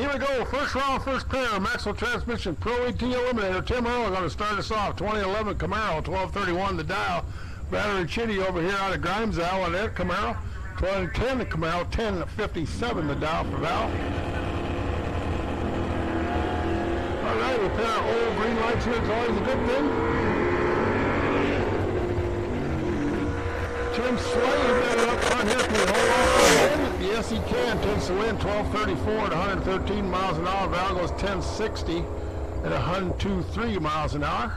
here we go. First round, first pair. Maxwell Transmission Pro AT Eliminator. Tim Earl going to start us off. 2011 Camaro, 1231 the dial. Battery Chitty over here out of Grimesville on that Camaro. 2010 the Camaro, 1057 the dial for Val. All right, a pair of old green lights here. It's always a good thing. Tim Slade got it up front here. Can he hold off the win? Yes, he can. Tends to win 1234 at 113 miles an hour. Val goes 1060 at 123 miles an hour.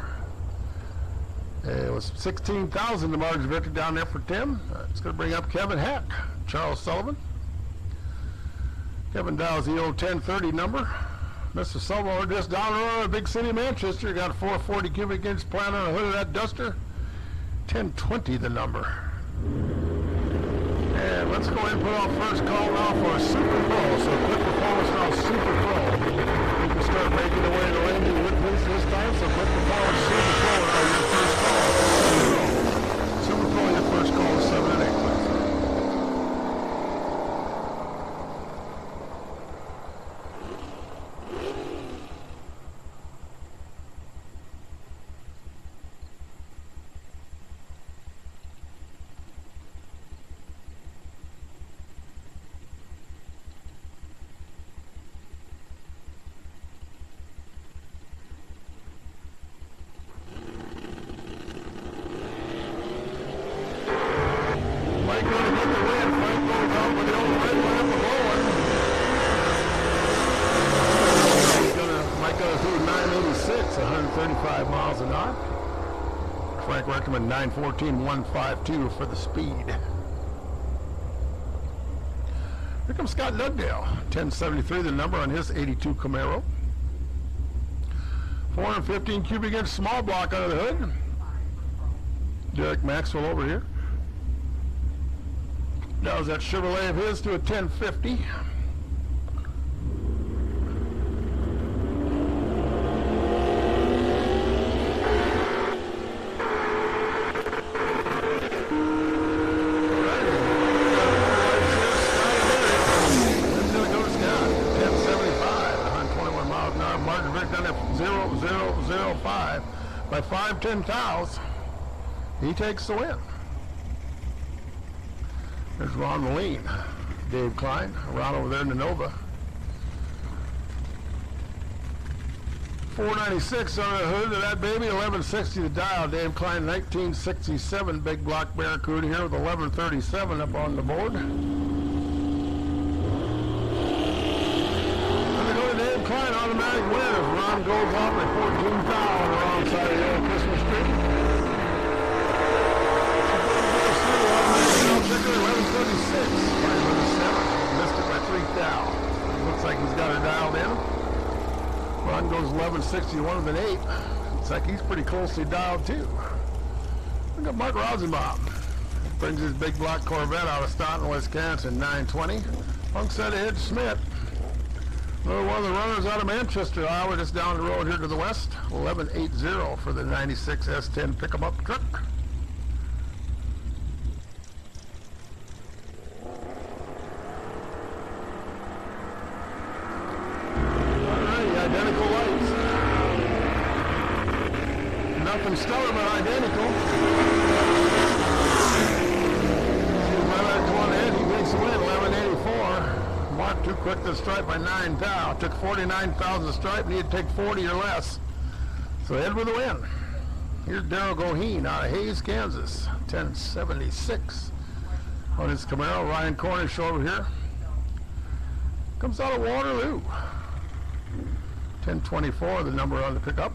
It was 16,000 the margin of victory down there for Tim. It's going to bring up Kevin Heck, Charles Sullivan. Kevin dials the old 1030 number. Mr. Sullivan just down the road, big city of Manchester. Got a 440 cubic inch plan on the hood of that Duster. 1020 the number. And let's go ahead and put off first call now for a Super Pro. So quick performance now, Super Pro. You can start making the way to landing with this time. So quick performance, Super Pro now, your first call. Super Pro, your first call is 7 and 8, please. Miles an hour. Frank recommend 914.152 for the speed. Here comes Scott Dugdale. 1073 the number on his 82 Camaro. 415 cubic inch small block under the hood. Derek Maxwell over here. Dows that Chevrolet of his to a 1050. By 5/10 thous, he takes the win. There's Ron Moline, Dave Klein, around over there in the Nova. 496 on the hood of that baby, 1160 the dial. Dave Klein, 1967 big block Barracuda here with 1137 up on the board. Dave Klein automatic win as Ron goes off at 14 thou on the wrong side of the old Christmas tree. 1136. Missed it by 3 thou. Looks like he's got her dialed in. Ron goes 1161 with an 8. Looks like he's pretty closely dialed too. Look at Mark Rosenbaum. Brings his big block Corvette out of Staunton, Wisconsin, 920. Alongside of Ed Schmidt. Another one of the runners out of Manchester, Iowa, just down the road here to the west. 1180 for the 96 S10 pick-em-up truck. Alrighty, identical lights. Nothing stellar but identical. Right back to one end, he makes the win, 1184. Mark too quick to stripe by 9 thou. Took 49,000 to stripe, needed to take 40 or less. So head with the win. Here's Darrell Goheen out of Hayes, Kansas. 1076 on his Camaro. Ryan Cornish over here. Comes out of Waterloo. 1024 the number on the pickup.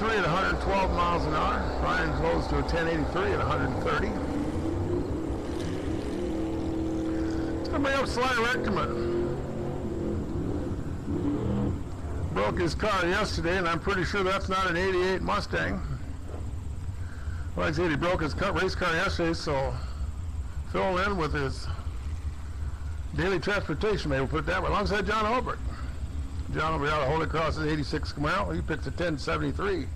At 112 miles an hour. Ryan goes to a 1083 at 130. It's going to bring up Sly Rectorman. Broke his car yesterday, and I'm pretty sure that's not an 88 Mustang. Like I said, he broke his race car yesterday, so fill in with his daily transportation, maybe we'll put it that way, alongside John Holbert. John will be out of Holy Cross's 86 Camaro. He picks a 1073.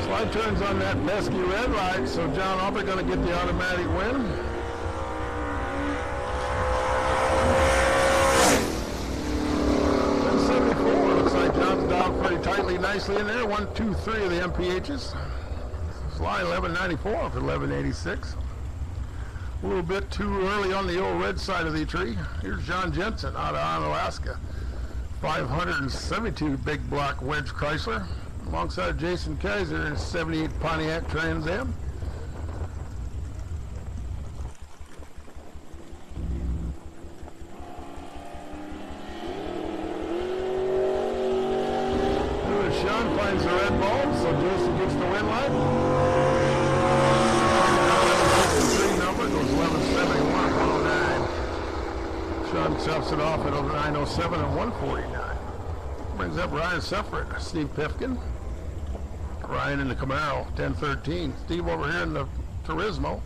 Slide turns on that pesky red light, so John Holbert going to get the automatic win. Pretty tightly, nicely in there. 1, 2, 3 of the MPHs. Fly 1194 for 1186. A little bit too early on the old red side of the tree. Here's John Jensen out of Onalaska. 572 big block wedge Chrysler. Alongside Jason Kaiser in a 78 Pontiac Trans Am. Sean finds the red ball, so Jason gets the win line. 63 number goes 1171, 109. Sean chops it off at 907 and 149. Brings up Ryan Suffert, Steve Pifkin. Ryan in the Camaro, 1013. Steve over here in the Turismo.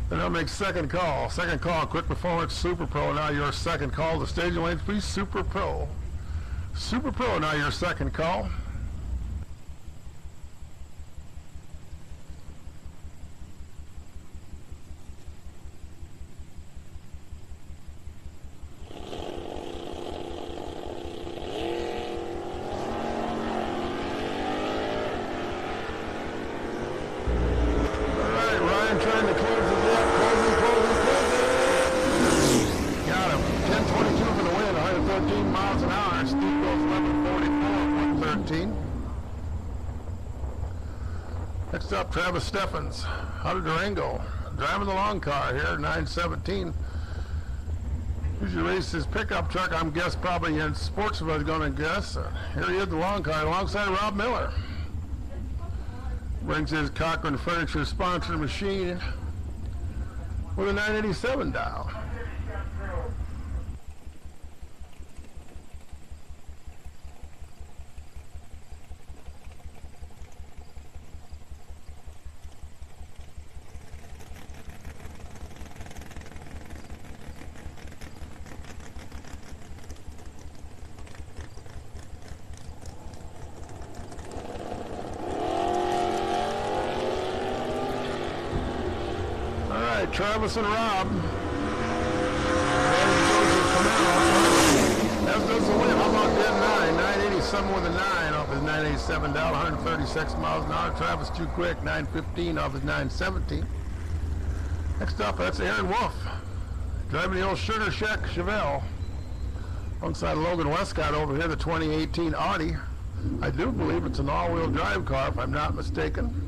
Then I'll make second call. Second call, Quick Performance Super Pro. Now your second call. The staging lanes, please. Super Pro. Super Pro, now your second call. Alright, Ryan trying to close the gap. Closing. Got him. 1022 for the win, 113 miles an hour. Steve goes 1144, 113. Next up, Travis Steffens out of Durango. Driving the long car here, 917. Usually races his pickup truck, I'm guess probably in Sportsman, I was going to guess. Here he is, the long car, alongside Rob Miller. Brings his Cochran Furniture sponsored machine with a 987 dial. Travis and Rob. As does the win. How about that 987 with a 9 off his 987 dial, 136 miles an hour. Travis too quick, 915 off his 917. Next up, that's Aaron Wolfe. Driving the old Sugar Shack Chevelle. Alongside Logan Westcott over here, the 2018 Audi. I do believe it's an all-wheel drive car, if I'm not mistaken.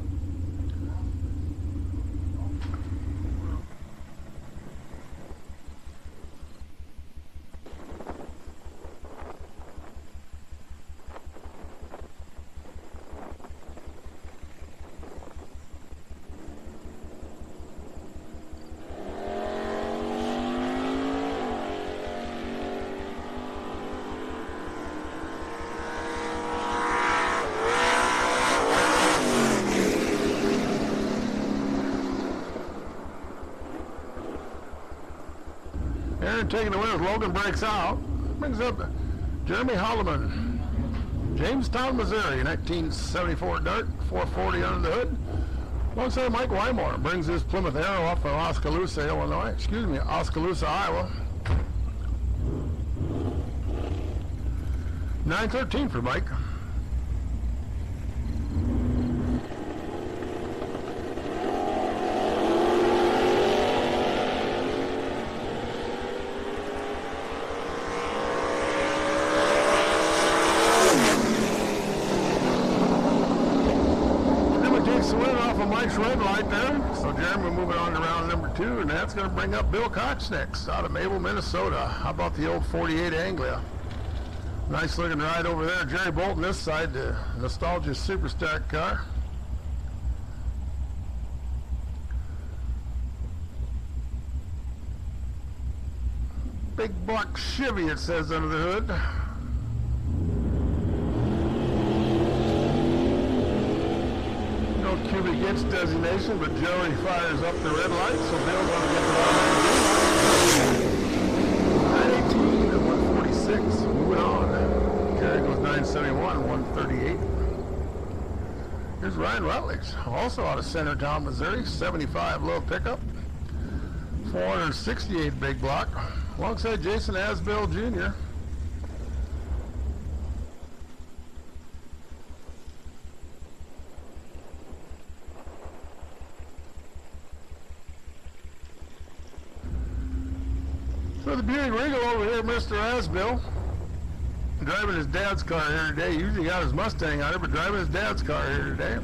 Aaron taking the win as Logan breaks out. Brings up Jeremy Holloman. Jamestown, Missouri, 1974 Dart, 440 under the hood. Alongside Mike Wymore. Brings his Plymouth Arrow up from Oskaloosa, Illinois. Excuse me, Oskaloosa, Iowa. 913 for Mike. Mike's red light there. So Jeremy moving on to round number 2, and that's going to bring up Bill Cox next out of Mabel, Minnesota. How about the old 48 Anglia? Nice looking ride over there. Jerry Bolton this side, the Nostalgia Superstar car. Big black Chevy, it says under the hood. No cubic inch designation, but Joey fires up the red light, so Bill's going to get the 918 and 146. Moving on. Jerry goes 971, 138. Here's Ryan Rutledge, also out of Centertown, Missouri. 75 low pickup. 468 big block. Alongside Jason Asbill Jr. So the Buick Regal over here, Mr. Asbill, driving his dad's car here today. He usually got his Mustang on it, but driving his dad's car here today.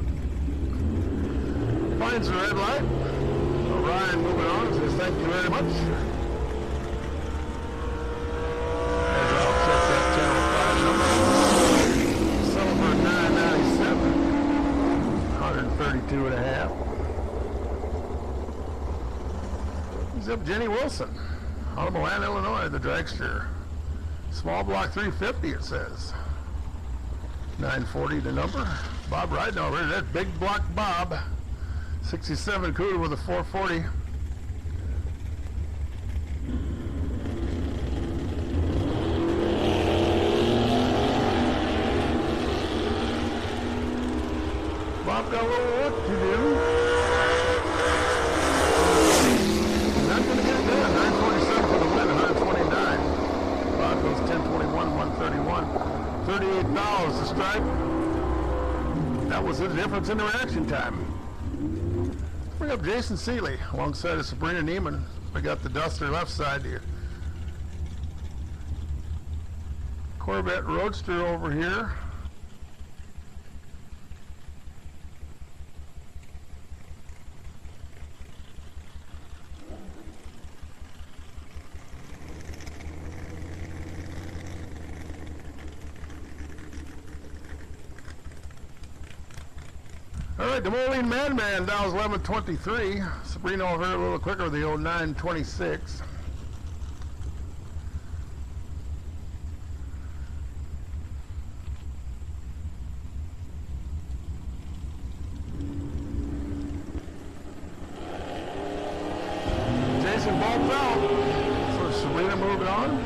Finds the red light. So Ryan moving on, says thank you very much. Silver 997, 132 and a half. He's up Jenny Wilson, out of Milan, Illinois, the dragster. Small block 350, it says. 940 the number. Bob riding over there. That's big block Bob. 67 Cuda with a 440. Bob got a little work to do. Not going to get it done. 947 for the win, 129. Bob goes 1021, 131. $38 to stripe. That was the difference in the reaction time. Let's bring up Jason Seeley alongside of Sabrina Neiman. We got the Duster left side here. Corvette Roadster over here. All right, the Moline Madman, Dow's 1123. Sabrina over here a little quicker with the old 926. Jason bolts out. So Sabrina moving on.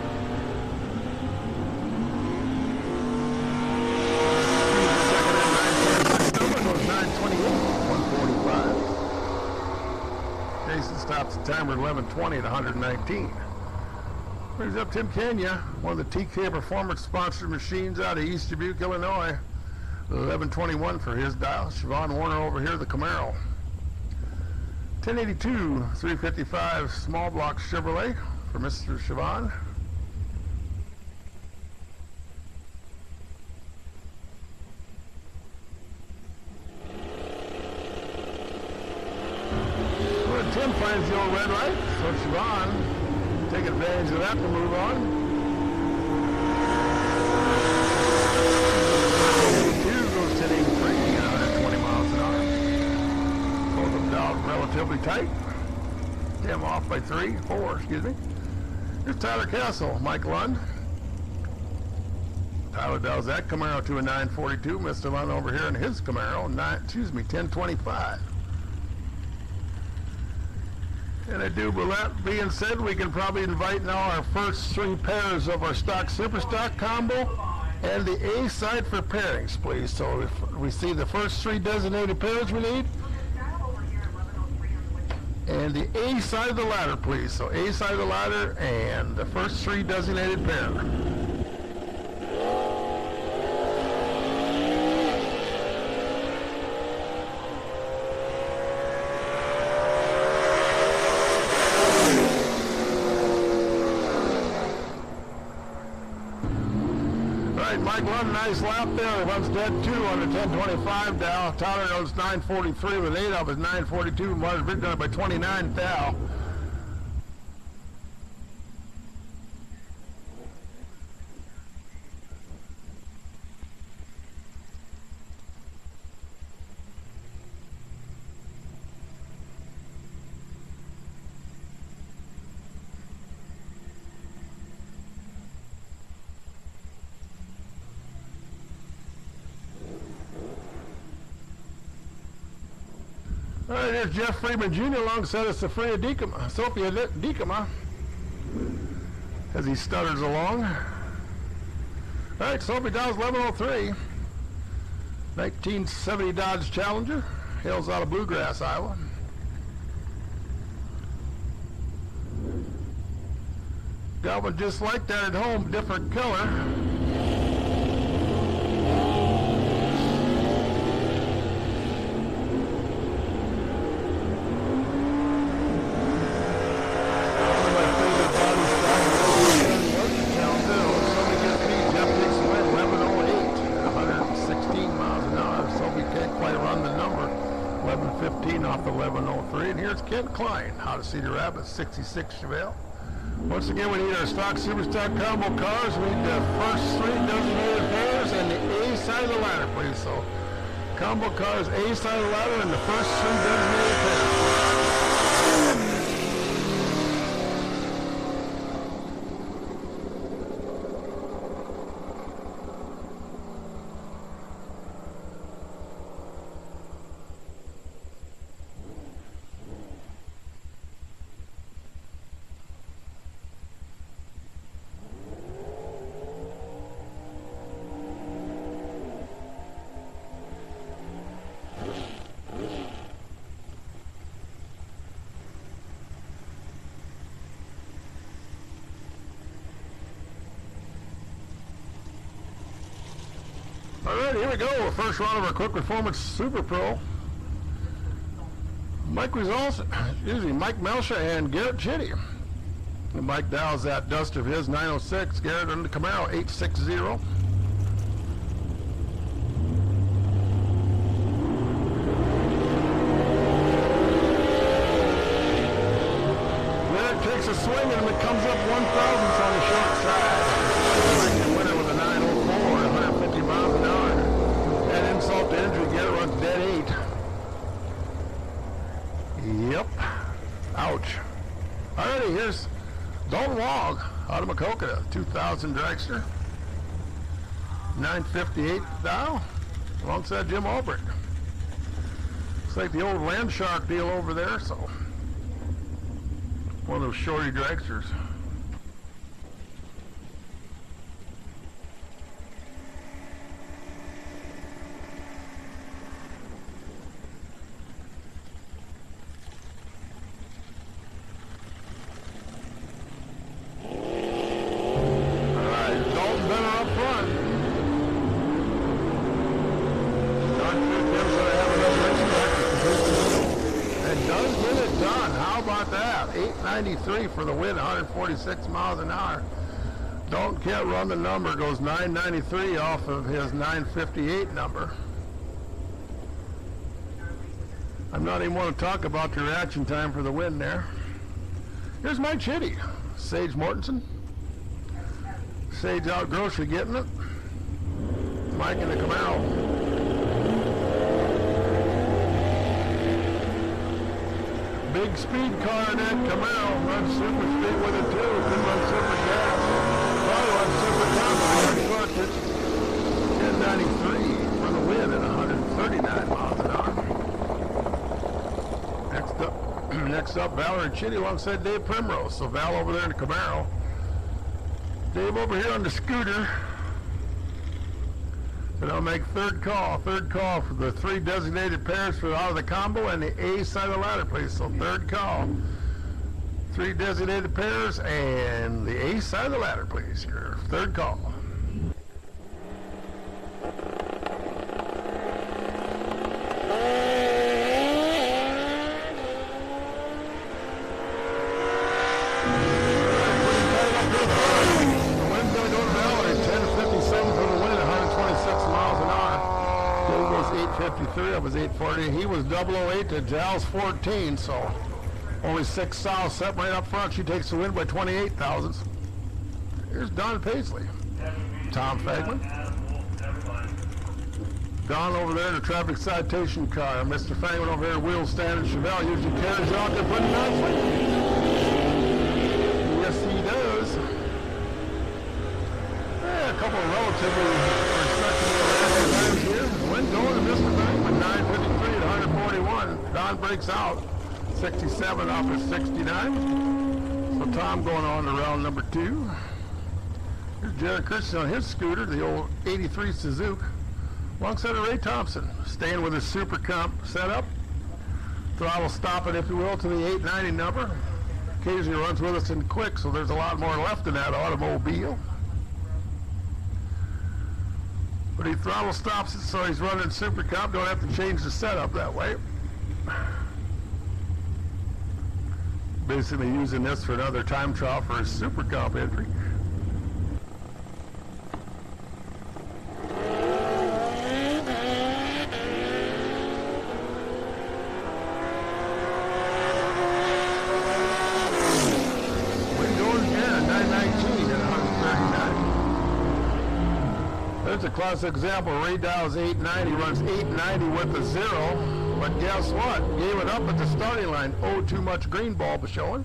Jason stops the timer at 11:20 at 119. Brings up Tim Kenya, one of the TK Performance sponsored machines out of East Dubuque, Illinois. 11:21 for his dial. Siobhan Warner over here, the Camaro. 1082 355 small block Chevrolet for Mr. Siobhan. Tim finds the old red light, so Siobhan take advantage of that to move on. 2 goes 1083 at 120 miles an hour. Both of them down relatively tight. Tim off by 4, excuse me. Here's Tyler Castle, Mike Lund. Tyler does that Camaro to a 942. Mr. Lund over here in his Camaro, 1025. And I do, with that being said, we can probably invite now our first 3 pairs of our stock super stock combo and the A side for pairings, please. So if we see the first 3 designated pairs we need, and the A side of the ladder, please. So A side of the ladder and the first 3 designated pair. Mike Lund, nice lap there. Runs dead 2 on the 1025 Dow. Tyler goes 943 with 8 of his 942. Martin Vick done it by 29 Dow. All right, here's Jeff Freeman Jr. alongside of Sophia Decama as he stutters along. All right, Sophie Dow's 11:03. 1970 Dodge Challenger. Hails out of Bluegrass, Iowa. Got one just like that at home, different color. Off the 1103, and here's Ken Klein, How to Cedar Rapids, 66 Chevelle. Once again, we need our stock superstock combo cars. We need the first three designated pairs and the A side of the ladder, please. So, combo cars, A side of the ladder, and the first three designated pairs. All right, here we go. First round of our Quick Performance Super Pro. Mike Melsha and Garrett Chitty. And Mike Dow's that dust of his 906. Garrett on the Camaro 860. Garrett takes a swing and it comes up 1,000th on the short side. Winner with a 904 at 150 miles an hour. And insult to injury, Garrett runs dead 8. Yep. Ouch. Alrighty, here's Dalton Wog out of Maquoketa, 2000 dragster. 958 thou, alongside Jim Albrecht. Looks like the old Land Shark deal over there, so one of those shorty dragsters. For the win, 146 miles an hour. Dalton can't run the number, goes 993 off of his 958 number. I'm not even want to talk about the reaction time for the win there. Here's Mike Chitty, Sage Mortensen. Sage out grocery getting it. Mike in the Camaro. Big speed car in that Camaro, runs super speed with it too, could run super gas. Probably run super combo, short pitch. 1093 for the win at 139 miles an hour. Next up, Valerie Chitty alongside Dave Primrose. So Val over there in the Camaro. Dave over here on the scooter. But I'll make third call for the three designated pairs for out of the combo and the A side of the ladder, please. So third call. Three designated pairs and the A side of the ladder, please. Your third call. I was 840. He was 008 to Giles 14, so only 6 south. Set right up front. She takes the win by 28 thousandths. Here's Don Paisley. Tom Fagman. Don over there in the traffic citation car. Mr. Fagman over here, wheel stand. Chevelle usually carries out there pretty nicely. Yes, he does. Yeah, a couple of relatively respectable times here. Win going to Mr. Fagman, 953 to 141. Don breaks out. 67 off his 69. So Tom going on to round number 2. Here's Jared Christian on his scooter, the old 83 Suzuki, alongside of Ray Thompson, staying with his Super Comp setup. Throttle stopping, if you will, to the 890 number. Occasionally runs with us in quick, so there's a lot more left in that automobile. But he throttle stops it, so he's running Super Comp. Don't have to change the setup that way. Basically using this for another time trial for his Super Comp entry. There's a classic example. Ray Dow's 890, runs 890 with a 0, but guess what? Gave it up at the starting line. Oh, too much green bulb showing.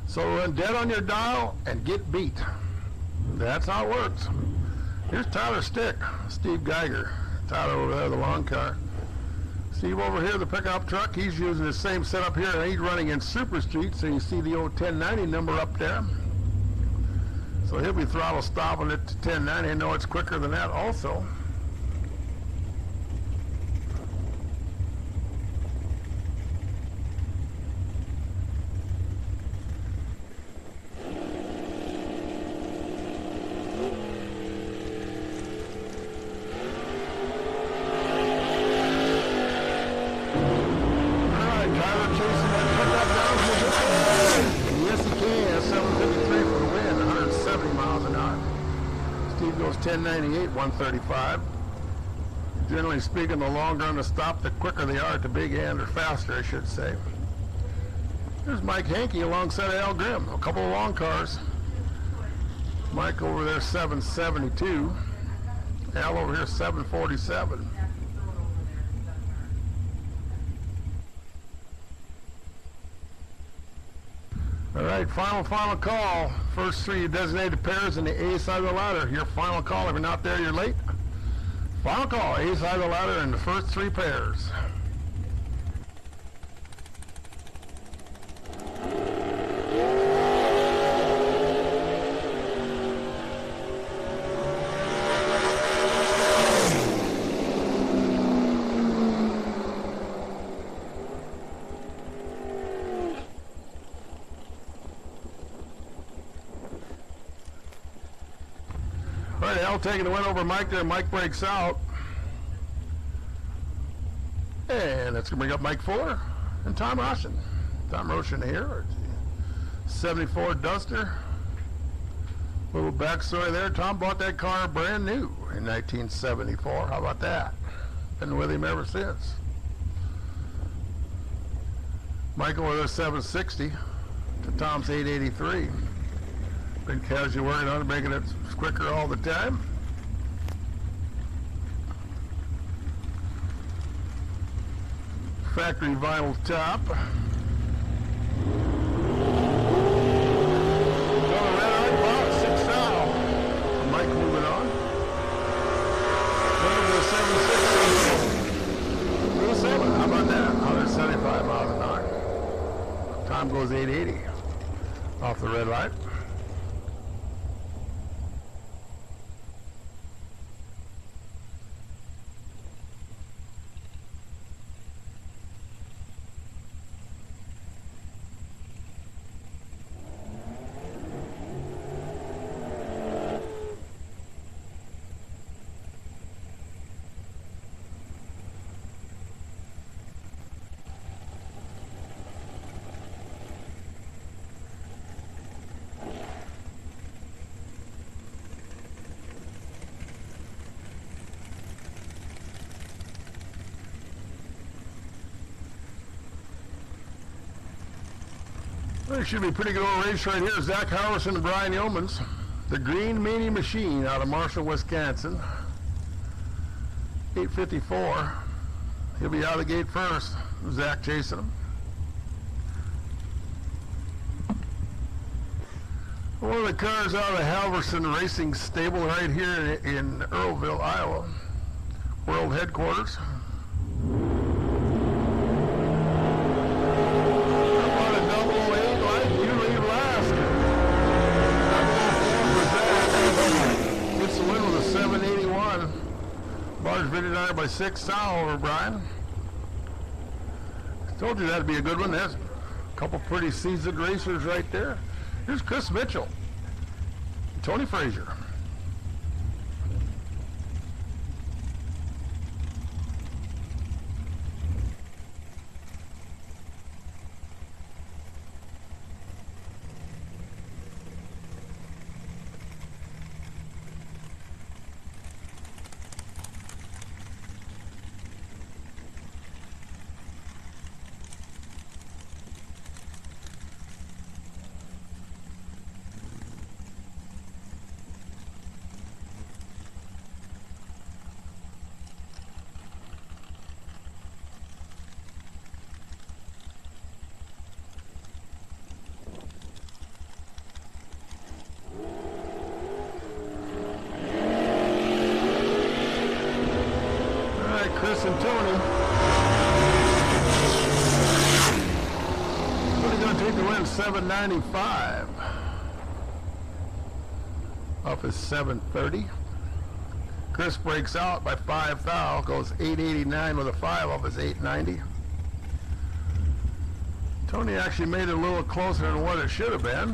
So run dead on your dial and get beat. That's how it works. Here's Tyler Stick, Steve Geiger. Tyler over there, the lawn car. Steve over here, the pickup truck. He's using the same setup here, and he's running in Super Street, so you see the old 1090 number up there. So he'll be throttle stopping it to 1090. I know it's quicker than that also. Steve goes 1098, 135. Generally speaking, the longer on the stop, the quicker they are at the big end, or faster, I should say. There's Mike Hankey alongside of Al Grimm, a couple of long cars. Mike over there, 772. Al over here, 747. All right, final call. First 3 designated pairs in the A side of the ladder. Your final call. If you're not there, you're late. Final call, A side of the ladder in the first 3 pairs. All right, Al taking the win over Mike there. Mike breaks out. And that's going to bring up Mike Fuller and Tom Roshan. Tom Roshan here. 74 Duster. Little backstory there. Tom bought that car brand new in 1974. How about that? Been with him ever since. Michael with a 760 to Tom's 883. Been casually working on it, making it quicker all the time. Factory vinyl top. Mike moving on. Over to 760. 7. How about that? 175 miles an hour. Time goes 880 off the red light. There should be a pretty good old race right here. Zach Howerson and Brian Yeomans. The Green Meanie Machine out of Marshall, Wisconsin. 854. He'll be out of the gate first. Zach chasing him. One of the cars out of the Halverson Racing Stable right here in Earlville, Iowa. World headquarters. $259 by 6 style over Brian. I told you that'd be a good one. There's a couple pretty seasoned racers right there. Here's Chris Mitchell, Tony Frazier. Chris and Tony. Tony's going to take the win, 795. Off his 730. Chris breaks out by 5 thou, goes 889 with a 5 off his 890. Tony actually made it a little closer than what it should have been.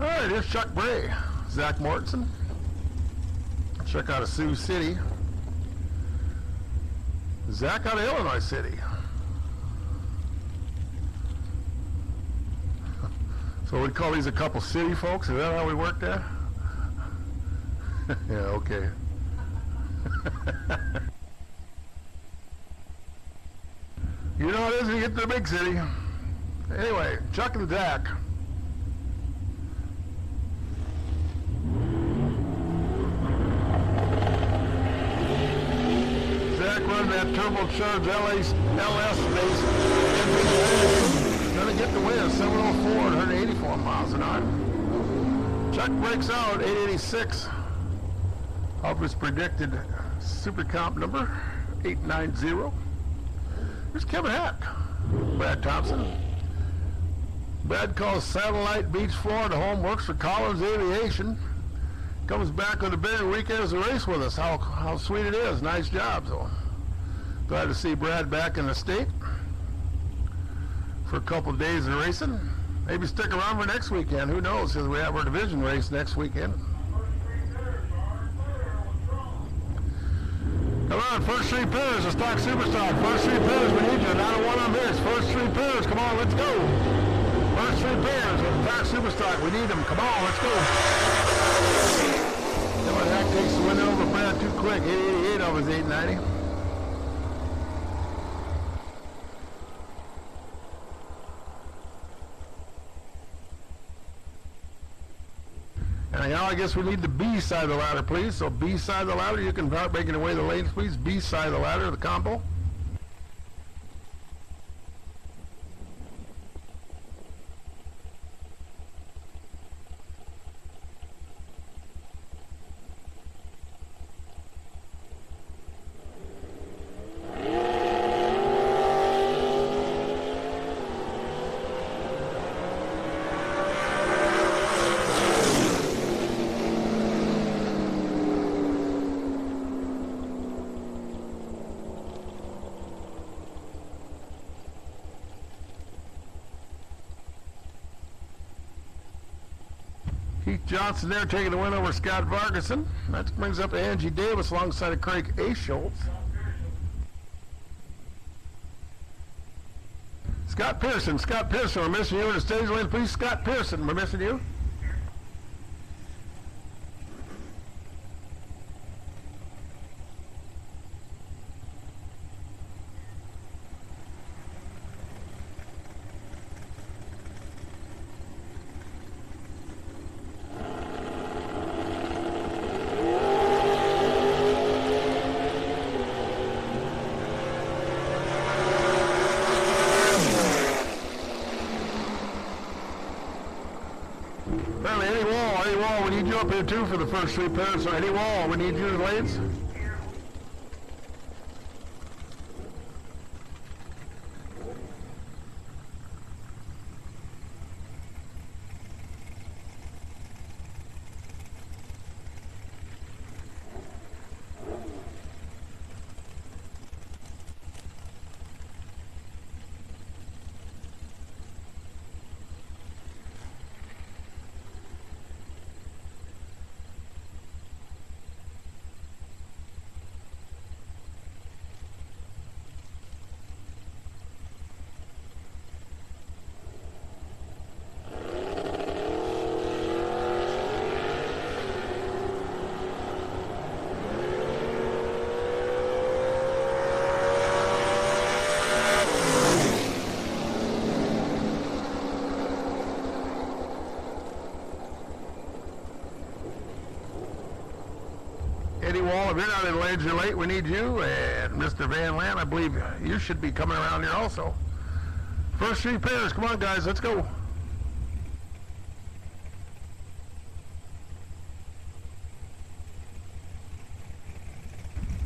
All right, here's Chuck Bray, Zach Mortensen. Check out of Sioux City. Zach out of Illinois City. So we call these a couple city folks? Is that how we work there? Yeah, okay. You know how it is when you get to the big city. Anyway, Chuck and Zach. Running that turbocharged LS base. Gonna get the win, 704 at 184 miles an hour. Chuck breaks out, 886. Off his predicted super comp number, 890. Here's Kevin Hack, Brad Thompson. Brad calls Satellite Beach, Florida home, works for Collins Aviation. Comes back on a bigger weekend as a race with us. How sweet it is. Nice job, so. Glad to see Brad back in the state for a couple of days of racing. Maybe stick around for next weekend. Who knows, because we have our division race next weekend. Come on, first 3 pairs of stock superstock. First 3 pairs, we need you. Not a one on this. First 3 pairs, come on, let's go. First 3 pairs of stock superstock. We need them. Come on, let's go. Kevin Hack takes the win over Brad too quick. 888 off his 890. And now I guess we need the B side of the ladder, please. So B side of the ladder, you can start making away the lanes, please. B side of the ladder, the combo. Keith Johnson there taking the win over Scott Vargason. That brings up Angie Davis alongside of Craig A. Schultz. Scott Pearson, we're missing you in the stage lane, please. Scott Pearson, we're missing you. Eddie Wall, we need you up here too for the first 3 pairs. So Eddie Wall, we need you in the lanes. If you're not in lanes, you're late. We need you. And Mr. Van Land, I believe you should be coming around here also. First 3 pairs. Come on, guys. Let's go.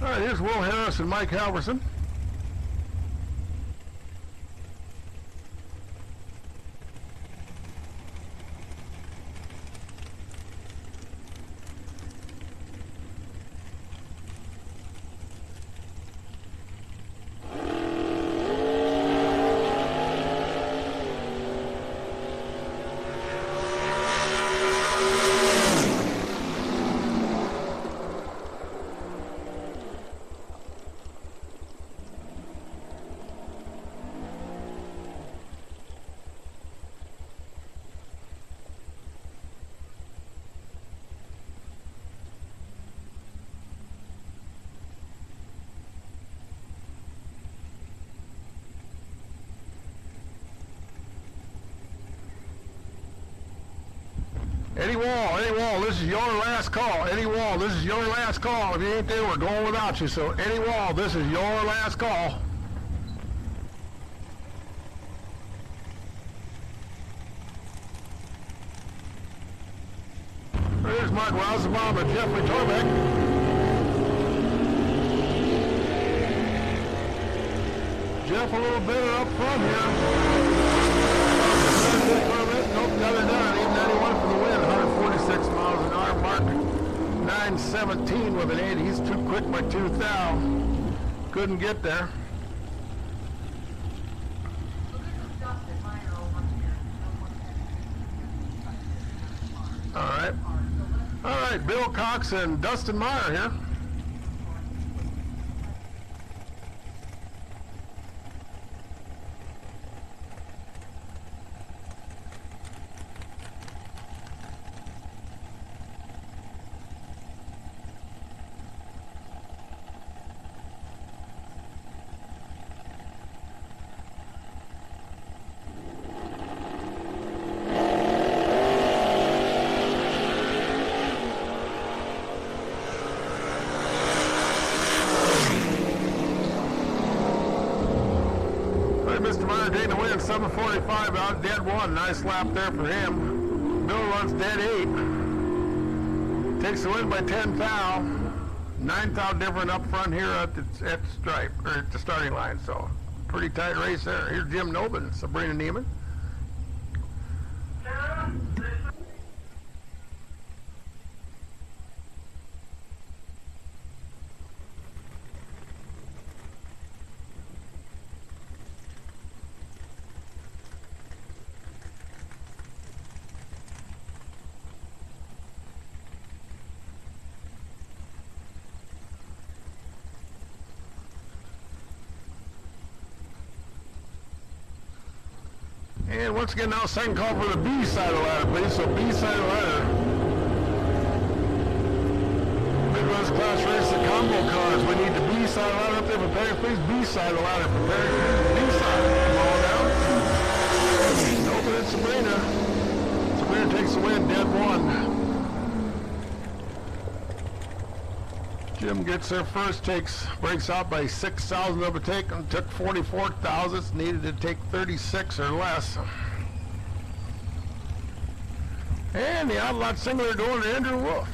All right, here's Will Harris and Mike Halverson. Eddie Wall, this is your last call. Eddie Wall, this is your last call. If you ain't there, we're going without you. So, Eddie Wall, this is your last call. There's Mark Rosenbaum and Jeffrey Torbeck. Jeff a little better up front here. Nope, got it done. 891 for the win. 146 miles an hour. Mark 917 with an 8. He's too quick by 2 thou. Couldn't get there. All right, Bill Cox and Dustin Meyer here. Mr. Meyer taking the win, 7:45 out, dead 1. Nice lap there for him. Bill runs dead 8. Takes the win by 10 thou. 9 thou different up front here at the stripe, or at the starting line. So, pretty tight race there. Here's Jim Nobin, Sabrina Neiman. And once again, now second call for the B side of the ladder, please. So B side of the ladder. Midwest class race, the combo cars. We need the B side of the ladder up there prepared, please. B side of the ladder prepared. B side. Come on down. Open it, Sabrina. Sabrina takes the win, dead 1. Jim gets there first, breaks out by 6 thousandths of a take, and took 44 thousandths, needed to take 36 or less. And the outlot singler going to Andrew Wolfe.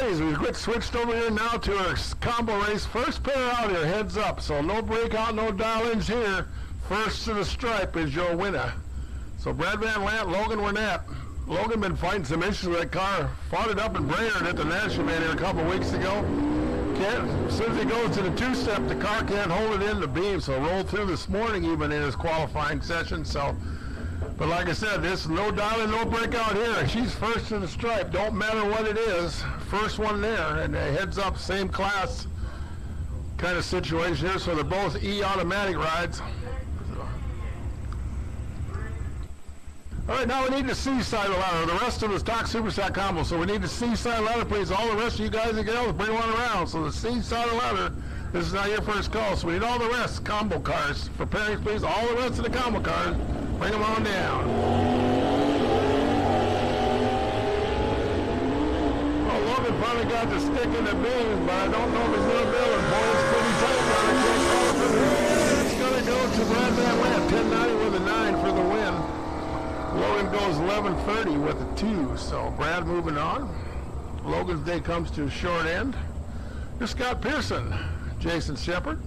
guys, we switched over here now to our combo race. First pair out here, heads up. So no breakout, no dial-ins here. First to the stripe is your winner. So Brad Van Lant, Logan Wernette. Logan been fighting some issues with that car. Fought it up in Bray at the National Man here a couple weeks ago. As soon as he goes to the two-step, the car can't hold it in the beam. So rolled through this morning even in his qualifying session. So, but like I said, this no dial-in, no breakout here. She's first to the stripe. Don't matter what it is. First one there, and heads up, same class kind of situation here. So they're both E-automatic rides. All right, now we need the C-side ladder. The rest of us talk Superstock combo, so we need the C-side ladder, please. All the rest of you guys and girls, bring one around. So the C-side ladder, this is not your first call, so we need all the rest, combo cars. For pairings, please, all the rest of the combo cars, bring them on down. Well, Logan finally got the stick in the beam, but I don't know if he's going to build it. Boy, it's pretty tight now. I can't call it from here. It's going to go to Brad Van Lant, 1090 with a 9 for the win. Logan goes 11:30 with a 2, so Brad moving on. Logan's day comes to a short end. Here's Scott Pearson, Jason Shepard.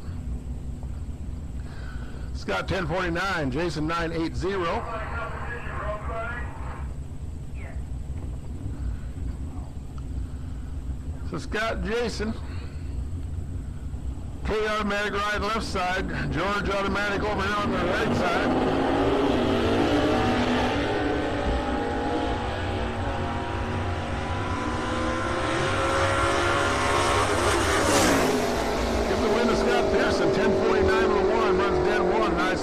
Scott 1049, Jason 980. So Scott, Jason, K automatic ride left side, George automatic over here on the right side.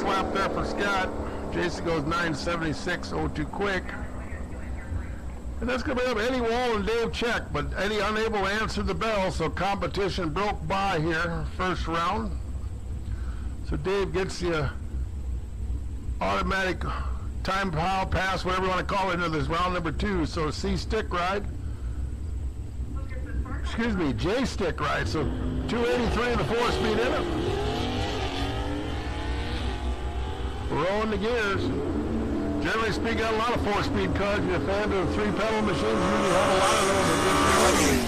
Lap there for Scott. Jason goes 976.02 quick. And that's going to be up Eddie Wall and Dave Check, but Eddie unable to answer the bell, so competition broke by here, first round. So Dave gets the automatic time pile pass, whatever you want to call it, into this round number 2. So C stick ride. Excuse me, J stick ride. So 283 in the 4-speed in it. Rolling the gears. Generally speaking, got a lot of 4-speed cars. You're a fan of 3-pedal machines, you usually have a lot of those.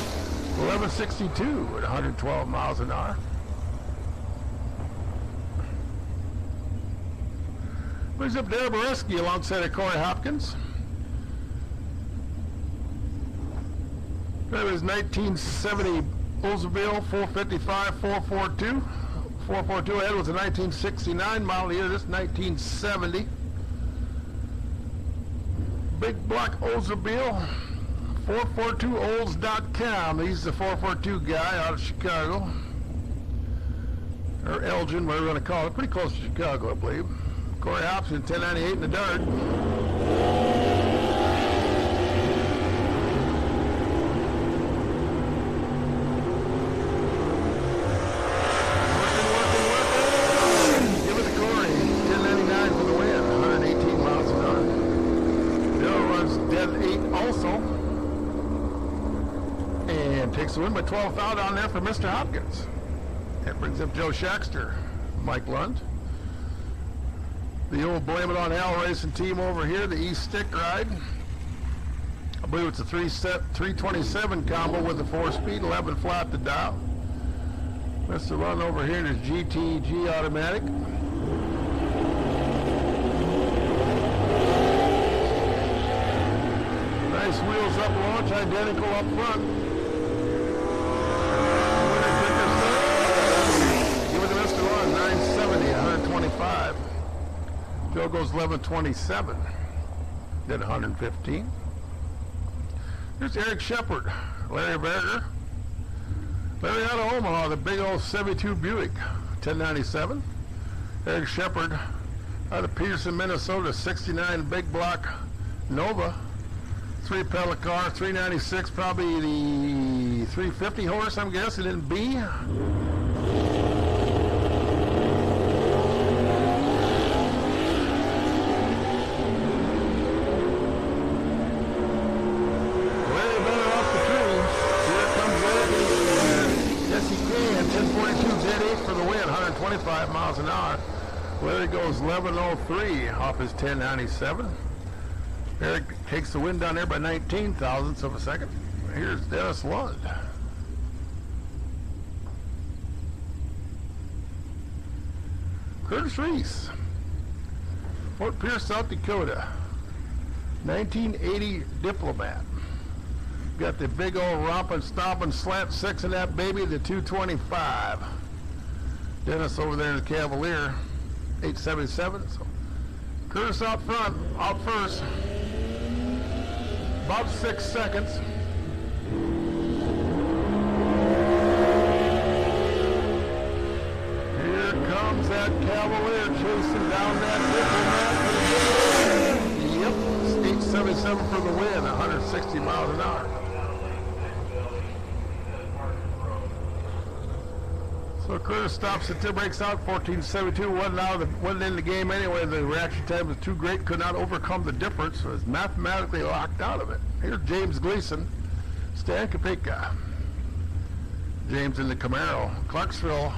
1162 at 112 miles an hour. Brings up Darryl Boreski alongside of Corey Hopkins. That was 1970 Oldsmobile 455 442. 442 ahead was a 1969 model year. This 1970. Big block Oldsmobile. 442olds.com. He's the 442 guy out of Chicago. Or Elgin, whatever you want to call it. Pretty close to Chicago, I believe. Corey Hopkins, 1098 in the dart. Takes the win by 12 foul down there for Mr. Hopkins. That brings up Joe Shaxter, Mike Lund. The old Blame It On Al racing team over here, the East Stick ride. I believe it's a 327 combo with a 4-speed, 11 flat to dial. Mr. Lund over here in his GTG automatic. Nice wheels up launch, identical up front. Joe goes 11:27, did 115. Here's Eric Shepard, Larry Berger. Larry out of Omaha, the big old 72 Buick, 1097. Eric Shepard out of Peterson, Minnesota, 69 big block Nova. 3-pedal car, 396, probably the 350 horse, I'm guessing, in B. Miles an hour. Larry goes 11:03 off his 1097. Eric takes the win down there by 19 thousandths of a second. Here's Dennis Ludd. Curtis Reese, Fort Pierce, South Dakota, 1980 Diplomat. Got the big old romping, stomping slant 6 in that baby, the 225. Dennis over there in the Cavalier, 877. So Curtis out front, out first, about 6 seconds. Here comes that Cavalier chasing down that Diplomat. Yep, 877 for the win, 160 miles an hour. So Curtis stops at 2, breaks out, 14.72, wasn't in the game anyway. The reaction time was too great, could not overcome the difference, so was mathematically locked out of it. Here's James Gleason, Stan Kopeka. James in the Camaro. Clarksville,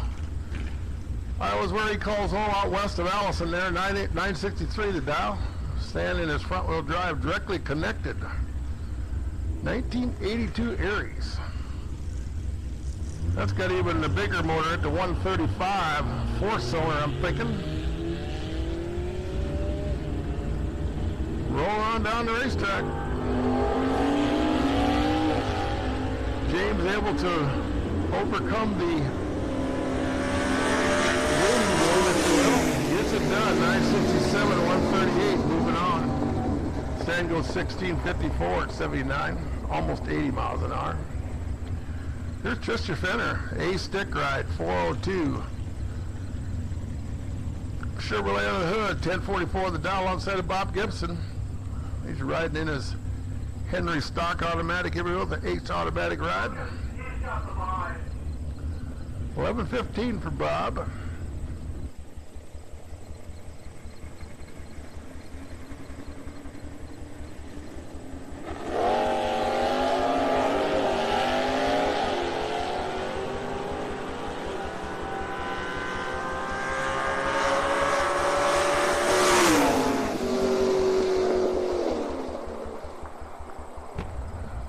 Iowa's where he calls home, out west of Allison there, 963 the dial. Stan in his front wheel drive, directly connected. 1982 Aries. That's got even the bigger motor at the 135, 4-cylinder, I'm thinking. Roll on down the racetrack. James able to overcome the wind blow, if you will. Gets it done, 967 to 138, moving on. Stan goes 1654 at 79, almost 80 miles an hour. Here's Trisha Fenner, A stick ride, 402. Chevrolet on the hood, 1044 the dial alongside of Bob Gibson. He's riding in his Henry stock automatic, every wheel, the 8th automatic ride. 11:15 for Bob.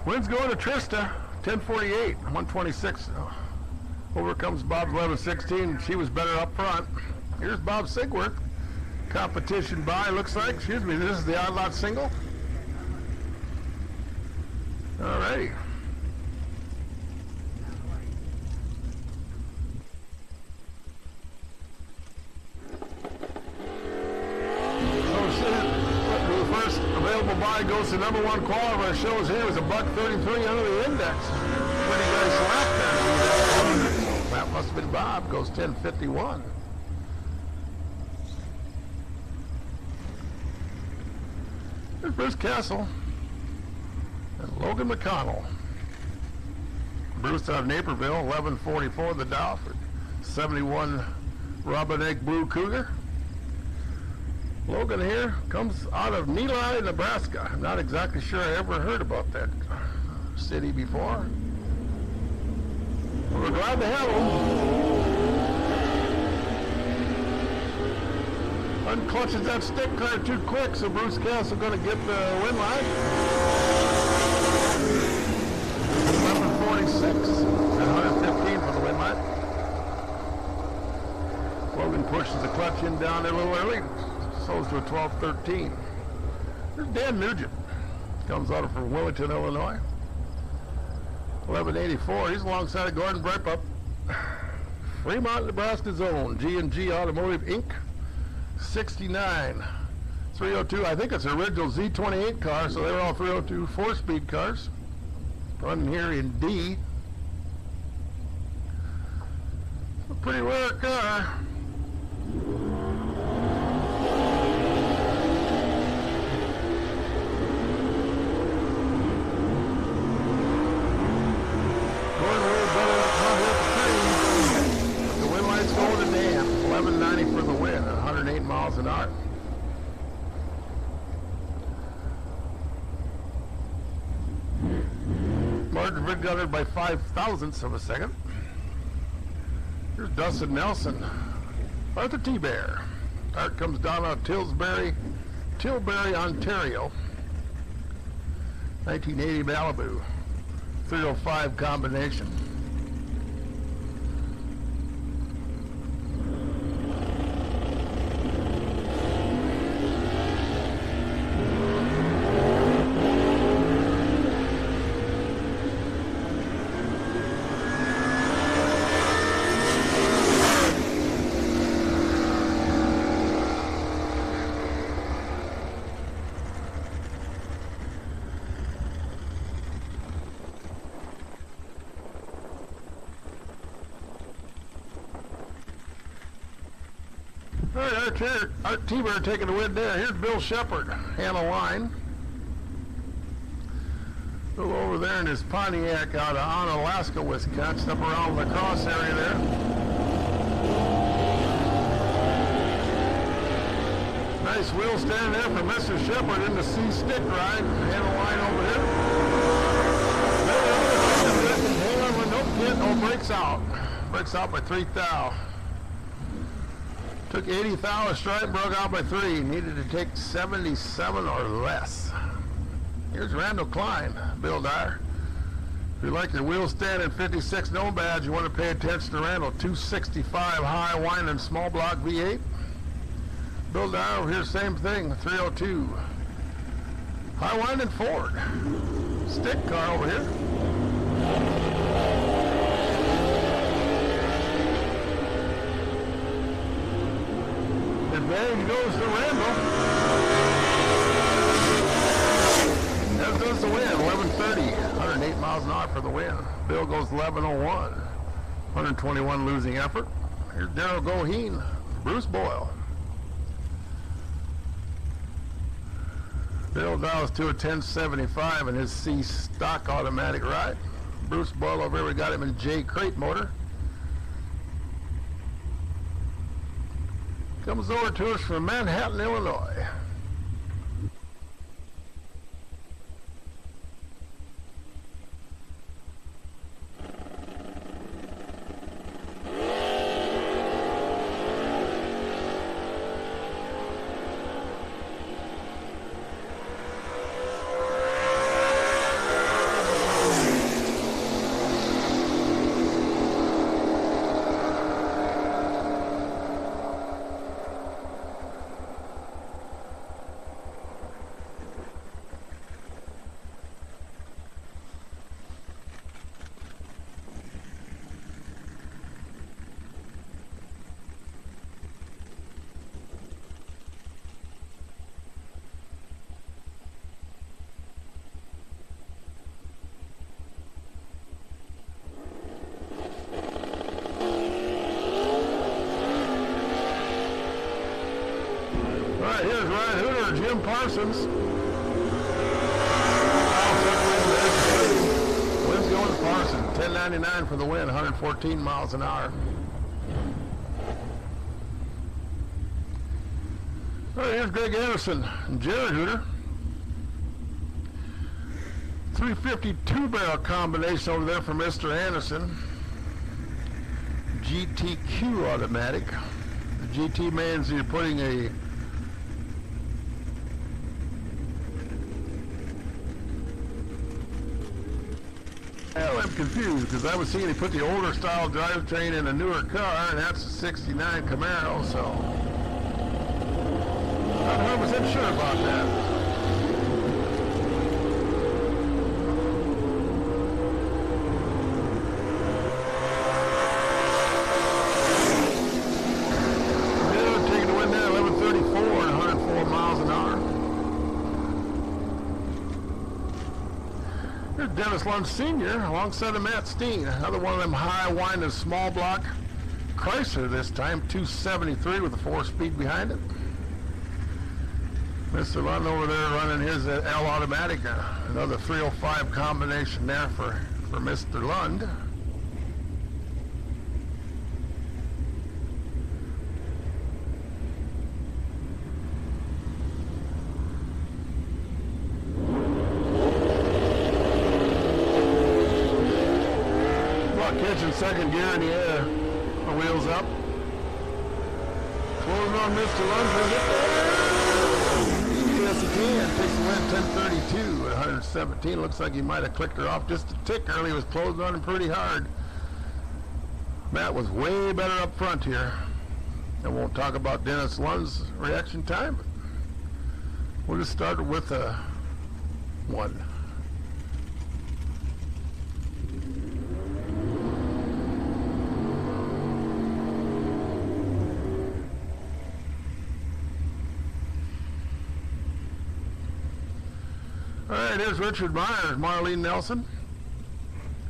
Wins going to Trista, 1048, 126. Over comes Bob's 1116. She was better up front. Here's Bob Sigworth. Competition by, looks like. Excuse me, this is the odd lot single. All righty. Goes to number 1 qualifier. Shows here was a $1.33 under the index. Pretty nice lap there. That must have been Bob. Goes 10:51. There's Bruce Castle and Logan McConnell. Bruce out of Naperville, 11:44 the dial for 71 Robin Egg Blue Cougar. Logan here comes out of Neligh, Nebraska. I'm not exactly sure I ever heard about that city before. We're glad to have him. Unclutches that stick car too quick, so Bruce Castle going to get the win line. 11:46 and 115 for the win line. Logan pushes the clutch in down there a little early. Slows to a 12:13. There's Dan Nugent. Comes out from Willington, Illinois. 11:84. He's alongside of Gordon Brepup. Fremont, Nebraska's own G&G Automotive Inc. 69. 302. I think it's an original Z28 car, so they were all 302 4-speed cars. Running here in D. A pretty rare car. Going to Dam, 1190 for the win, 108 miles an hour. Martin Rid got it by 5/1000ths of a second. Here's Dustin Nelson, Arthur T-Bear. Art comes down out of Tilbury, Ontario. 1980 Malibu, 305 combination. All right, Art T-Bear taking the win there. Here's Bill Shepard, Hannah Line. Bill over there in his Pontiac out of Onalaska, Wisconsin, up around the cross area there. Nice wheel stand there for Mr. Shepard in the C-stick ride. Hannah Line over here. Hang on with no pit. Oh, breaks out. Breaks out by 3 thou. Took 80 thou a stripe, broke out by 3. Needed to take 77 or less. Here's Randall Klein, Bill Dyer. If you like your wheel stand in 56 no badge, you want to pay attention to Randall. 265 high winding small block V8. Bill Dyer over here, same thing, 302. High winding Ford. Stick car over here. Advantage goes to Randall. That does the win, 1130, 108 miles an hour for the win. Bill goes 1101, 121 losing effort. Here's Darrell Goheen, Bruce Boyle. Bill dials to a 1075 in his C stock automatic ride. Bruce Boyle over here, we got him in J crate motor. Comes over to us from Manhattan, Illinois. Here's Ryan Hooter, Jim Parsons. Wind's going to Parsons, 1099 for the win, 114 miles an hour. All right, here's Greg Anderson and Jared Hooter. 352 barrel combination over there for Mr. Anderson. GTQ automatic. The GT means you're putting a I'm confused because I was seeing he put the older style drivetrain in a newer car, and that's a 69 Camaro, so not 100% sure about that. Yeah, taking the win there, 1134 and 104 miles an hour. Here's Dennis Lund Sr. alongside of Matt Steen. Another one of them high winding small block Chrysler this time, 273 with a 4-speed behind it. Mr. Lund over there running his L automatic, another 305 combination there for Mr. Lund. Catching second gear in the air. The wheels up. Closing on Mr. Lund. Yes, he can. Takes the win 1032 at 117. Looks like he might have clicked her off just a tick early. He was closing on him pretty hard. Matt was way better up front here. I won't talk about Dennis Lund's reaction time. But we'll just start with a 1. All right, here's Richard Myers, Marlene Nelson.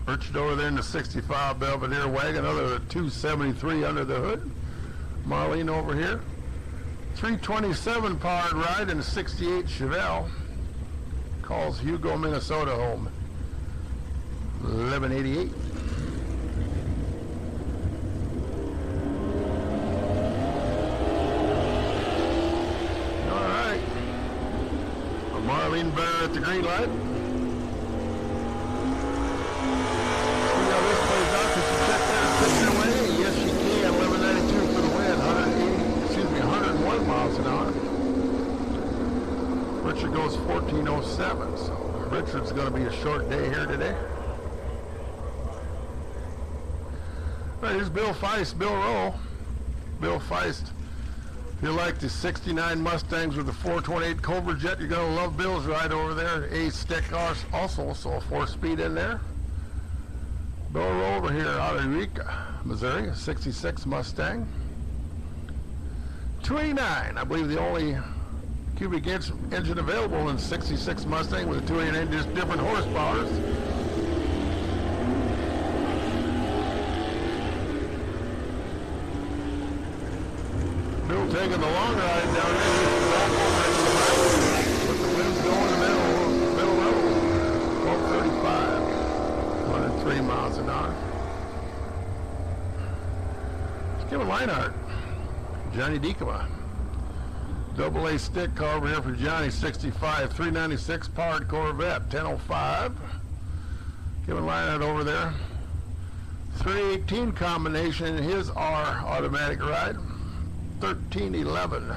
Richard over there in the 65 Belvedere wagon, another 273 under the hood. Marlene over here. 327 powered ride in a 68 Chevelle. Calls Hugo, Minnesota home. 1188. All right. Marlene Bear at the green light. See how this plays out. Can she check that picture away? Yes, she can. 1192 for the win. 101 miles an hour. Richard goes 1407. So Richard's going to be a short day here today. All right, here's Bill Feist, Bill Rowe. Bill Feist. If you like the 69 Mustangs with the 428 Cobra Jet, you're going to love Bill's ride over there. A stick also, so a 4-speed in there. Bill Rowe over here out of Eureka, Missouri, a 66 Mustang. 289, I believe the only cubic inch engine available in 66 Mustang with a 289, just different horsepowers. Bill taking the long ride down here. But the wind's going to middle road. 1235. 103 miles an hour. Let's give a Leinart. Johnny Dekema. Double A stick car over here for Johnny, 65. 396 powered Corvette, 1005. Giving Leinart over there. 318 combination in his R automatic ride. 1311.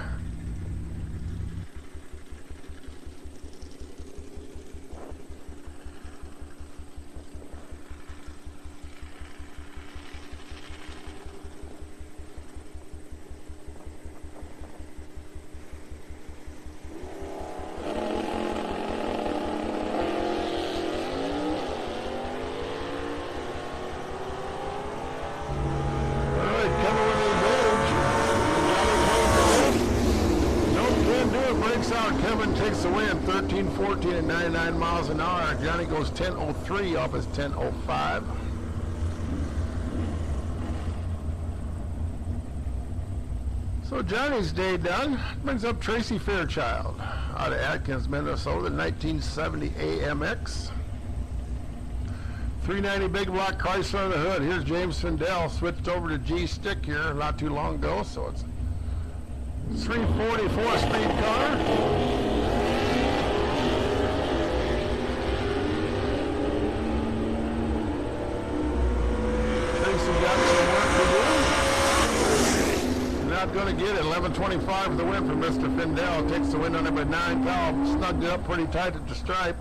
Kevin takes the win, 13-14 at 99 miles an hour. Johnny goes 10:03 off his 10:05. So Johnny's day done. Brings up Tracy Fairchild out of Atkins, Minnesota, 1970 AMX. 390 big block Chrysler on the hood. Here's James Findell, switched over to G stick here not too long ago, so it's 344 speed car. Tracy got some work to do. Not going to get it. 1125 for the win for Mr. Findell. Takes the win on number 9 foul. Snugged it up pretty tight at the stripe.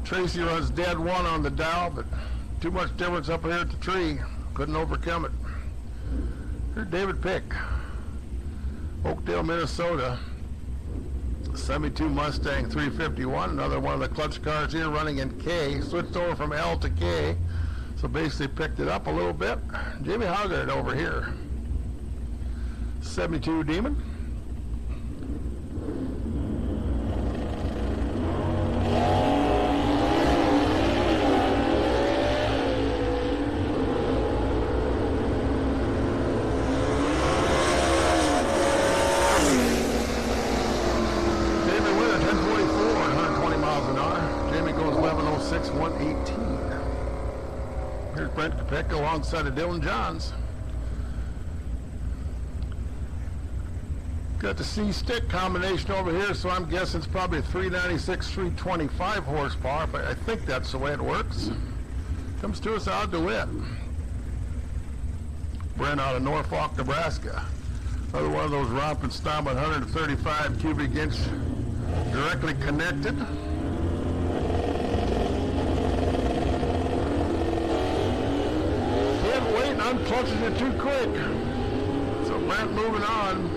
Tracy runs dead one on the dial, but too much difference up here at the tree. Couldn't overcome it. Here's David Pick. Oakdale, Minnesota, 72 Mustang 351, another one of the clutch cars here running in K. Switched over from L to K, so basically picked it up a little bit. Jamie Hoggard over here, 72 Demon. Alongside of Dylan Johns. Got the C-stick combination over here, so I'm guessing it's probably a 396, 325 horsepower, but I think that's the way it works. Comes to us out of DeWitt. Brent out of Norfolk, Nebraska. Another one of those romping style 135 cubic inch directly connected. Unclutching it too quick. So Brent moving on.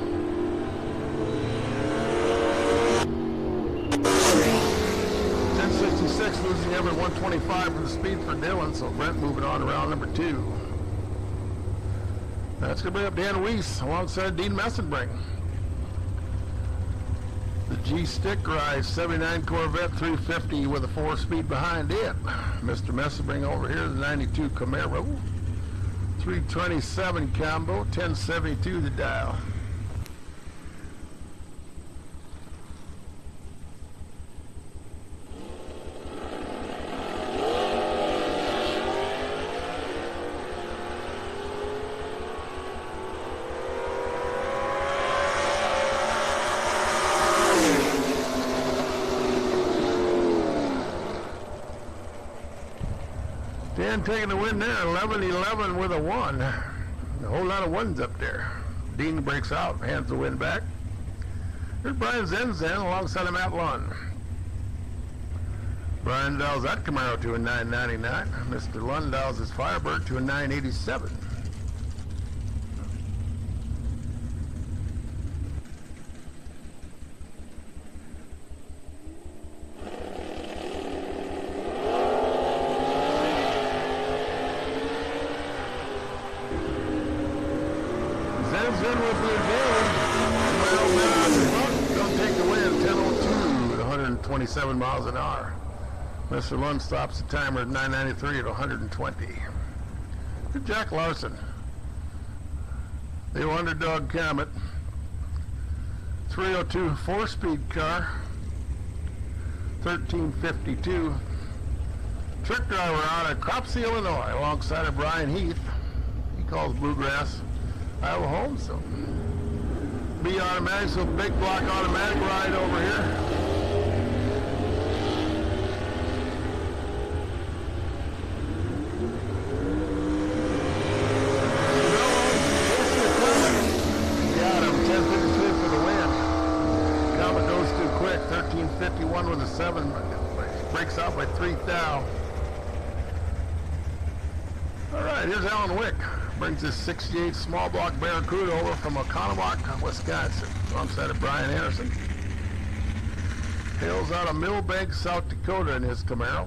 1066 losing every 125 for the speed for Dylan, so Brent moving on to round number 2. That's going to bring up Dan Weiss alongside Dean Messenbrink. The G-Stick Rise 79 Corvette 350 with a 4-speed behind it. Mr. Messenbrink over here, the 92 Camaro. 327 combo, 1072 the dial. Brian taking the win there, 11-11 with a 1. A whole lot of ones up there. Dean breaks out, hands the win back. Here's Brian Zenzen alongside of Matt Lund. Brian dials that Camaro to a 999. Mr. Lund dials his Firebird to a 987. Zenzen with the advantage. Don't take the win, 10:02 at 127 miles an hour. Mr. Lund stops the timer at 993 at 120. Good Jack Larson. The underdog Comet. 302 4-speed car. 1352. Trick driver out of Cropsey, Illinois, alongside of Brian Heath. He calls Bluegrass Iowa home, so B automatic, so big block automatic ride over here. Got him, 10:53 for the win. Comet goes too quick, 13:51 with a 7, breaks out by 3 thou. All right, here's Alan Wick. Brings his 68 small block Barracuda over from Oconomowoc, Wisconsin, alongside of Brian Anderson. Hails out of Millbank, South Dakota in his Camaro.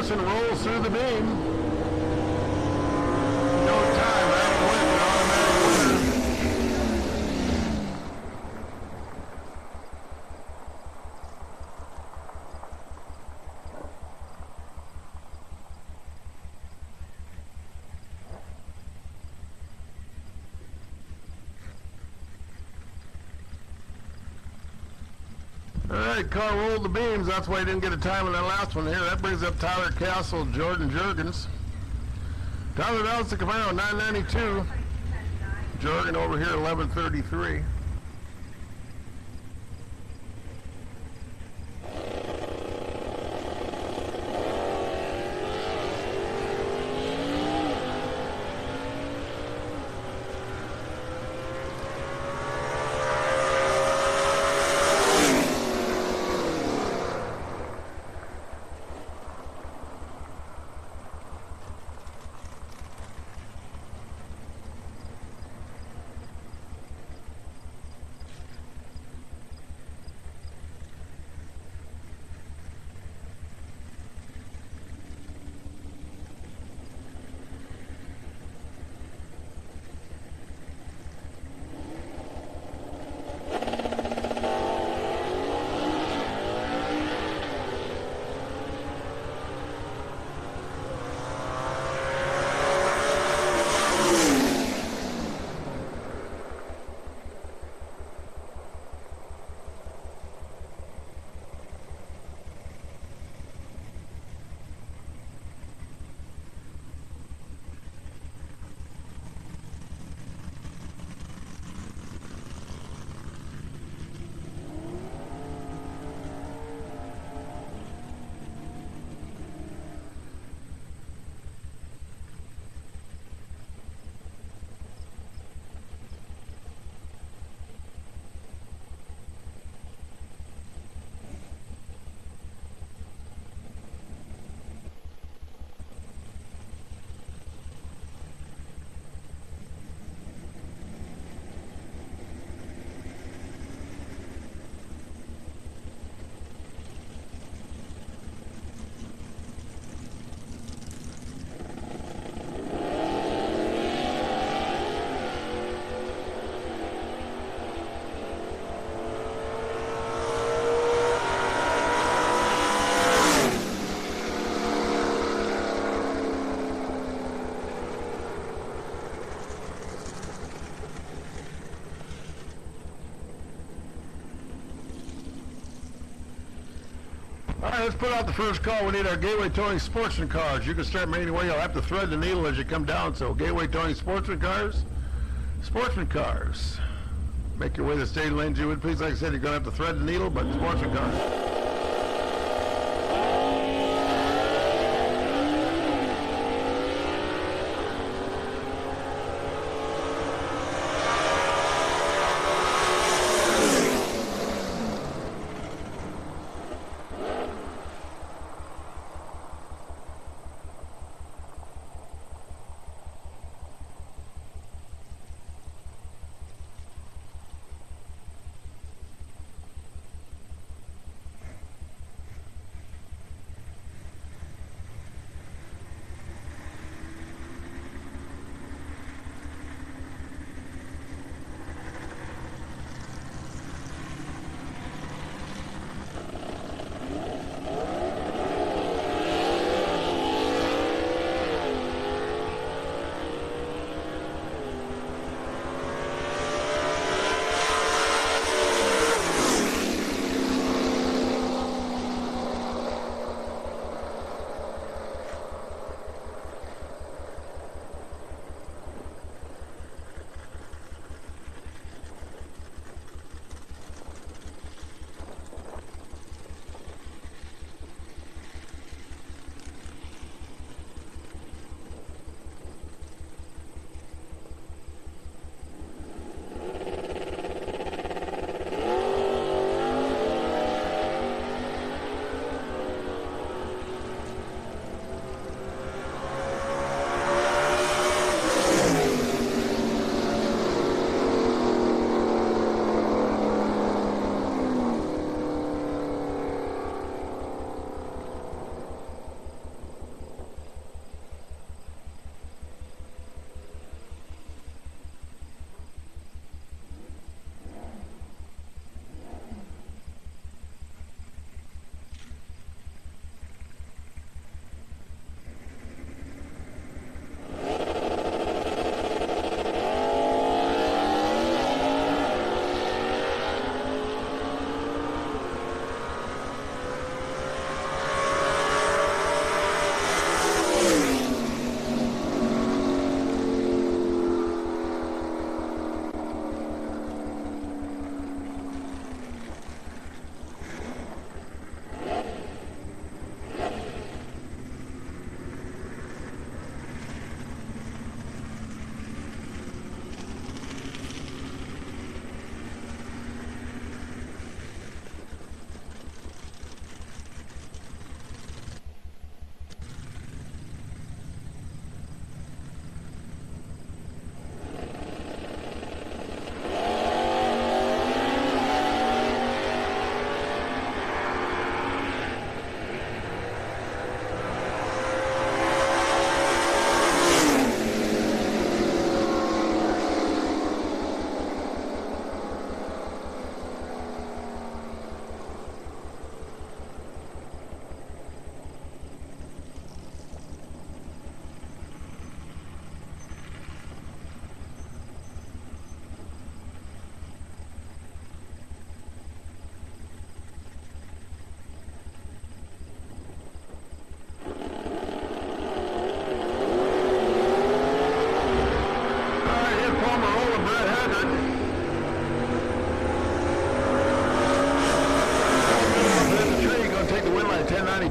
Rolls through the beam. No time, Alan Wick, an automatic winner. All right, car rolled the beams. That's why he didn't get a time in that last one here. That brings up Tyler Castle, Jordan Jurgens. Tyler Downs the Camaro, 992. Jordan over here, 1133. All right, let's put out the first call. We need our Gateway Towing Sportsman cars. You can start them anyway. You'll have to thread the needle as you come down. So Gateway Towing Sportsman cars. Sportsman cars. Make your way to the stage lanes, you would please. Like I said, you're going to have to thread the needle, but Sportsman cars.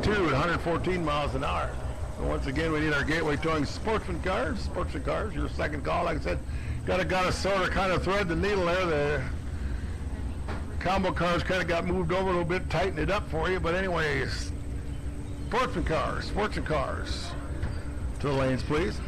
At 114 miles an hour. So once again, we need our Gateway Towing Sportsman cars. Sportsman cars, your second call. Like I said, got to sort of kind of thread the needle there. The combo cars kind of got moved over a little bit, tightened it up for you. But anyways, sportsman cars. To the lanes, please.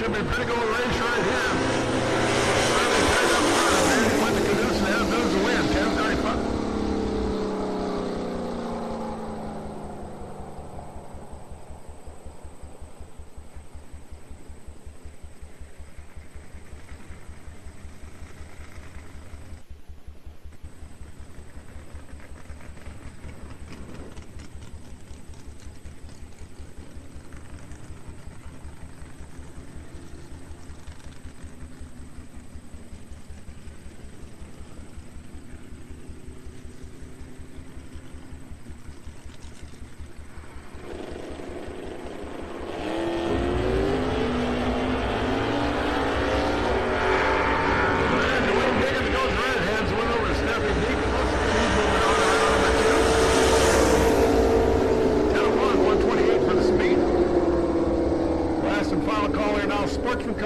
should be a pretty good race right here. Really tight up front. Randy went to Caduce and Adam does the win. 10:35.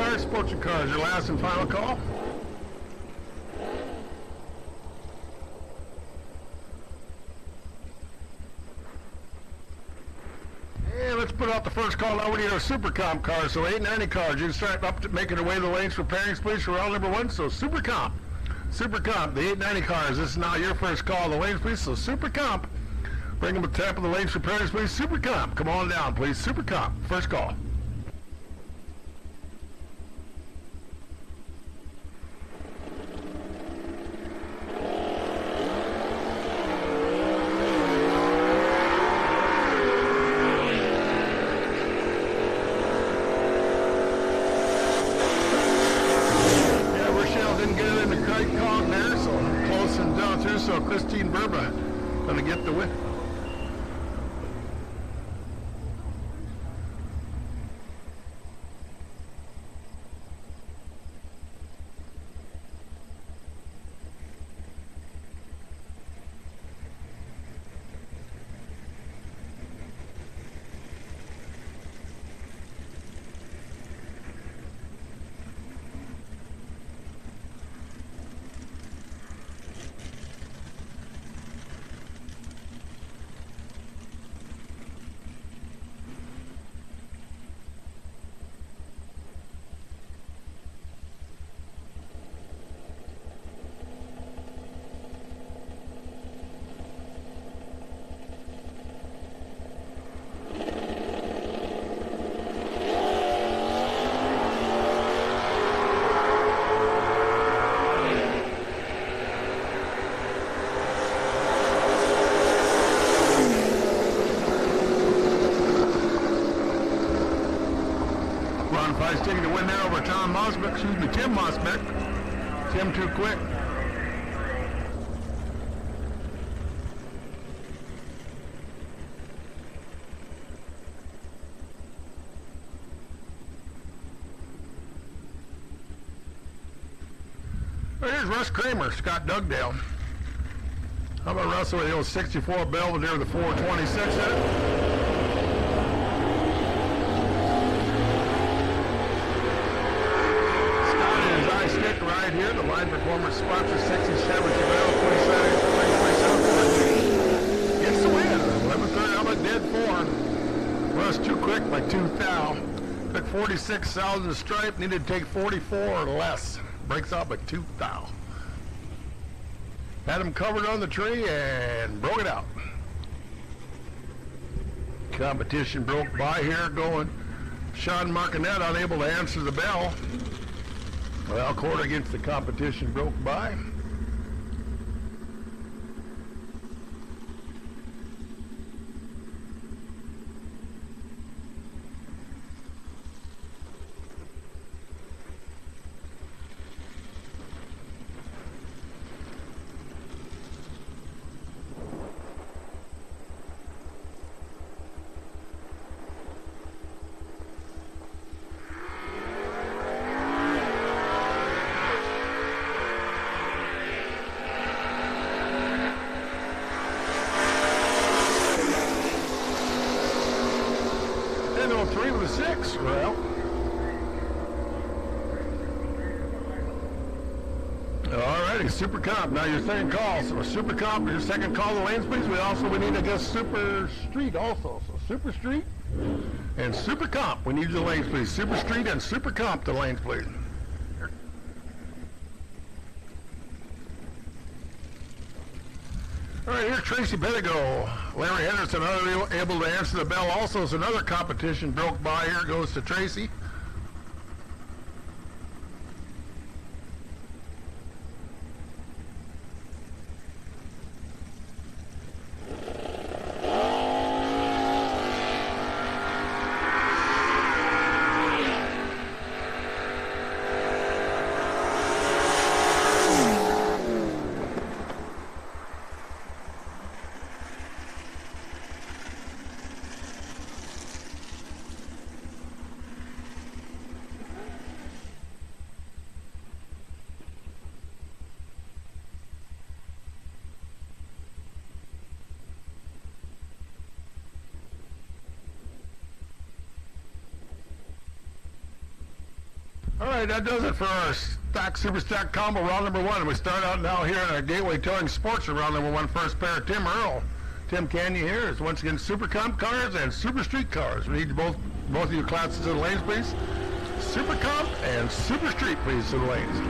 Sportsman cars, your last and final call. And let's put out the first call. Now we need our Super Comp car. So 890 cars. You can start up to making their way to the lanes for pairings, please, for round number 1. So Super Comp, the 890 cars. This is now your first call. The lanes, please. So Super Comp, bring them to the top of the lanes for pairings, please. Super Comp, come on down, please. Super Comp, first call. So Christine Verba gonna get the win. Price taking the win there over Tim Mosbeck. Tim too quick. Here's Russ Kramer, Scott Dugdale. How about Russell with the old 64 Belvedere with the 426 in it? Right here, the line performance sponsor 67 Chevelle 27 gets the win. 11:30 on a dead 4. Russ too quick by 2 thou. Took 46,000 stripe, needed to take 44 or less. Breaks out by 2 thou. Had him covered on the tree and broke it out. Competition broke by here going. Sean Martinet unable to answer the bell. Well, court against the competition broke by. Well, all righty, Super Comp. Now your second call. So Super Comp, your second call the lanes, please. We need, I guess, Super Street also. So Super Street, and Super Comp. We need the lanes, please. Super Street and Super Comp, the lanes, please. All right, here's Tracy Pettigo. Larry Henderson able to answer the bell. Also, it's another competition broke by. Here goes to Tracy. All right, that does it for our stock super stock combo round number one. We start out now here in our Gateway Towing Sports round number one. First pair, Tim Earl. Tim Canyon here is once again Super Comp cars and Super Street cars. We need both of you classes to the lanes, please. Super Comp and Super Street, please, to the lanes.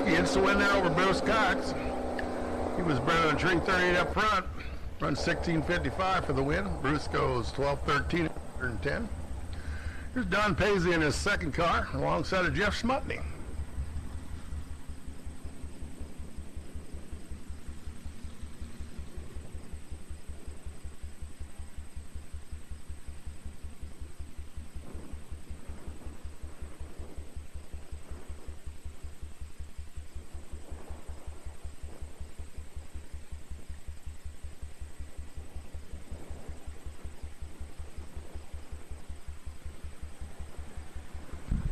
Gets the win there over Bruce Cox. He was bred on 338 up front. Run 16:55 for the win. Bruce goes 12:13 and 10. Here's Don Paisley in his second car alongside of Jeff Smutney.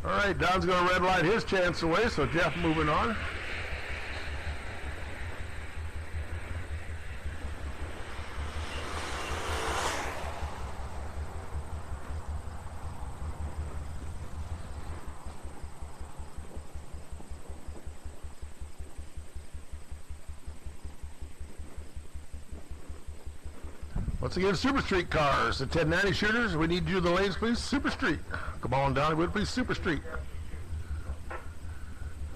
All right, Don's going to red light his chance away, so Jeff moving on. Once again, Super Street cars, the 1090 shooters. We need you the lanes, please. Super Street. Come on, Donnywood, please. Super Street.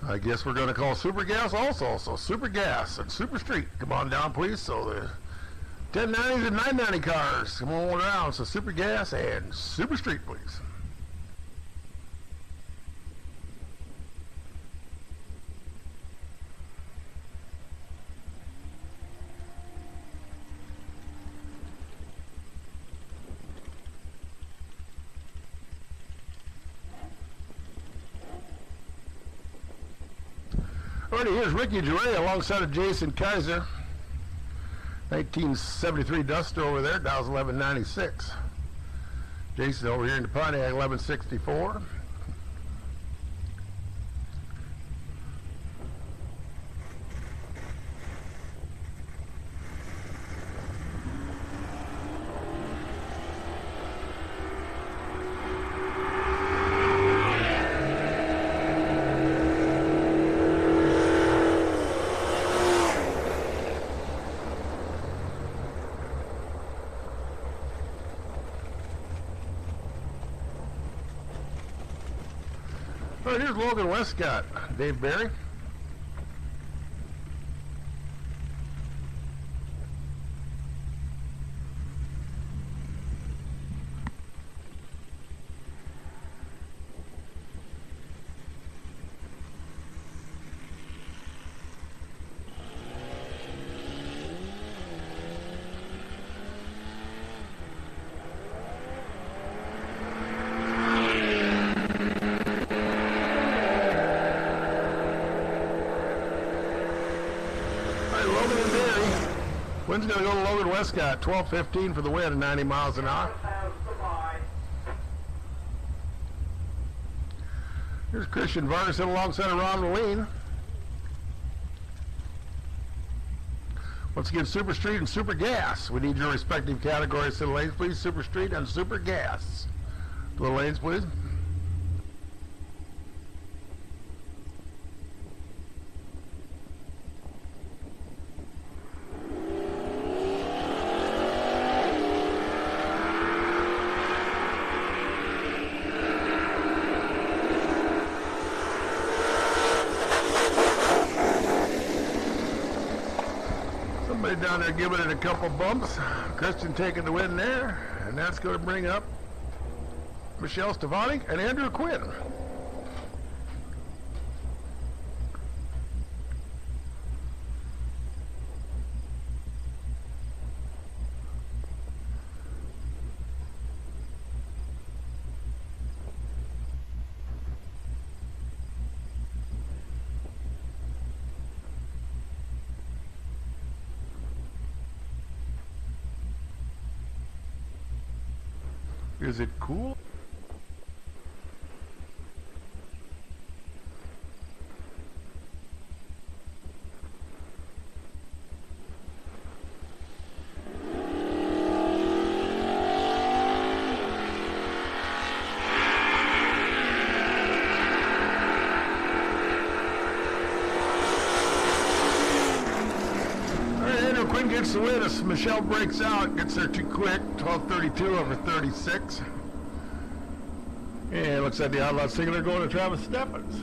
I guess we're going to call Super Gas also. So Super Gas and Super Street. Come on down, please. So the 1090s and 990 cars. Come on around. So Super Gas and Super Street, please. Alrighty, here's Ricky Duray alongside of Jason Kaiser. 1973 Duster over there, Dow's 1196. Jason over here in the Pontiac 1164. All right, here's Logan Westcott, Dave Barry. Wind's going to go to Logan Westcott, 12:15 for the win, 90 miles an hour. Here's Christian Vargas alongside of Ron Moline. Once again, Super Street and Super Gas. We need your respective categories to the lanes, please. Super Street and Super Gas. To the lanes, please. Down there giving it a couple bumps. Christian taking the win there, and that's going to bring up Michelle Stavanik and Andrew Quinn. Is it cool? Gets the win as Michelle breaks out, gets there too quick, 12:32 over 36. And looks like the Outlaw Singular going to Travis Stephens.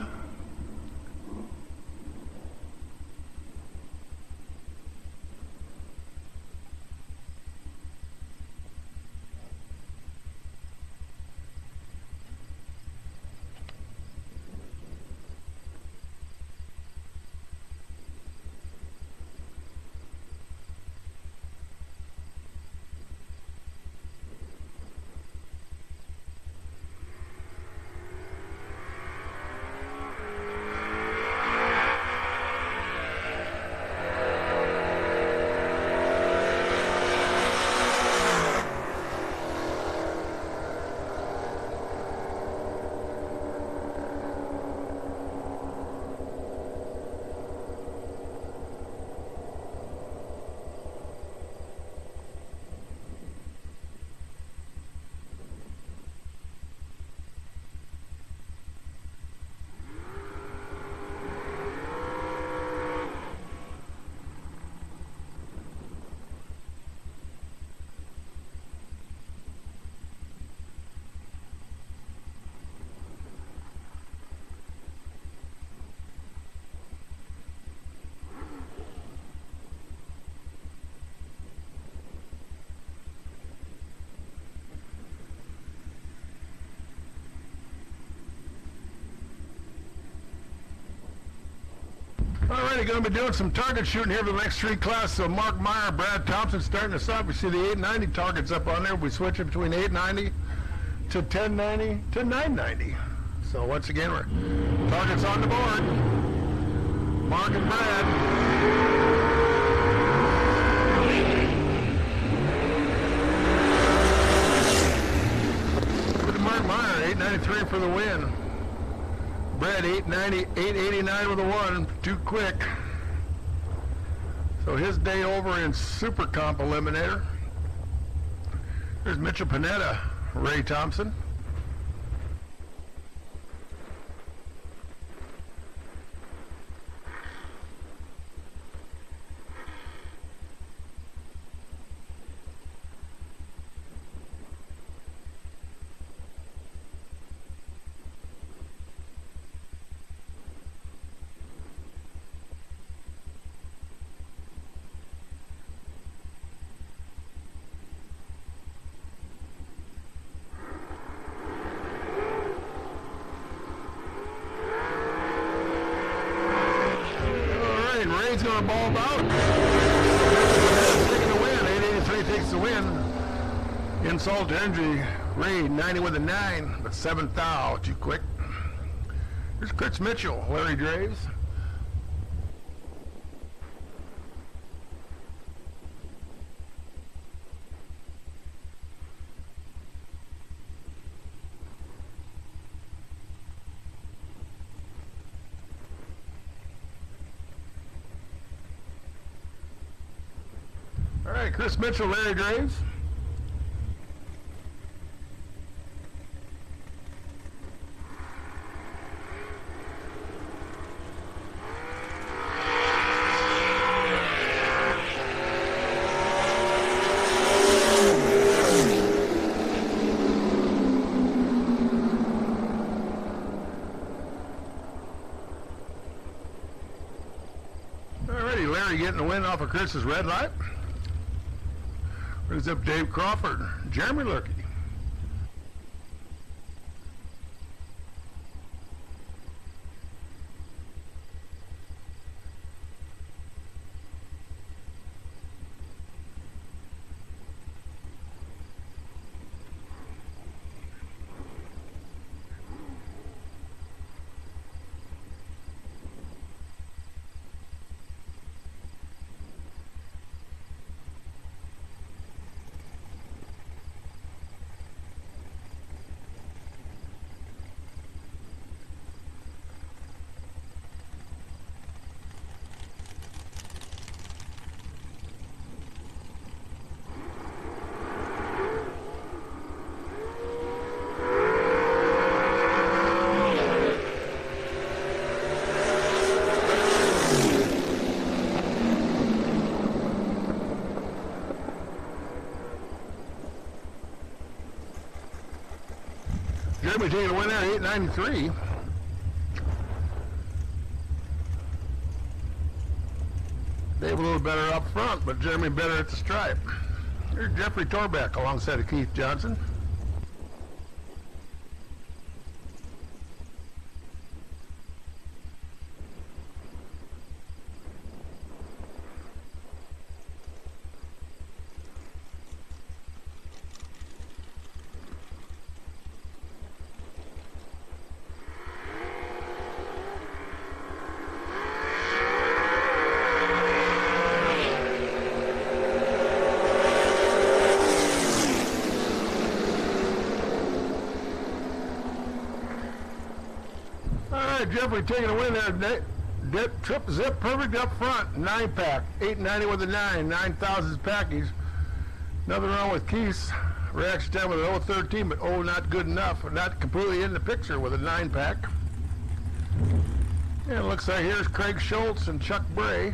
Alrighty, going to be doing some target shooting here for the next three classes. So Mark Meyer, Brad Thompson starting us off. We see the 890 targets up on there. We'll be switching between 890 to 1090 to 990. So once again, we're targets on the board. Mark and Brad. Mark Meyer, 893 for the win. Brad, 890, 889 with a 1, too quick. So his day over in Super Comp Eliminator. There's Mitchell Panetta, Ray Thompson. Bray's going to bulb out. Taking the win. 883 takes the win. Insult to injury. Ray 90 with a 9, but 7th thou. Too quick. Here's Chris Mitchell. Larry Graves. All right, Chris Mitchell, Larry Graves. Alrighty, Larry getting the win off of Chris's red light. Brings up Dave Crawford, Jeremy Lurkey. Jeremy taking the win there, 893. Dave a little better up front, but Jeremy better at the stripe. Here's Jeffrey Torbeck alongside of Keith Johnson. Jeffrey taking a win there. Trip zip perfect up front. 9-pack. 890 with a 9. 9,000 package. Nothing wrong with Keith's reaction time with an 013, but not good enough. Not completely in the picture with a 9-pack. And it looks like here's Craig Schultz and Chuck Bray.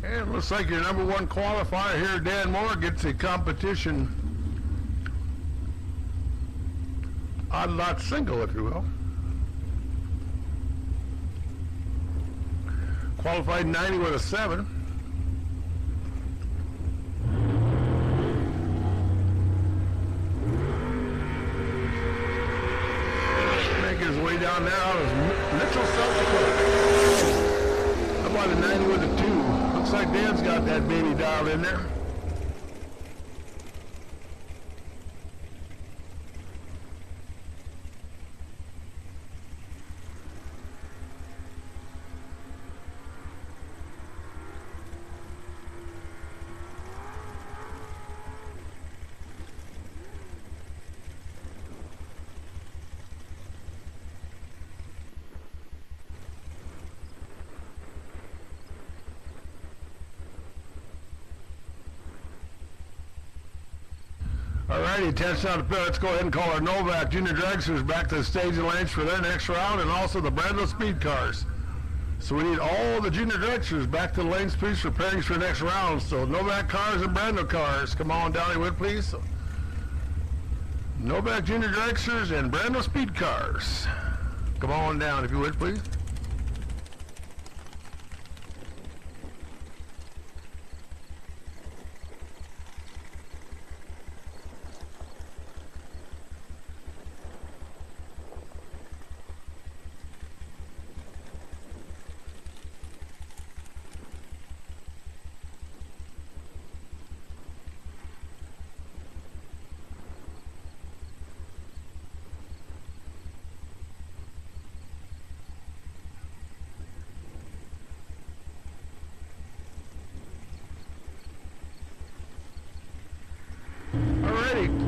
And looks like your number one qualifier here, Dan Moore, gets a competition odd lot single, if you will. Qualified 90 with a 7. Making his way down there out of Mitchell, South Dakota. How about a 90 with a 2? Looks like Dan's got that baby dialed in there. Alrighty, attention on the pit. Let's go ahead and call our Novak Junior Dragsters back to the staging lanes for their next round, and also the Brandon Speed Cars. So we need all the Junior Dragsters back to the lanes, please, for pairings for the next round. So Novak cars and Brando cars, come on down, you would, please. So, Novak Junior Dragsters and Brando Speed Cars, come on down, if you would, please.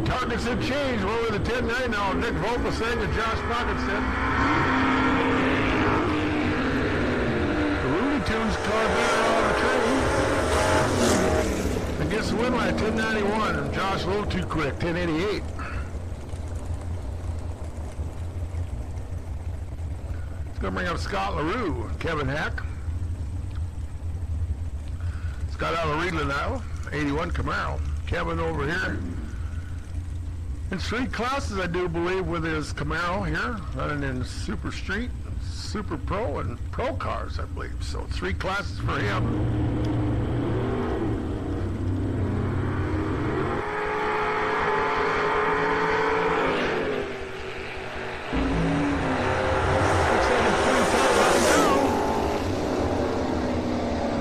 Targets have changed. We're with the 10-9 now. Nick Wolfe saying to Josh Pockettson. The Looney Tunes car better on the train. And gets the win by 1091. And Josh a little too quick, 1088. It's going to bring up Scott LaRue, Kevin Hack. Scott out of Reedland, Iowa, 81 Camaro. Kevin over here. In street classes, I do believe, with his Camaro here, running in Super Street, Super Pro, and Pro cars, I believe. So 3 classes for him.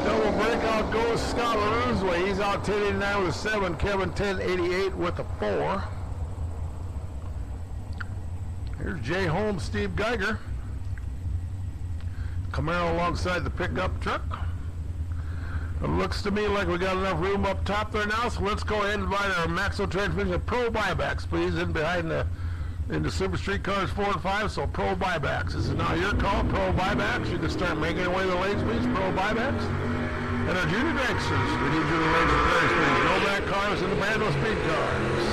Double breakout goes Scott LaRue's way. He's out 1089 with a 7, Kevin 1088 with a 4. Here's Jay Holmes, Steve Geiger. Camaro alongside the pickup truck. It looks to me like we got enough room up top there now, so let's go ahead and invite our Maxo Transmission Pro buybacks, please, in behind the Super Street Cars 4 and 5, so Pro buybacks. This is now your call, Pro buybacks. You can start making your way to the lanes, please, Pro buybacks. And our Junior Dragsters, we need you to lanes and cars, please. Novak cars and the Brando Speed Cars.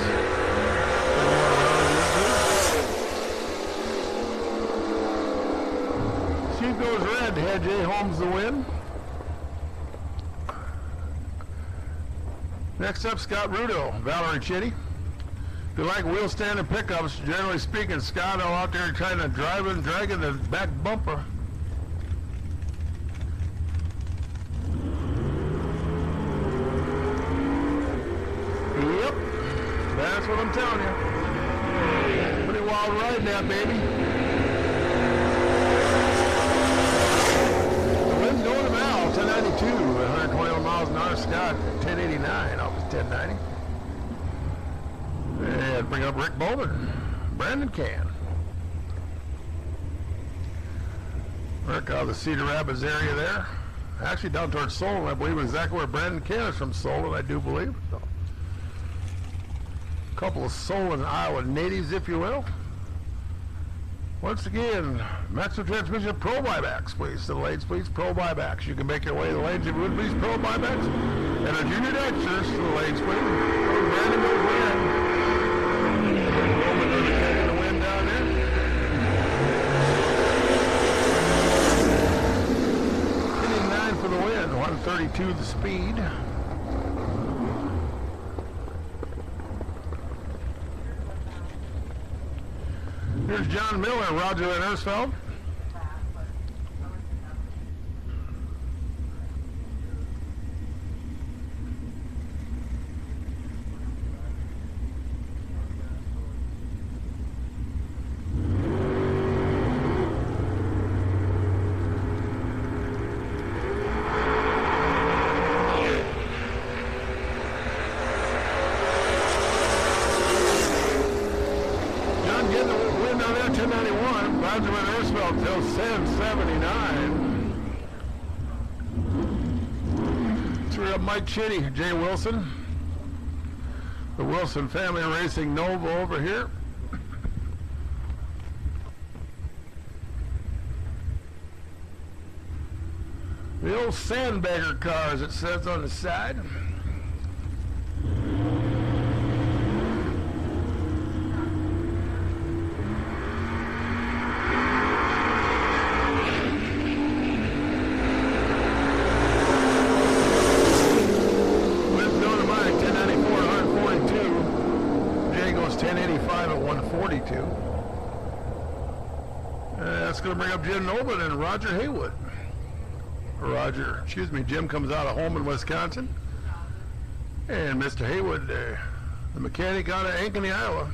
Sheep goes red, had Jay Holmes the win. Next up, Scott Rudo, Valerie Chitty. If you like wheel stand and pickups, generally speaking, Scott out there trying to dragging the back bumper. Yep, that's what I'm telling you. Pretty wild ride now, baby. The wind's going to Mal, 1092, 121 miles an hour. Scott, 1089 off his 1090. And bring up Rick Bowman, Brandon Can. Rick out of the Cedar Rapids area there. Actually down towards Solon, I believe, exactly where Brandon Can is from, Solon, I do believe. So, a couple of Solon, Iowa natives, if you will. Once again, Maxo Transmission Pro buybacks, please. To the lanes, please. Pro buybacks. You can make your way to the lanes if you would, please. Pro buybacks. And our Junior Dragsters to the lanes, please. Brandon goes win. Roman going to catch the win down there. Hitting 9 for the win. 132 the speed. Here's John Miller, Roger and Ersfeld. Mike Chitty, Jay Wilson, the Wilson family racing Nova over here. The old sandbagger cars, it says on the side. was 1085 at 142. That's going to bring up Jim Nolan and Roger Haywood. Jim comes out of home in Wisconsin. And Mr. Haywood, the mechanic out of Ankeny, Iowa.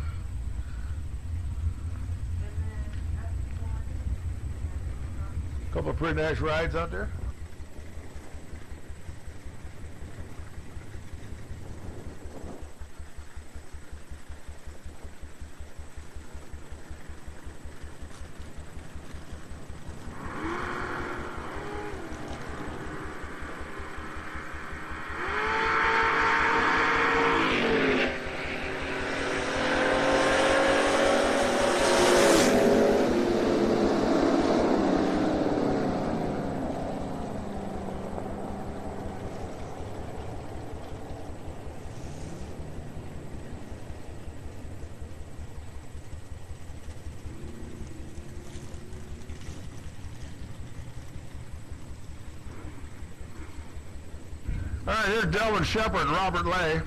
Couple of pretty nice rides out there. All right, here's Delvin Shepard and Robert Lay,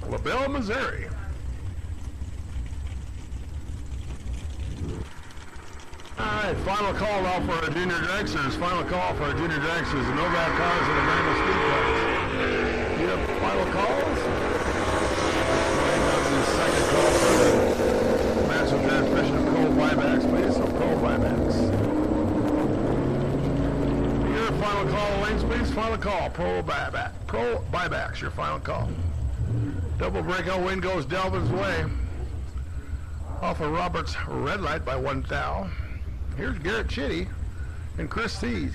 LaBelle, Missouri. All right, final call now for our junior dragsters. Final call for our junior dragsters, the Novak cars and the Manual Speed cars. Do you have final calls? That's the second call for the master transmission of Pro buybacks, please. So Pro buybacks. Your final call, lanes, please. Final call, Pro buybacks, your final call. Double breakout win goes Delvin's way. Off of Robert's red light by 1 thou. Here's Garrett Chitty and Chris Thies.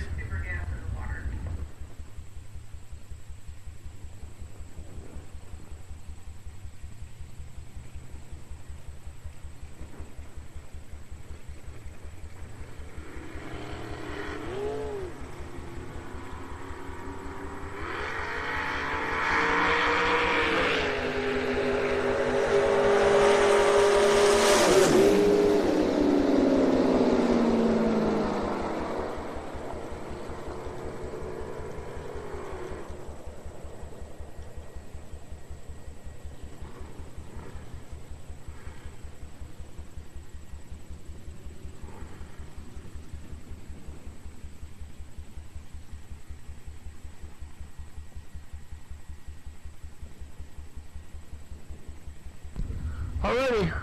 Alrighty,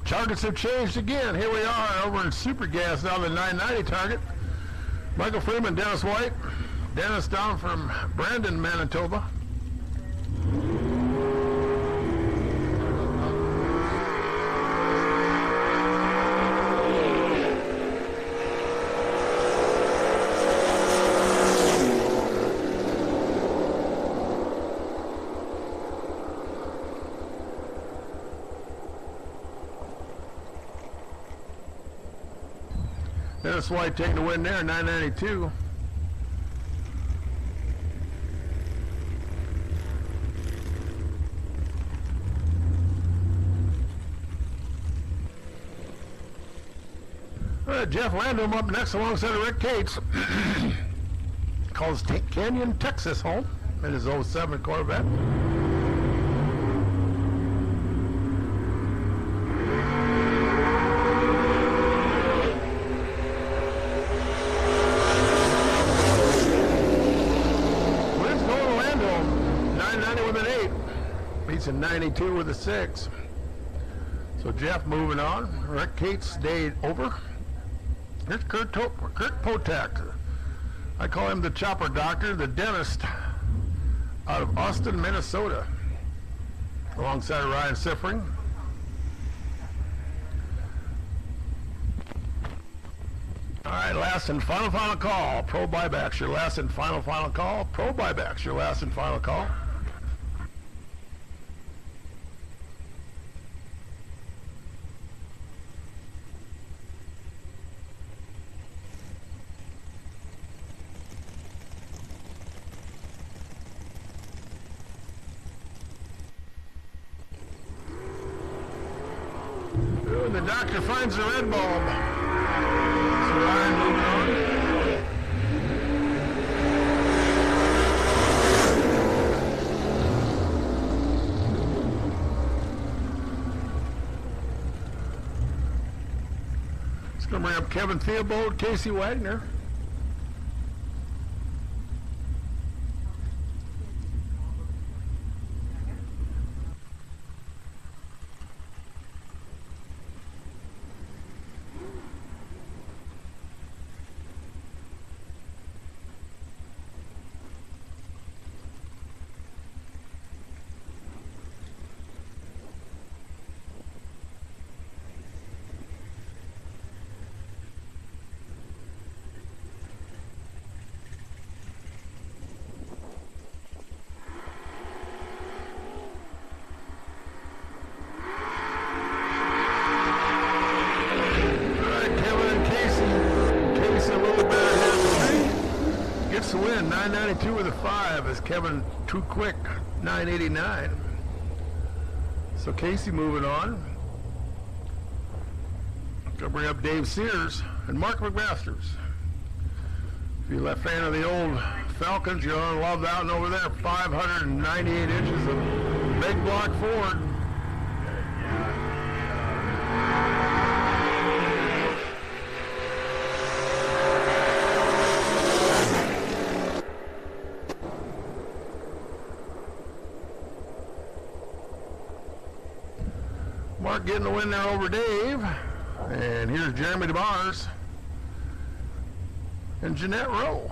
targets have changed again. Here we are over in Super Gas now, the 990 target. Michael Freeman, Dennis White. Dennis down from Brandon, Manitoba. Dennis White taking the win there, 992. All right, Jeff Landrum up next alongside of Rick Cates. Calls Canyon, Texas home in his 07 Corvette. And 92 with a 6. So Jeff moving on. Rick Cates stayed over. Here's Kurt Potak. I call him the chopper doctor, the dentist out of Austin, Minnesota. Alongside Ryan Siffring. All right, last and final call. Pro buybacks, your last and final call. Pro buybacks, your last and final call. The doctor finds the red bulb. So Ryan moving on. Coming up, Kevin Theobald, Casey Wagner. To win 992 with a 5 as Kevin too quick 989. So Casey moving on. Gonna bring up Dave Sears and Mark McMasters. If you're a fan of the old Falcons, you're gonna love that one over there. 598 inches of big block Ford. Mark getting the win there over Dave. And here's Jeremy DeMars and Jeanette Rowe.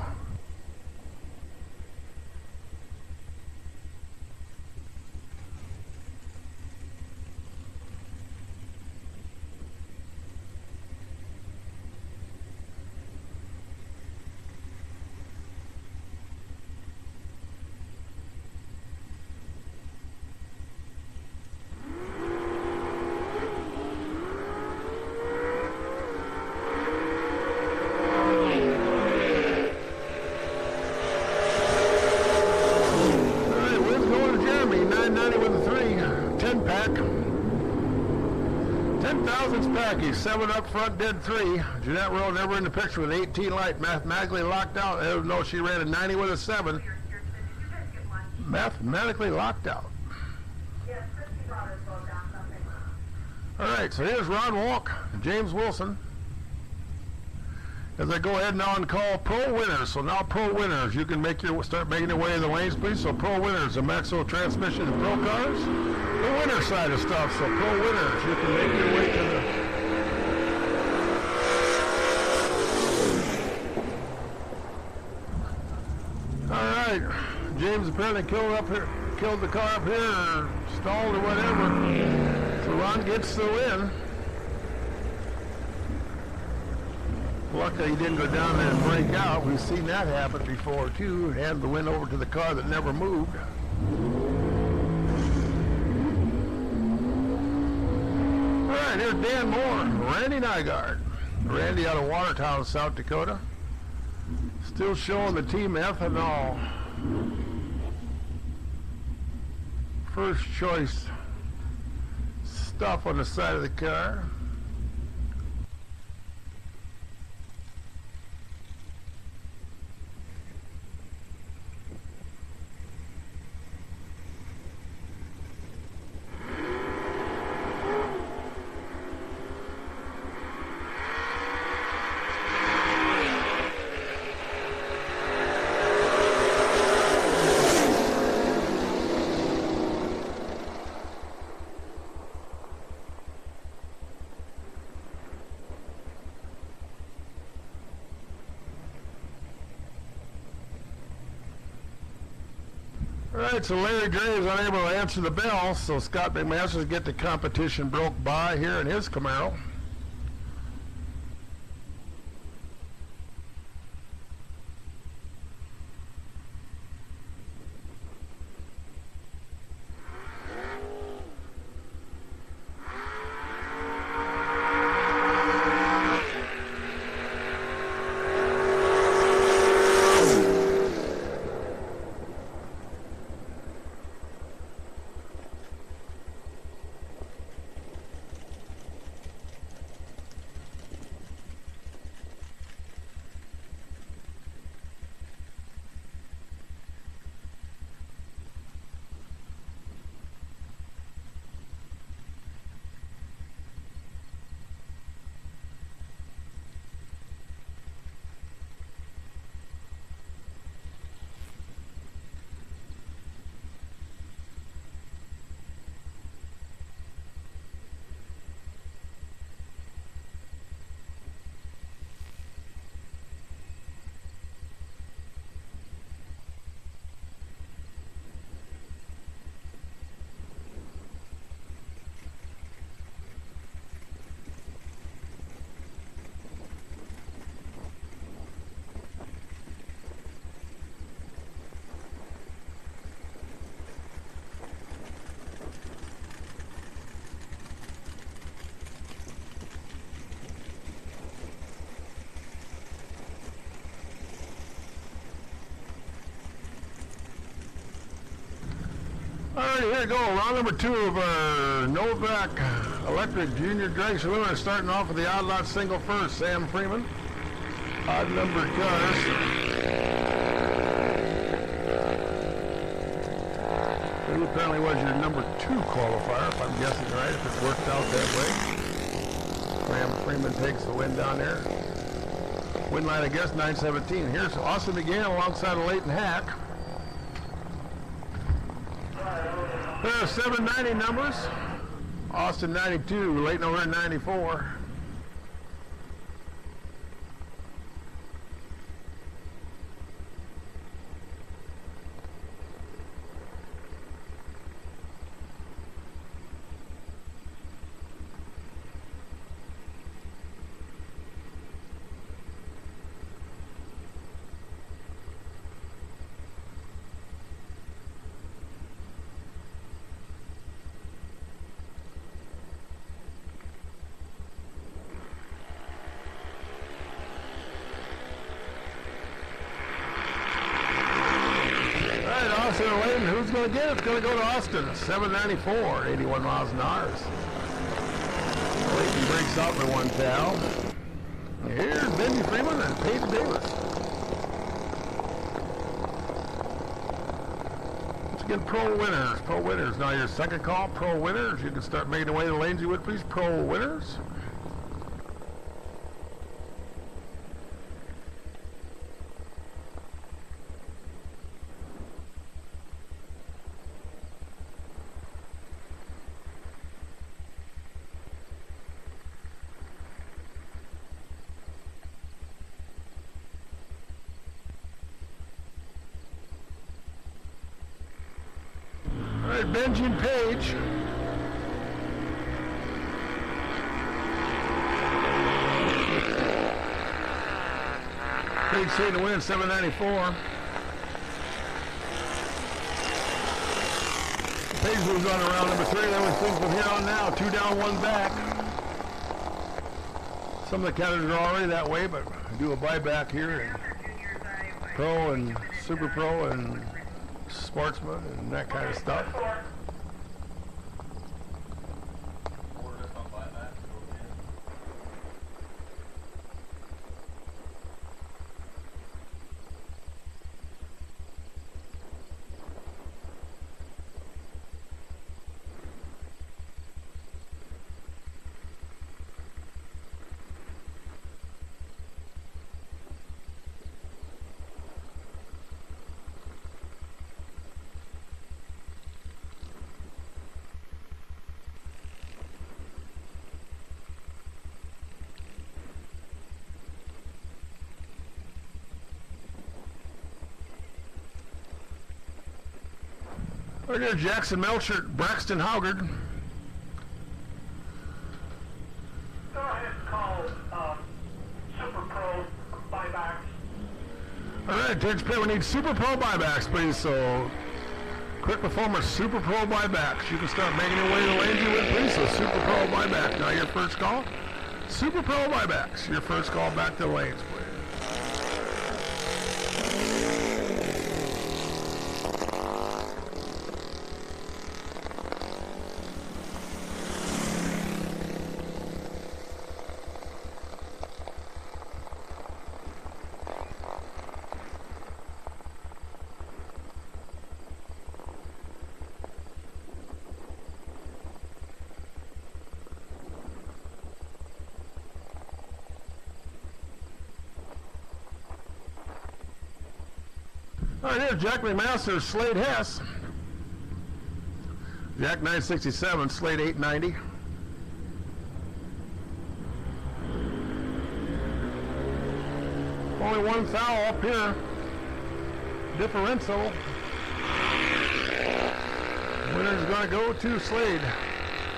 Packy, 7 up front, dead 3. Jeanette Rowe never in the picture with 18 light, mathematically locked out. No, she ran a 90 with a 7. Mathematically locked out. All right, so here's Ron Walk, James Wilson. As I go ahead now and call pro winners. So now pro winners, you can start making your way in the lanes, please. So pro winners, the Maxwell transmission and pro cars, the winner side of stuff. So pro winners, you can make your way to the. All right, James apparently killed the car up here, or stalled or whatever. So Ron gets the win. Luckily he didn't go down there and break out. We've seen that happen before too. Hand the win over to the car that never moved. All right, here's Dan Moore, Randy Nygaard. Randy out of Watertown, South Dakota. Still showing the team ethanol. First choice stuff on the side of the car. All right, so Larry Graves unable to answer the bell, so Scott McMasters get the competition broke by here in his Camaro. There you go, round number 2 of our Novak Electric Junior Drag Saloon. Starting off with the odd lot single first, Sam Freeman. Odd number cars. Who apparently was your number 2 qualifier, if I'm guessing right, if it worked out that way. Sam Freeman takes the win down there. Win line, I guess, 917. Here's Austin again alongside of Leighton Hack. There are 790 numbers. Austin 92, Leighton over 94. Who's going to get it? It's going to go to Austin. 794, 81 miles an hour. Leighton breaks out for one foul. Here's Benji Freeman and Paige Davis. Once again, pro winners. Pro winners. Now your second call, pro winners. You can start making away the lanes you would, please. Pro winners. Benji and Page. Page saying to win 794. Page moves on to round number 3. Then we think from here on now. 2 down, 1 back. Some of the categories are already that way, but we do a buyback here. And pro and super pro and Sportsman and that kind of stuff. Right there, Jackson Melchert, Braxton Haugard. Go ahead and call Super Pro buybacks. All right, Judge Pitt, we need Super Pro buybacks, please. So, quick performance, Super Pro buybacks. You can start making your way to the lanes you would, please. So, Super Pro buybacks. Now, your first call, Super Pro buybacks. Your first call back to the lanes, please. All right, here's Jack McMaster, Slade Hess. Jack 967, Slade 890. Only one foul up here. Differential. Winner's going to go to Slade.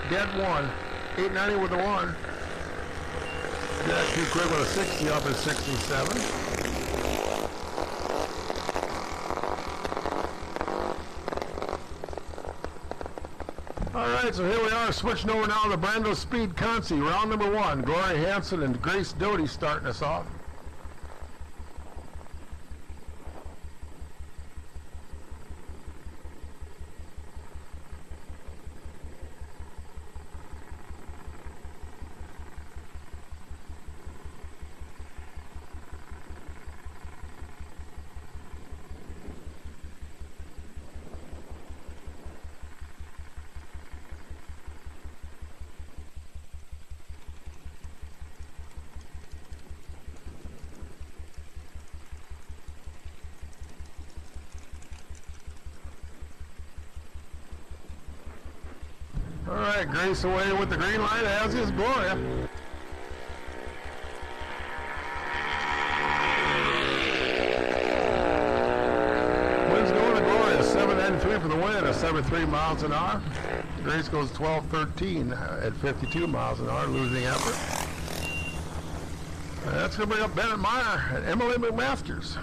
Dead 1. 890 with the 1. Jack too quick with a 60 off his 67. All right, so here we are, switching over now to Brando Speed Concy, round number 1. Gloria Hansen and Grace Doty starting us off. right, Grace away with the green light, as is Gloria. Wind's going to Gloria, 7.93 for the win at 73 miles an hour. Grace goes 12.13 at 52 miles an hour, losing effort. That's going to bring up Bennett Meyer and Emily McMasters.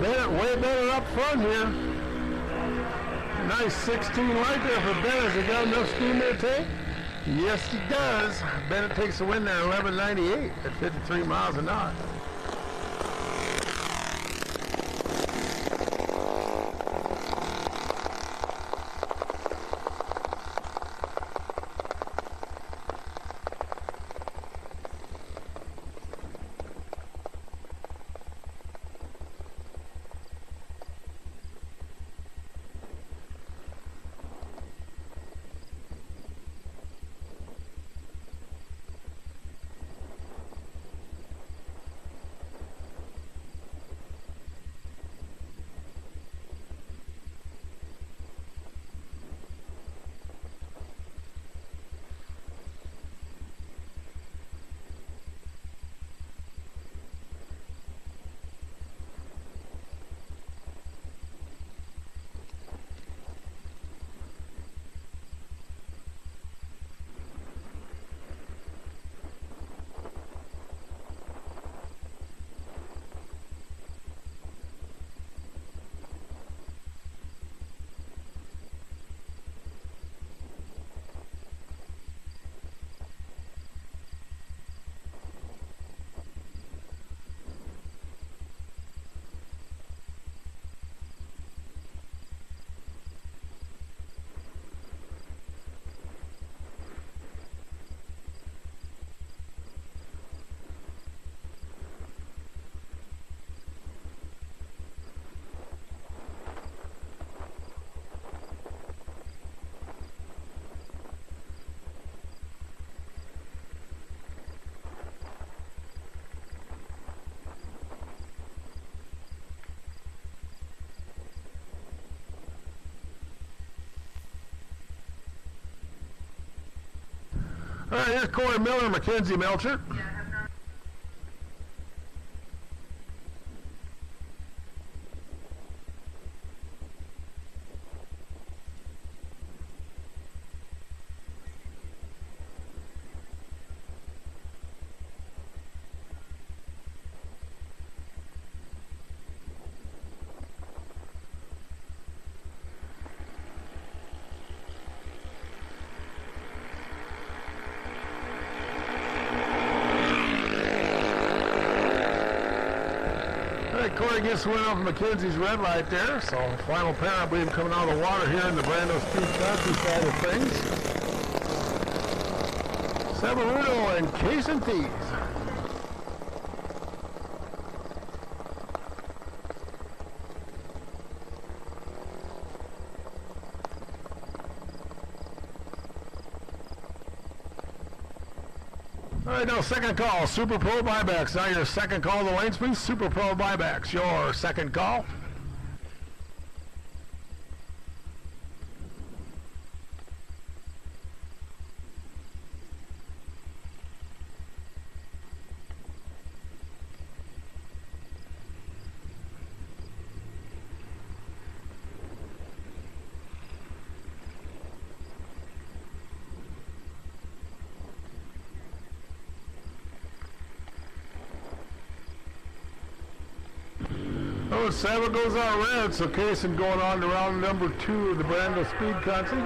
Bennett way better up front here. Nice 16 right there for Bennett. Has he got enough steam to take? Yes, he does. Bennett takes the win there, 11.98 at 53 miles an hour. All right, here's Corey Miller, Mackenzie Melcher. Corey gets the win off of Mackenzie's red light there. So final pair, I believe, coming out of the water here in the Brando Street Country side of things. Severuno and Case and Thieves. All right, now second call, Super Pro buybacks. Now your second call of the lanes, please. Super Pro buybacks, your second call. Oh, 7 goes out red, so Kaysen going on to round number 2 of the Brando Speed Country.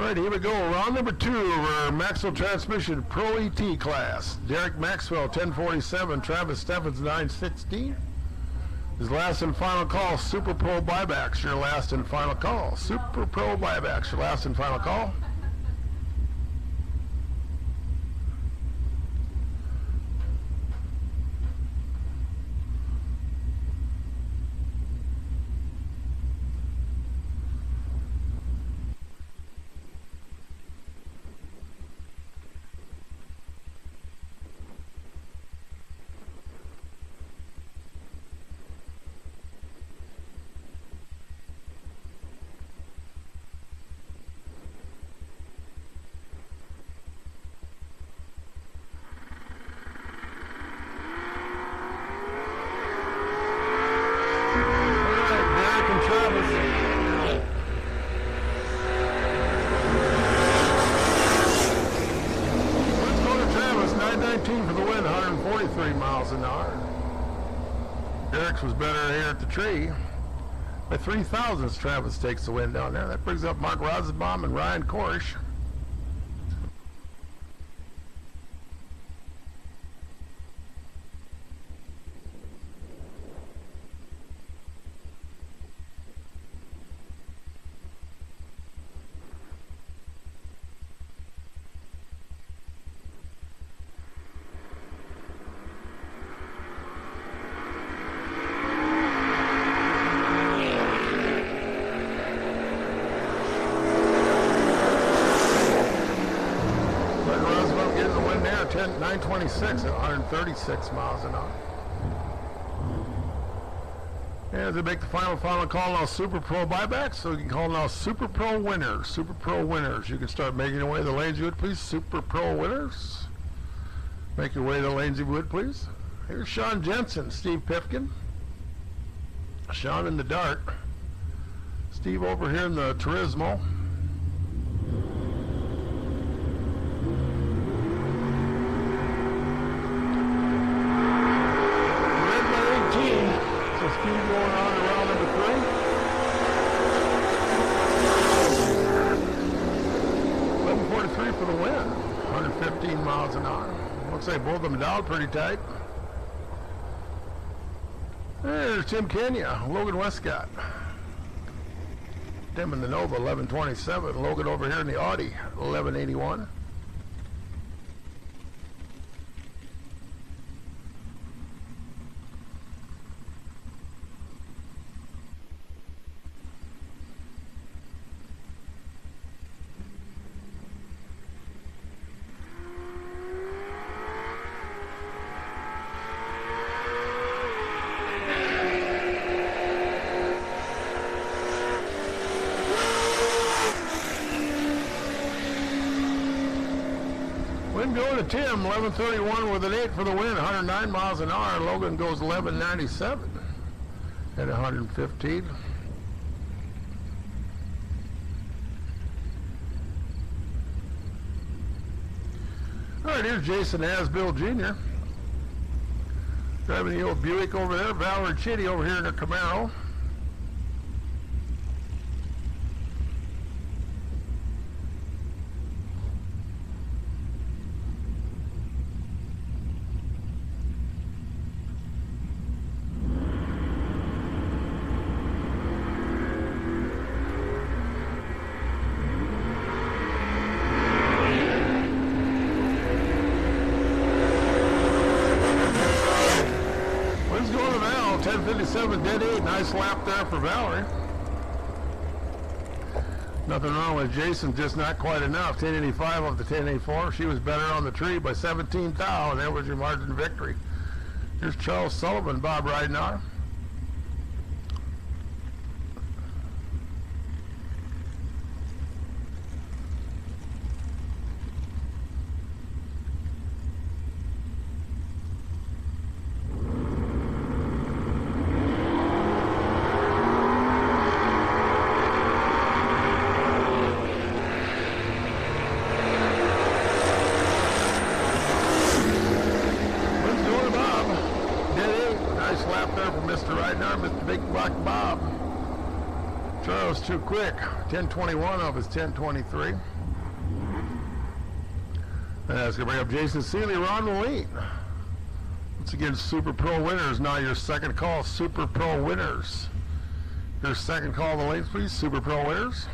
Alright, here we go. Round number 2 of our Maxwell Transmission Pro ET class. Derek Maxwell, 1047. Travis Steffens, 916. His last and final call, Super Pro buybacks, your last and final call. Super Pro buybacks, your last and final call. Was better here at the tree. By 3,000ths, Travis takes the win down there. That brings up Mark Rosenbaum and Ryan Korish. there, 926 at 136 miles an hour. And they make the final call now, Super Pro buybacks, so you can call now Super Pro winners. Super Pro winners. You can start making your way to the lanes, you would please. Super Pro winners. Make your way to the lanes, you would please. Here's Sean Jensen, Steve Pipkin. Sean in the dark. Steve over here in the Turismo. Red by 18. So Steve going on to round number 3. 11:43 for the win. 115 miles an hour. Looks like both of them down pretty tight. There's Tim Kenya, Logan Westcott. Tim in the Nova, 1127. Logan over here in the Audi, 1181. Going to Tim, 11:31 with an 8 for the win, 109 miles an hour. Logan goes 11:97 at 115. All right, here's Jason Asbill Jr. driving the old Buick over there. Valerie Chitty over here in her Camaro. Dead 8, nice lap there for Valerie. Nothing wrong with Jason, just not quite enough. 1085 off the 1084. She was better on the tree by 17 thou, and there was your margin victory. Here's Charles Sullivan, Bob Ridenour. Too quick. 1021 of his 1023. That's going to bring up Jason Seeley, Ron Wayne. Once again, Super Pro winners. Now your second call, Super Pro winners. Your second call of the lanes, please. Super Pro winners.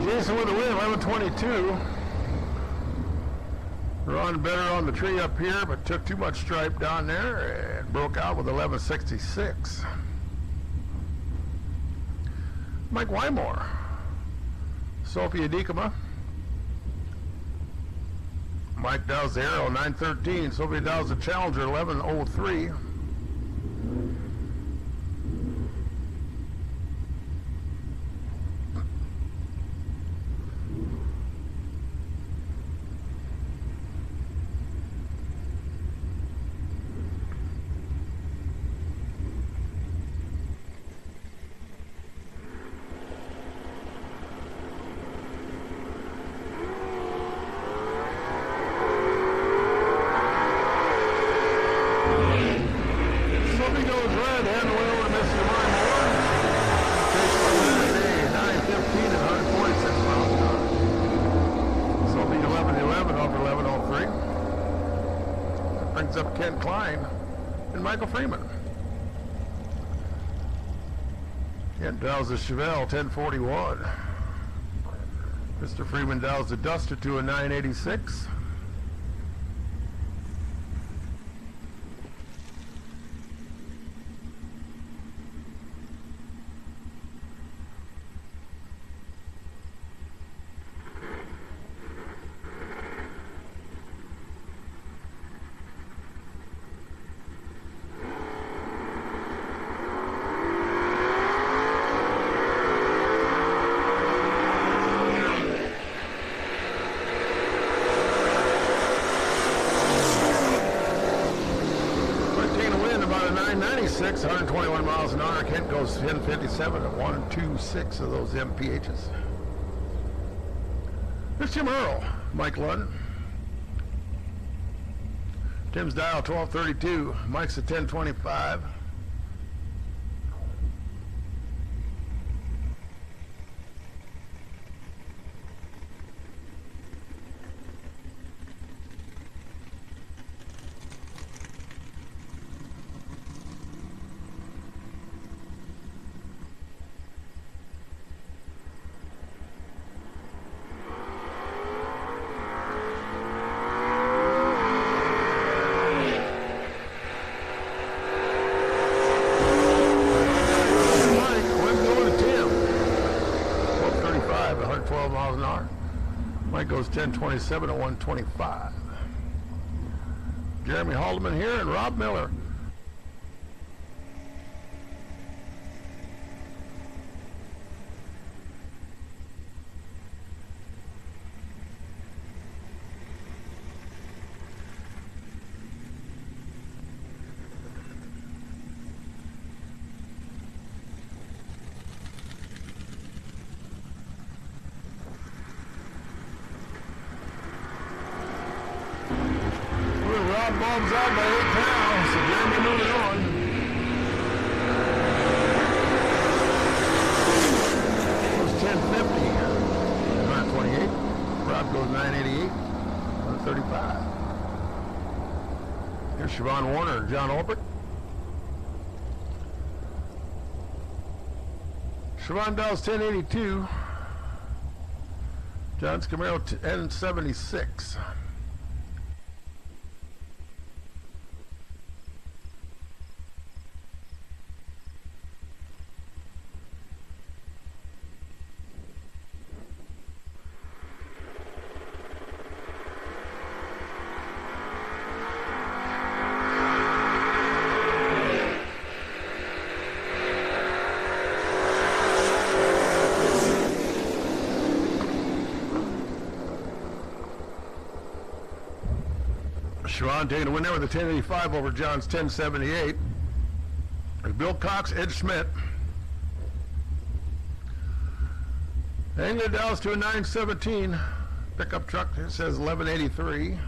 Jason with a win, 11:22. Run better on the tree up here, but took too much stripe down there and broke out with 11:66. Mike Wymore, Sophie Adikama. Mike Dow's the Arrow, 9:13. Sophie Dow's the Challenger, 11:03. Up Ken Klein and Michael Freeman. Ken Dow's the Chevelle, 1041. Mr. Freeman Dow's the Duster to a 986. About a 996, 121 miles an hour. Kent goes 1057 at 126 of those MPHs. Here's Tim Earl, Mike Ludd. Tim's dial 1232, Mike's at 1025. Mike goes 1027 at 125. Jeremy Haldeman here and Rob Miller. Rob Bob's out by 8 pounds, so Jeremy moving on. Goes 1050, 128. Rob goes 988, 135. Here's Siobhan Warner and John Olbert. Siobhan Dow's 1082. John's Camaro 1076. Sharon taking a win there with a 1085 over John's 1078. There's Bill Cox, Ed Schmidt. Angler Dallas to a 917. Pickup truck, it says 1183.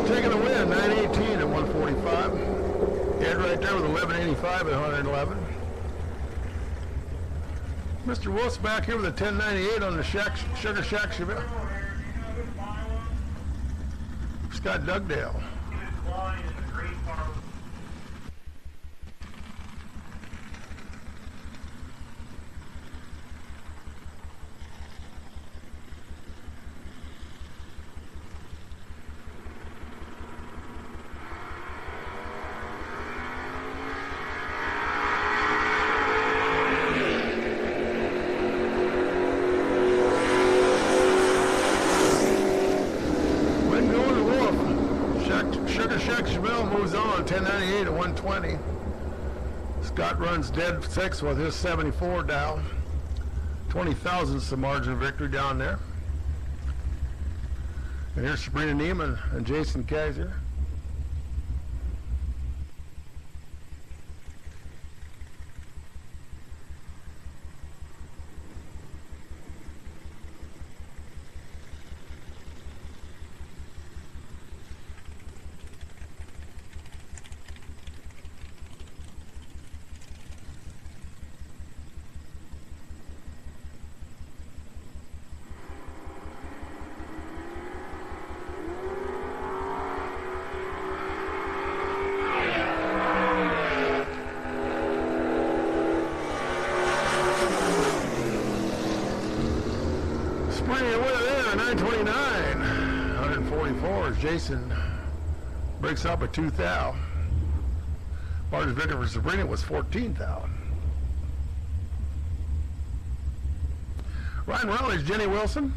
Taking a win, 918 at 145. Ed right there with 1185 at 111. Mr. Wolf's back here with a 1098 on the Sugar Shack Chevelle. Scott Dugdale. Sugar Shack Chevelle moves on, 1098 at 120. Scott runs dead six with his 74 down. 20 thousandths the margin of victory down there. And here's Sabrina Neiman and Jason Kaiser. Sprinting away there, 929. 144 as Jason breaks up a 2 thou. Margin victory for Sabrina was 14 thou. Ryan Rowley's Jenny Wilson.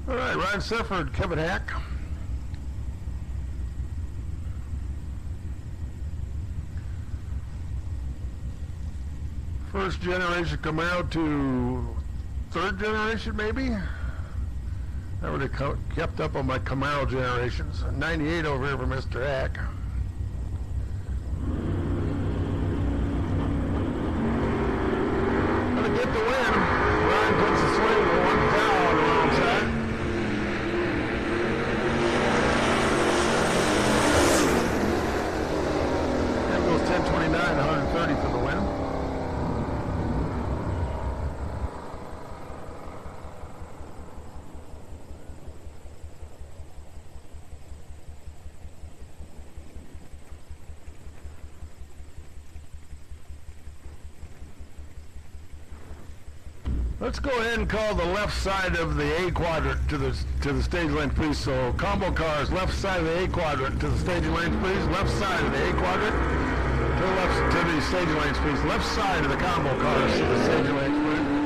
All right, Ryan Sefford, Kevin Hack. First generation Camaro to third generation, maybe? I would have kept up on my Camaro generations. 98 over here for Mr. Hack. Gonna get the win. Ryan puts the swing with 1 thou on the wrong side. That goes 1029, 130 for the win. Let's go ahead and call the left side of the A quadrant to the stage length, please. So combo cars, left side of the A quadrant to the stage length, please. Left side of the A quadrant to the stage length, please. Left side of the combo cars to the stage length, please.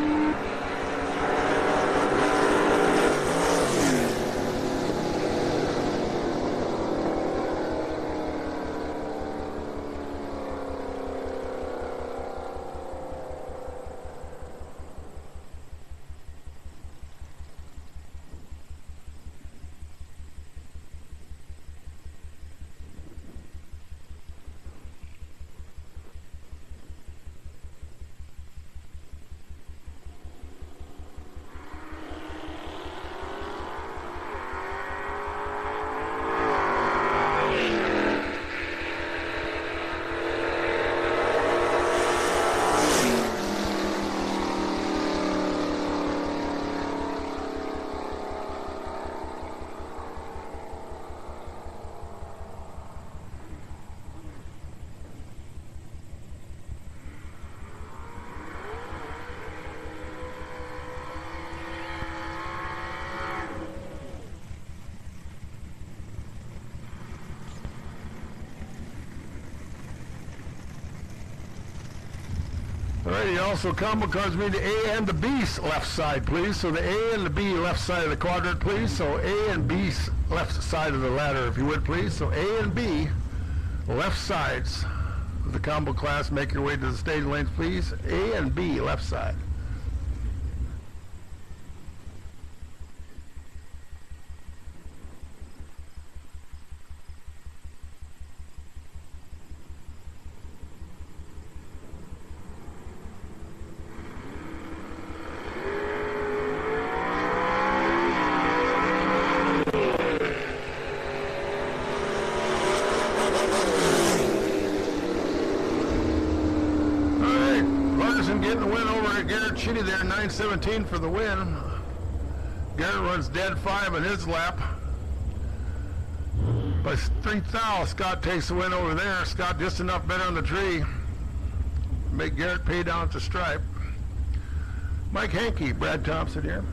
All right, also combo cars mean the A and the B left side, please. So the A and the B left side of the quadrant, please. So A and B left side of the ladder, if you would, please. So A and B left sides of the combo class. Make your way to the stage lanes, please. A and B left side. Getting the win over at Garrett Chitty there, 9:17 for the win. Garrett runs dead 5 in his lap. By 3 thou, Scott takes the win over there. Scott just enough better on the tree. Make Garrett pay down at the stripe. Mike Hankey, Brad Thompson here.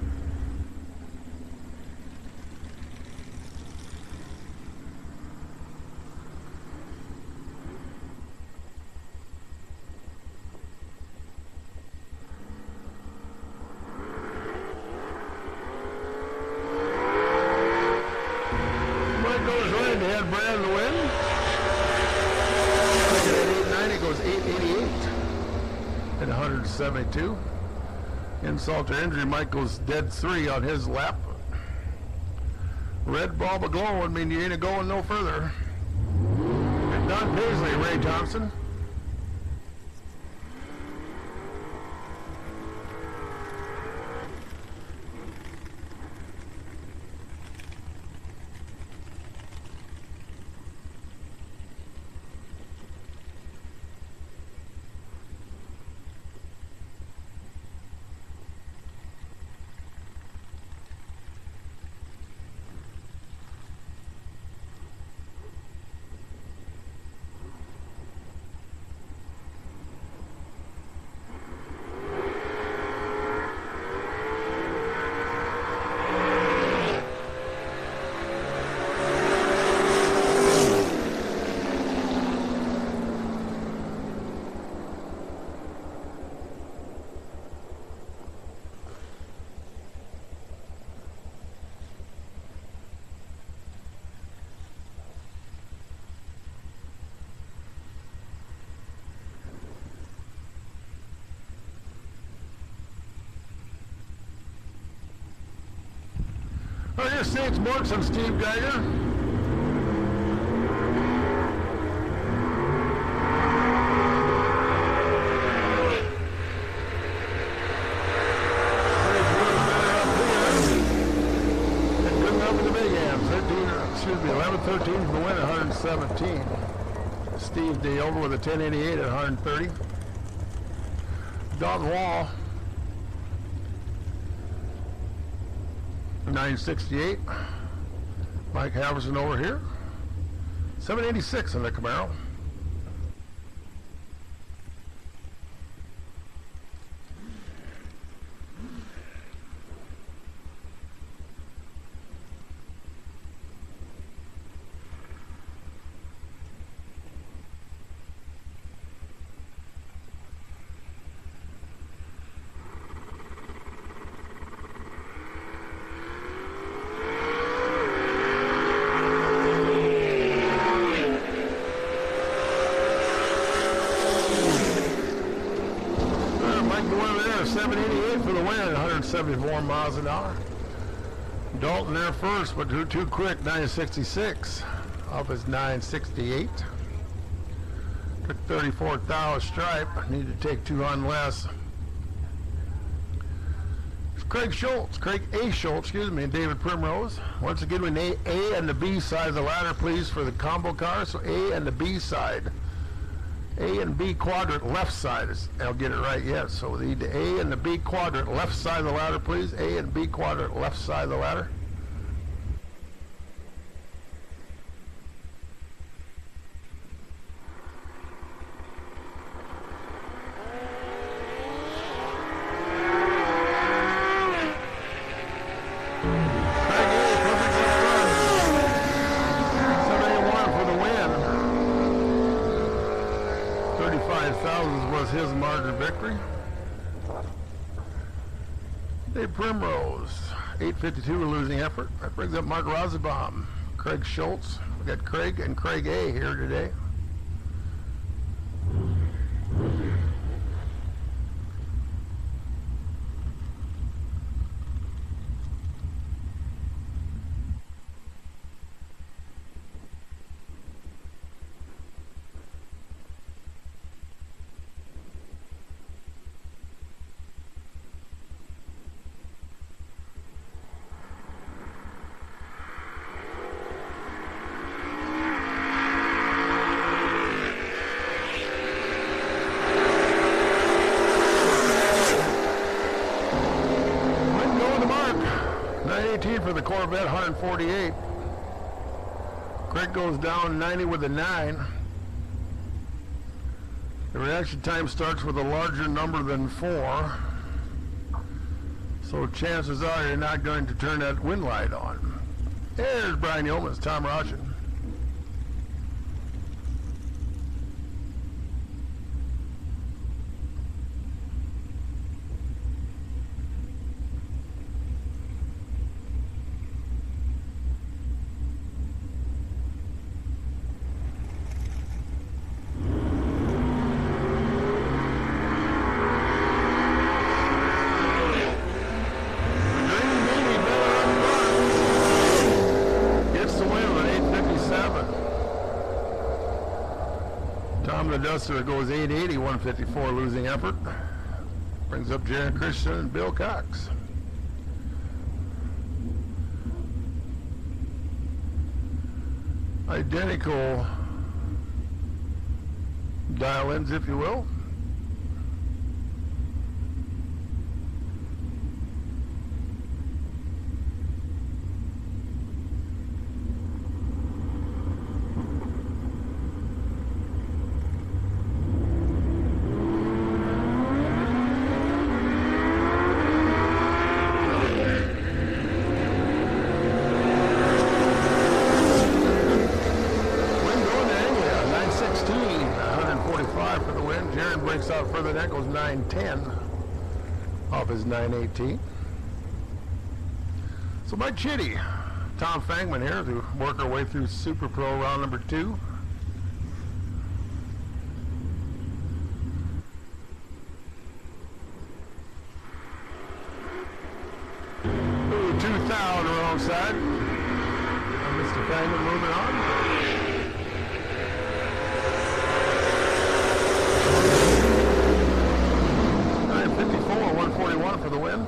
Goes right ahead, Brad in the win. Second at 890 goes 888 at 172. Insult to injury, Mike goes dead 3 on his lap. Red bulb aglow would mean you ain't going no further. And Don Paisley, Ray Thompson. Oh, here's Saints Morks and Steve Geiger. And good enough in the big hands. 11-13 for the win at 117. Steve D over with a 1088 at 130. Don Wall. 968. Mike Haverson over here. 786 in the Camaro. there, 788 for the win, 174 miles an hour. Dalton there first, but too quick, 966 off his 968. Took 34 thou stripe, need to take 2 on less. Craig A. Schultz, excuse me, and David Primrose. Once again, we need A and the B side of the ladder, please, for the combo car. So A and the B side. A and B quadrant left side. I'll get it right yet. So we need the A and the B quadrant left side of the ladder, please. A and B quadrant left side of the ladder. 35 thousandths was his margin victory. Dave Primrose, 852 losing effort. That brings up Mark Rosenbaum, Craig Schultz. We got Craig and Craig A here today. For the Corvette, 148. Craig goes down 90 with a 9. The reaction time starts with a larger number than 4. So chances are you're not going to turn that wind light on. There's Brian Yeoman's Tom Roshan. The Duster goes 880, 154 losing effort. Brings up Jaron Christian and Bill Cox. Identical dial-ins, if you will. Further, that goes 910 off his 918. So Mike Chitty, Tom Fangman here to work our way through Super Pro round number 2. Ooh, 2,000 on the wrong side. Mr. Fangman moving on. 141 for the win.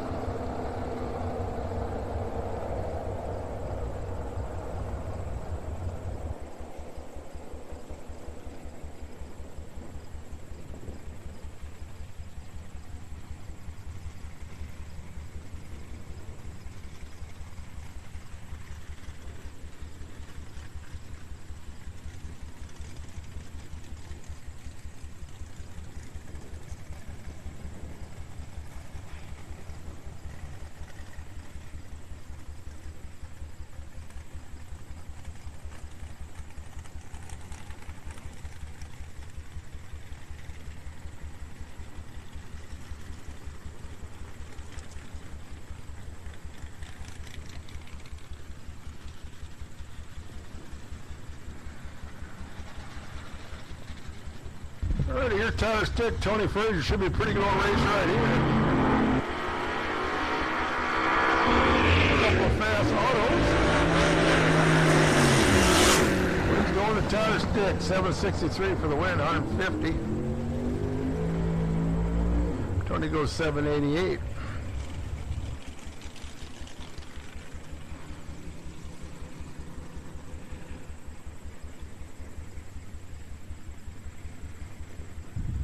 Alrighty, here's Tyler Stick, Tony Frazier. Should be a pretty good race right here. A couple of fast autos. Wind's going to Tyler Stick, 763 for the win, 150. Tony goes 788.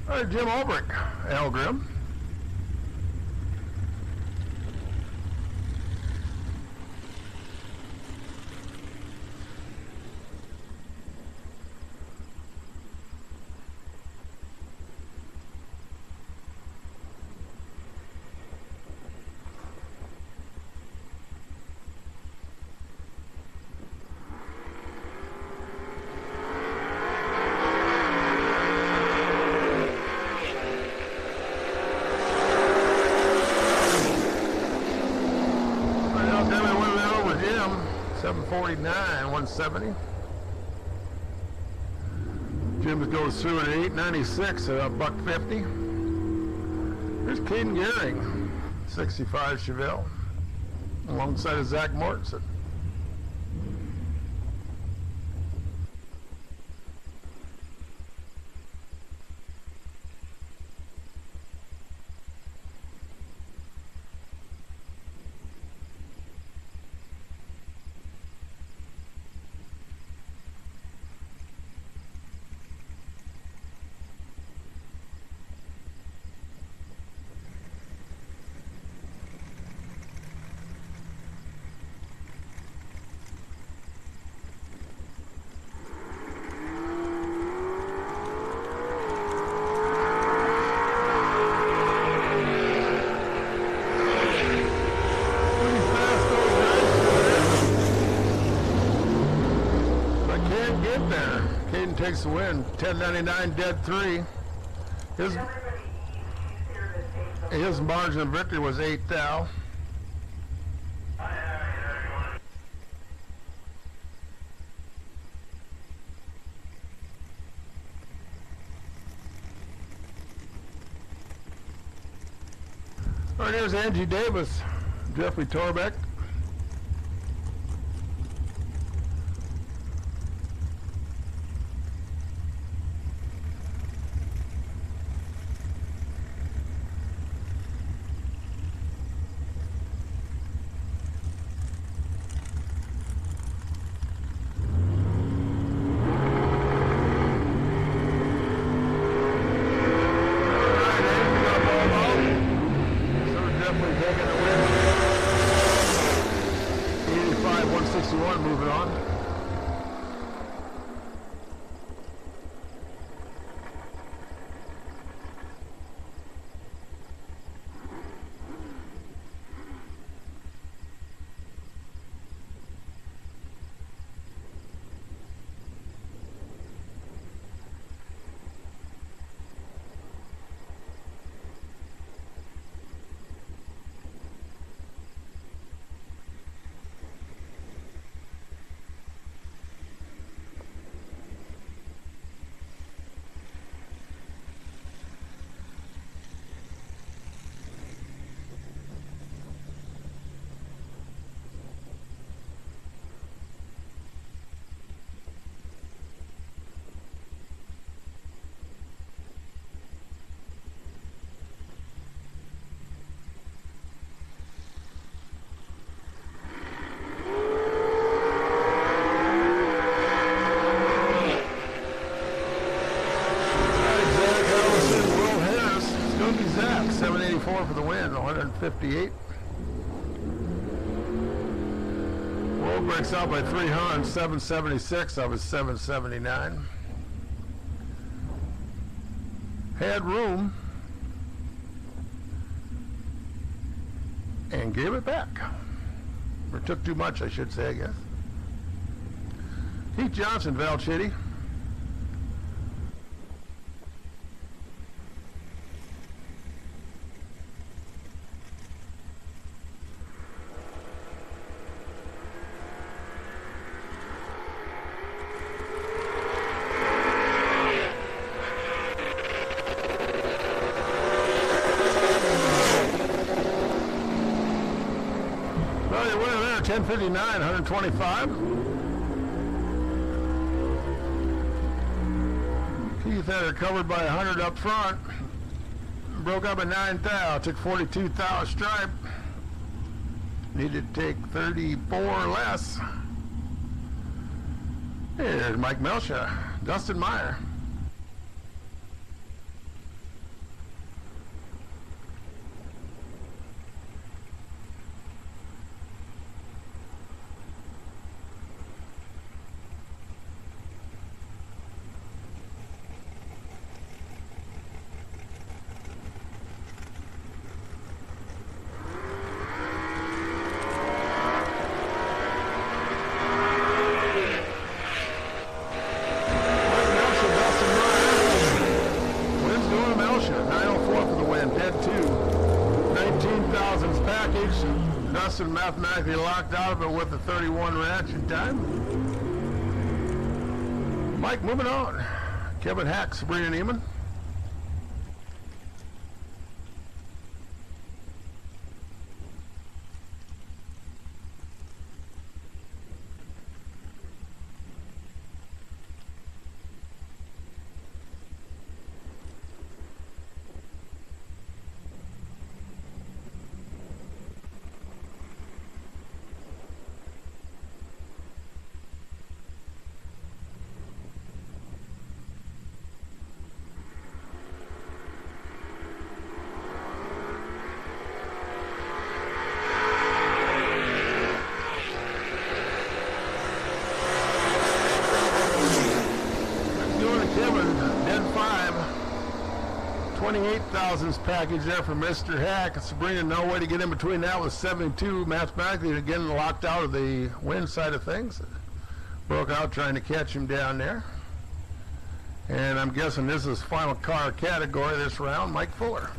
All right, Jim Ulbrich, Al Grimm. 149, 170. Jim goes through at 896 at $1.50. Here's Caden Gehring, 65 Chevelle, alongside of Zach Mortensen. Takes the win, 10.99 dead 3. His margin of victory was 8 thou. All right, here's Angie Davis, Jeffrey Torbeck. Moving on. For the win, 158. Wolfe breaks out by 300, 776 of his 779. Had room and gave it back. Or took too much, I should say, I guess. Keith Johnson, Val Chitty. Well, you win there, 10.59, 125. Keith had her covered by 100 up front. Broke up at 9 thou, took 42 thou a stripe. Needed to take 34 less. Here's Mike Melsha, Dustin Meyer. Dustin mathematically locked out of it with the 31 reaction time. Mike, moving on. Kevin Hack, Sabrina Neiman. Dead 28,000s package there for Mr. Hack. Sabrina, no way to get in between that with 72. Mathematically, again, locked out of the win side of things. Broke out trying to catch him down there. And I'm guessing this is final car category this round, Mike Fuller.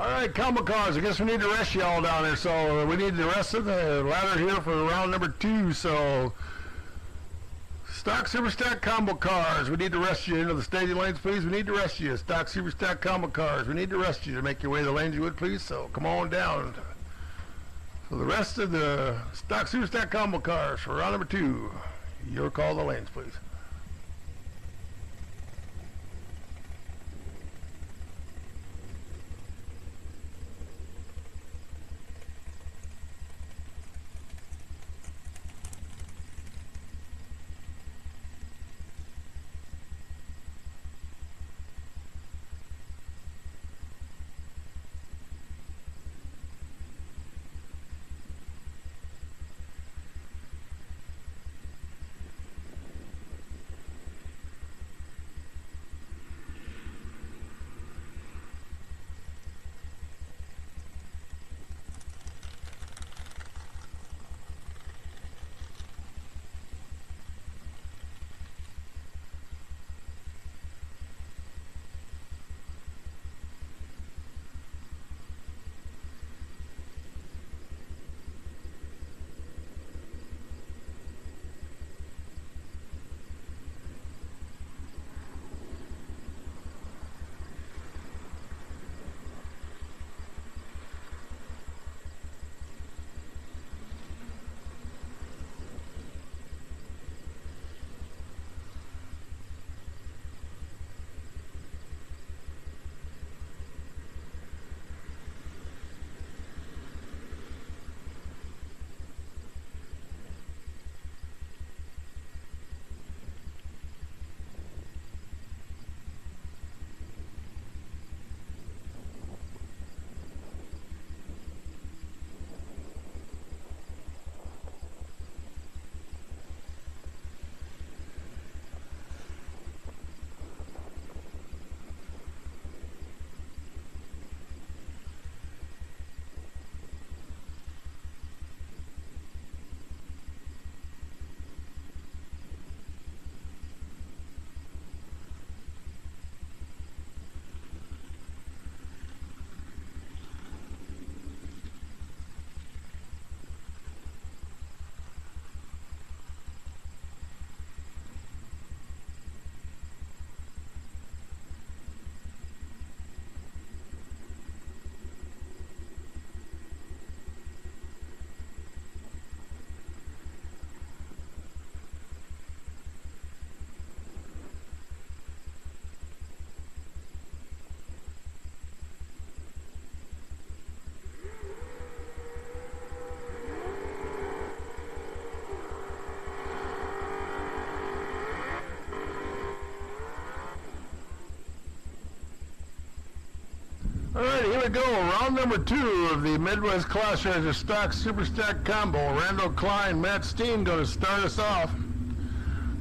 All right, combo cars. I guess we need to rest y'all down there. So we need the rest of the ladder here for round number 2. So stock super stack combo cars. We need to rest you into the stadium lanes, please. We need to rest you. Stock super stack combo cars. We need to rest you to make your way to the lanes you would, please. So come on down. So the rest of the stock super stack combo cars for round number 2. Your call the lanes, please. All right, here we go. Round number 2 of the Midwest Class Treasure Stock Super Stack Combo. Randall Klein, Matt Steen going to start us off.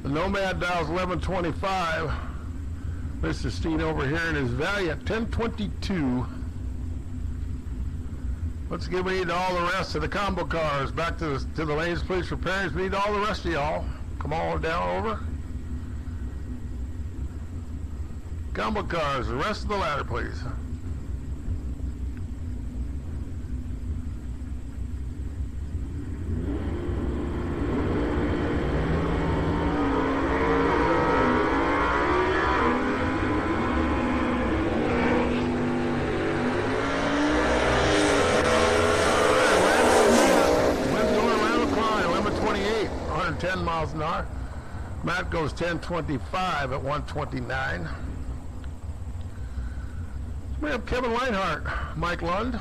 The Nomad dial's 1125. Mr. Steen over here in his Valiant 1022. Let's give we need all the rest of the combo cars. Back to the lanes, please, for pairings. We need all the rest of y'all. Come on down over. Combo cars, the rest of the ladder, please. Miles an hour. Matt goes 1025 at 129. We have Kevin Leinhart, Mike Lund.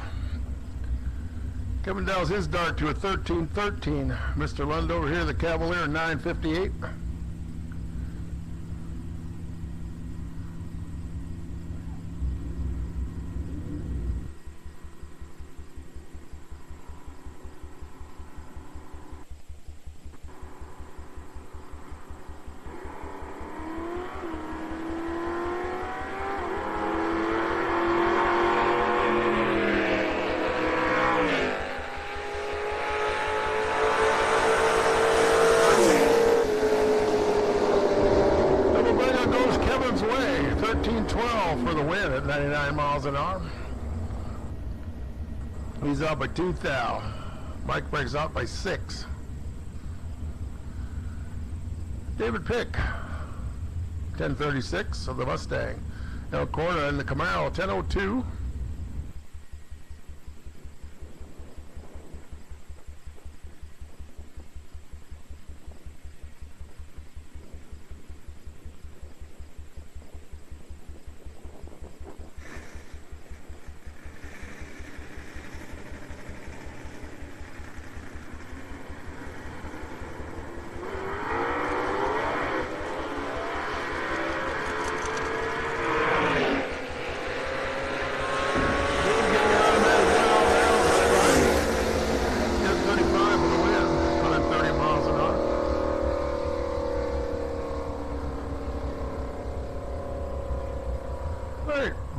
Kevin dials his dart to a 1313. Mr. Lund over here, the Cavalier, 958. Way, 1312 for the win at 99 miles an hour. He's out by 2 thou. Mike breaks out by 6. David Pick, 1036 of the Mustang. El Corda in the Camaro, 1002.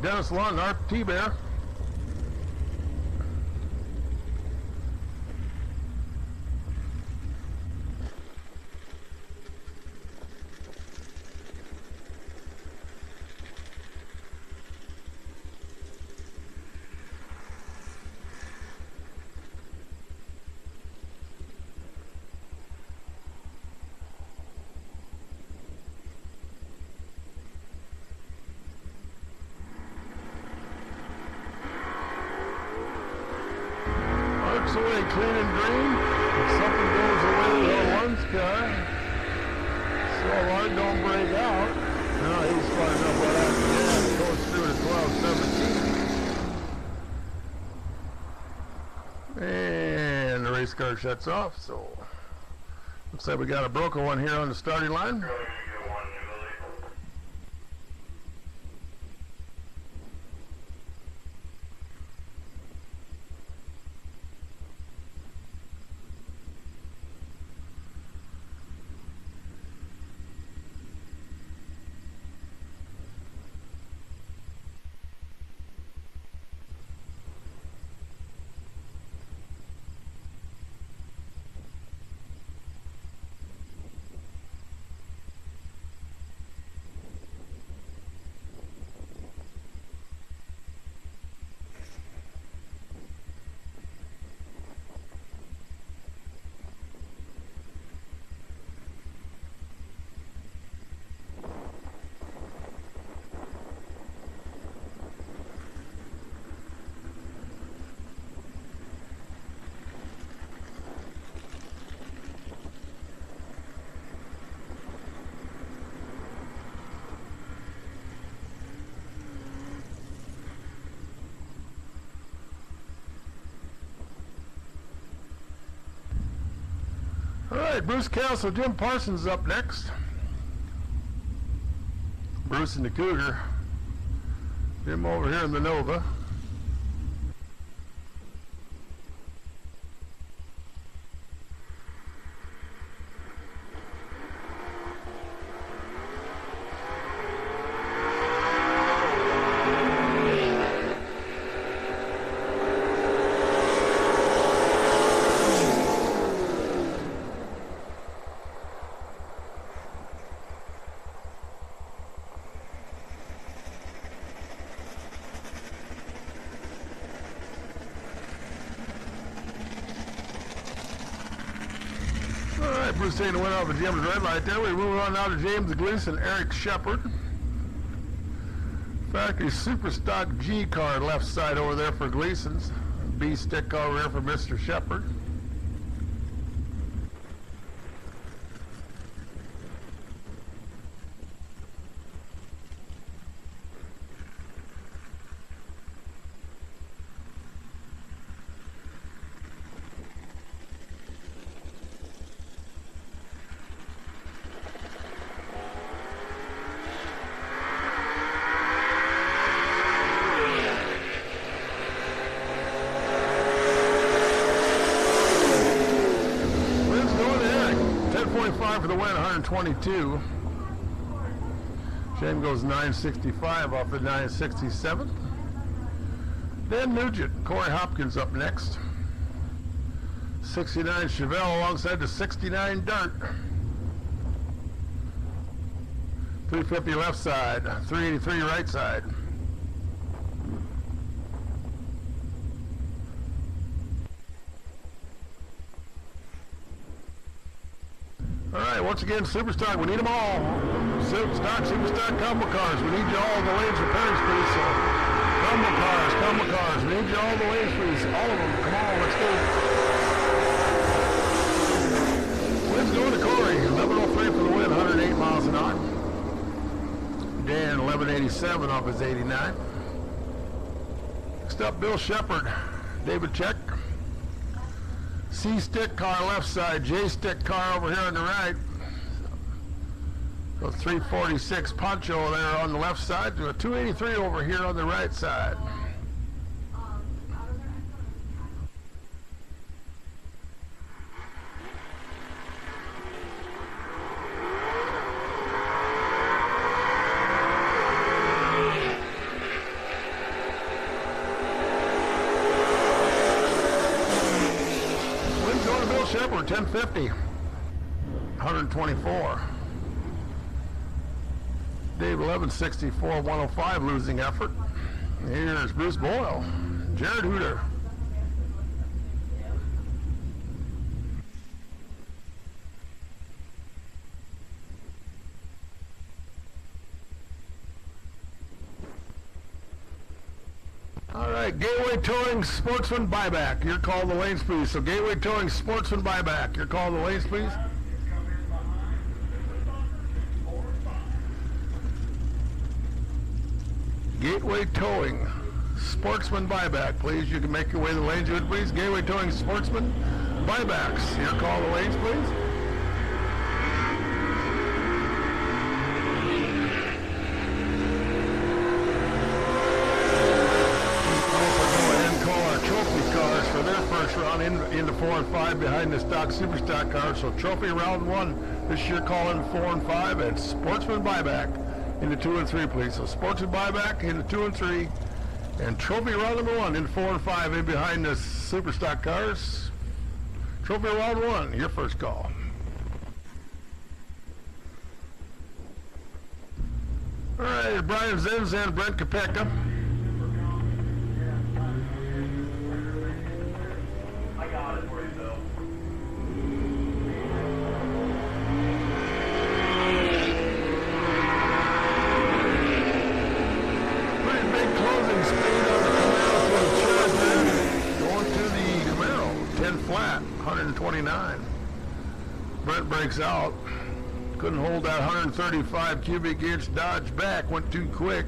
Dennis Lund, our T-Bear. Away clean and green. If something goes away on Lund's car, so Lund don't break out. No, he's firing up right after that. Goes through to 1217. And the race car shuts off, so looks like we got a broken one here on the starting line. All right, Bruce Castle, Jim Parsons up next. Bruce in the Cougar. Jim over here in the Nova. Wolfe taking the win off of Jim's red light there. We move on now to James Gleason, Eric Shepard. Factory Super Stock G car left side over there for Gleason's. B stick car over there for Mr. Shepard. For the win, 122. Shane goes 965 off the 967. Dan Nugent, Corey Hopkins up next. 69 Chevelle alongside the 69 Dart. 350 left side, 383 right side. Once again, Superstock, we need them all. Superstock combo cars, we need you all. The lanes are Perry's, please. So, combo cars, we need you all. The lanes, please. All of them. Come on, let's go. Wind's going to Corey. 1103 for the win, 108 miles an hour. Dan, 1187 off his 89. Next up, Bill Shepard, David Check. C-stick car left side, J-stick car over here on the right. So 346 Poncho there on the left side to a 283 over here on the right side. Wind's going to Bill Shepard, 1050, 124. Dave 1164, 105 losing effort. Here's Bruce Boyle, Jared Hooter. All right, Gateway Towing Sportsman buyback. Your call the lanes, please. So Gateway Towing Sportsman buyback. Your call the lanes, please. Gateway Towing Sportsman buyback, please. You can make your way to the lanes, you would please. Gateway Towing Sportsman buybacks. Your call the lanes, please. For their first round into 4 and 5 behind the stock super stock car. So trophy round 1 this year, call in 4 and 5, and sportsman buyback into 2 and 3, please. So sportsman buyback into 2 and 3, and trophy round number 1 into 4 and 5 in behind the super stock cars. Trophy round 1, your first call. All right, Brian Zenz and Brent Kopeka. Flat, 129. Brent breaks out. Couldn't hold that 135 cubic inch Dodge back. Went too quick.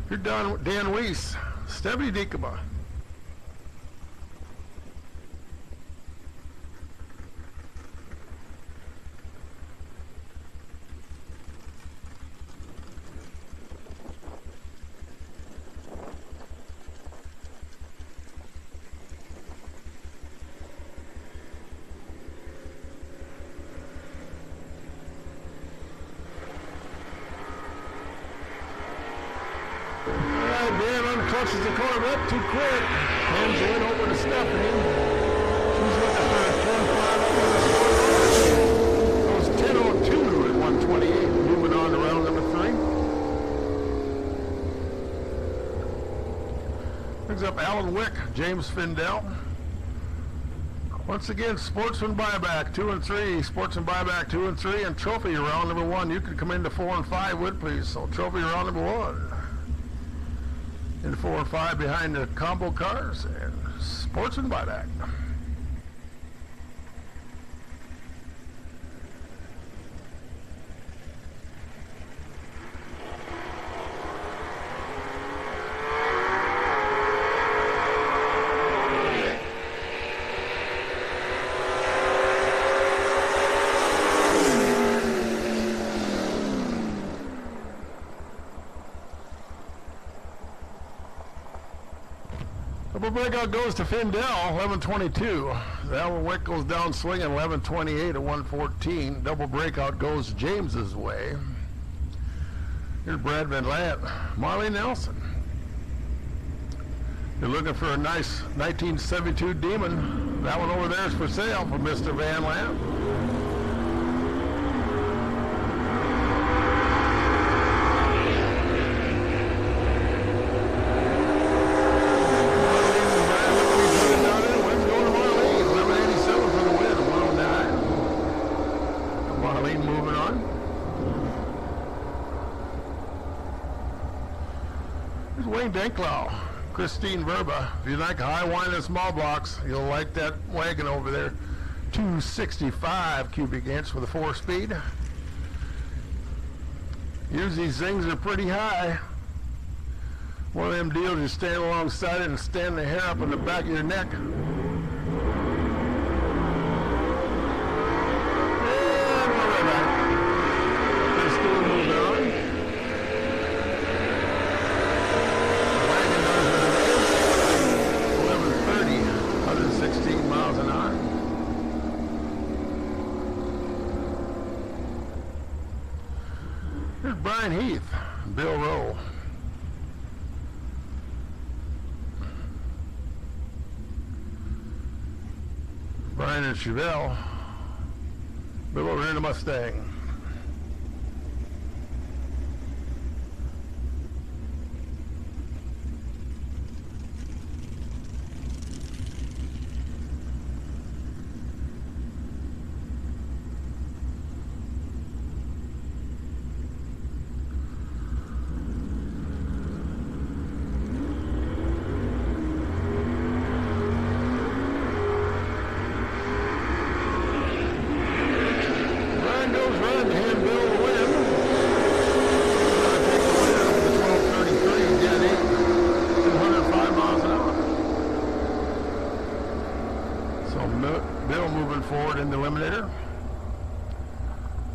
You're done, Dan Weiss, Stephanie Dikema. Dan unclutches the Corvette too quick. Hands it over to Stephanie. She's looking for a 10-5 over the score. Goes 10:02 at 128. Moving on to round number 3. Brings up Alan Wick, James Findell. Once again, Sportsman Buyback 2 and 3, Sportsman Buyback 2 and 3, and Trophy round number 1. You can come into 4 and 5, would please. So Trophy round number 1. In 4 and 5 behind the combo cars, and Sportsman Buyback. Double breakout goes to Findell, 11:22. Alan Wick goes down swinging, 11:28 at 114. Double breakout goes James's way. Here's Brad Van Lant, Marley Nelson. You're looking for a nice 1972 Demon. That one over there is for sale for Mr. Van Lant. Denklau, Christine Verba. If you like a high wine and small blocks, you'll like that wagon over there. 265 cubic inch with a 4-speed. Usually these things are pretty high. One of them deals, you stand alongside it and stand the hair up on the back of your neck. Heath, Bill Rowe. Brian and Chevelle. Bill over here in the Mustang.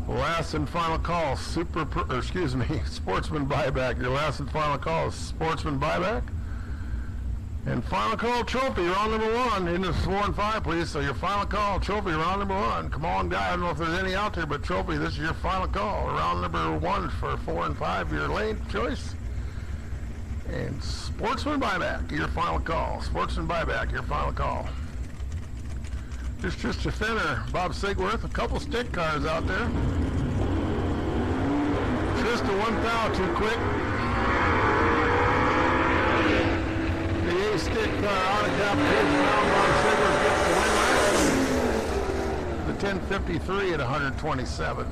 Last and final call, Sportsman Buyback. Your last and final call is Sportsman Buyback. And final call, Trophy, round number 1. In the 4 and 5, please. So your final call, Trophy, round number 1. Come on, guy. I don't know if there's any out there, but Trophy, this is your final call. Round number 1 for 4 and 5, your lane choice. And Sportsman Buyback, your final call. Sportsman Buyback, your final call. Just a Finner, Bob Sigworth, a couple stick cars out there. Just a 1,000 too quick. The A-stick car out of competition. Bob Sigworth gets the win last. The 1053 at 127.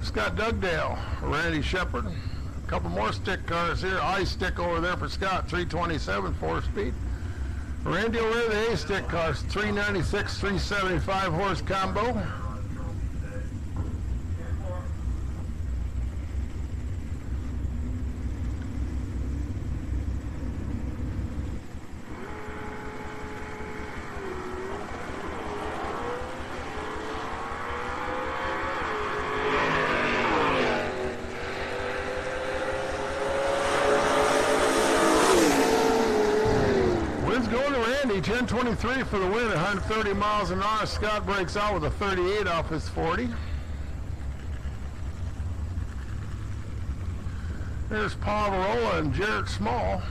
Scott Dugdale, Randy Shepard. A couple more stick cars here. I-stick over there for Scott, 327, 4-speed. Randy over there, the A-stick cars, 396, 375 horse combo. Going to Randy, 10:23 for the win, 130 miles an hour. Scott breaks out with a 38 off his 40. There's Paul Varola and Jarrett Small.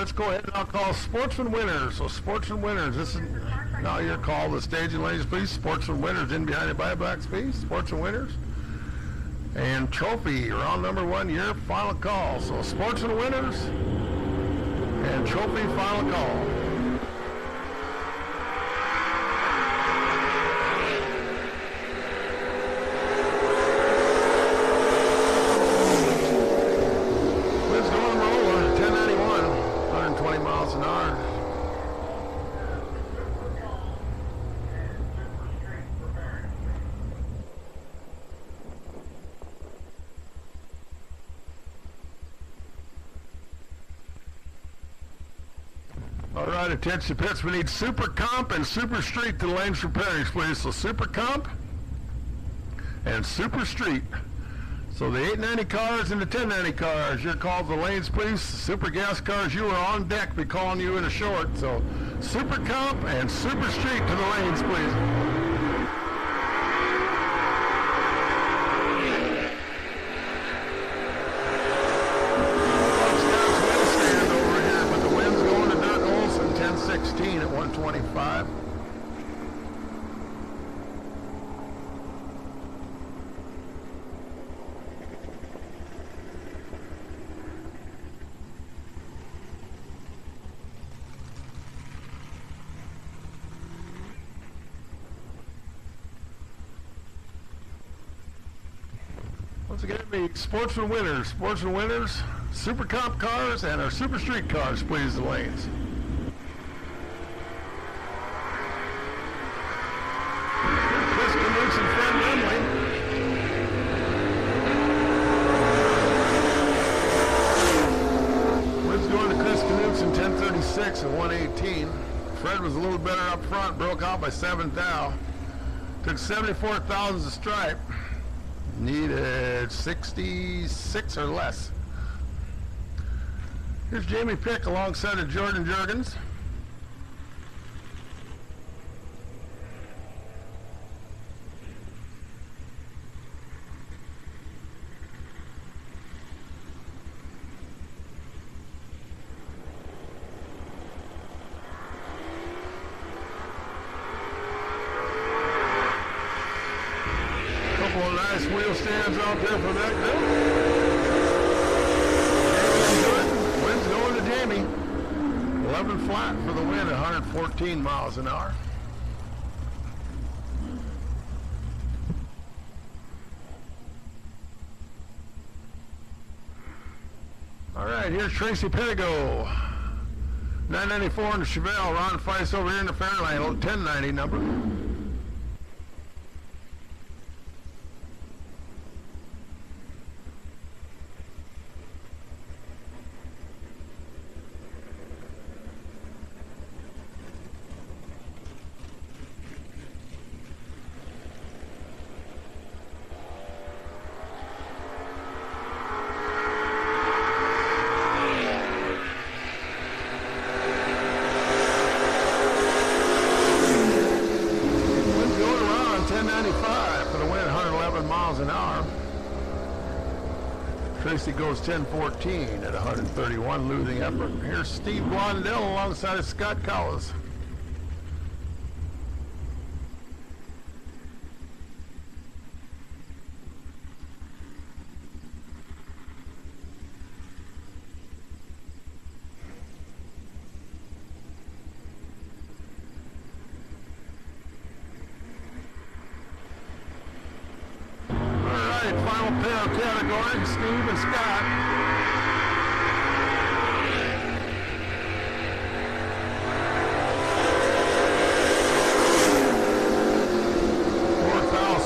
let's go ahead and I'll call Sportsman winners. So Sportsman winners, this is now your call. The stage and ladies, please. Sportsman winners in behind the buyback speed. Sportsman winners. And trophy, round number 1, your final call. So Sportsman winners and trophy final call. All right, attention pits, we need Super Comp and Super Street to the lanes for pairings, please. So Super Comp and Super Street. So the 890 cars and the 1090 cars, your call to the lanes, please. Super gas cars, you are on deck, be calling you in a short. So Super Comp and Super Street to the lanes, please. At 125. Once again, the Sportsman winners, Super Comp cars and our Super Street cars, please, the lanes. At 118. Fred was a little better up front, broke out by 7 thou. Took 74 thousandths a stripe. Needed 66 or less. Here's Jamie Pick alongside of Jordan Jurgens. Nice wheel stands out there for that group. Wind's going to Jamie. 11 flat for the win, 114 miles an hour. All right, here's Tracy Perigo. 994 in the Chevelle. Ron Feist over here in the Fairlane, 1090 number. Tracy goes 10-14 at 131, losing effort. Here's Steve Blondell alongside of Scott Collins. Final pair of categories, Steve and Scott.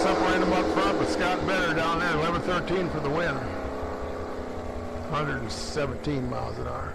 Separate them up front, but Scott better down there, 11-13 for the win. 117 miles an hour.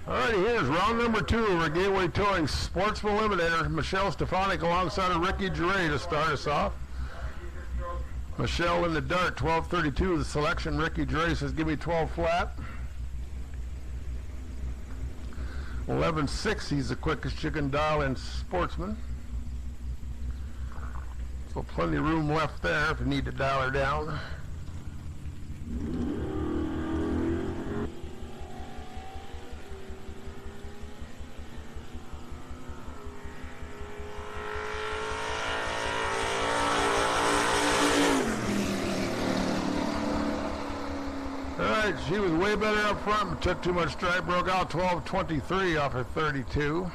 Alrighty, here's round number 2 of our Gateway Towing Sportsman Eliminator. Michelle Stefanik alongside of Ricky Dre to start us off. Michelle in the dart, 12:32 the selection. Ricky Dre says, give me 12 flat. 11:6, he's the quickest you can dial in Sportsman. So plenty of room left there if you need to dial her down. Alright, she was way better up front, but took too much stride, broke out 12:23 off her 32.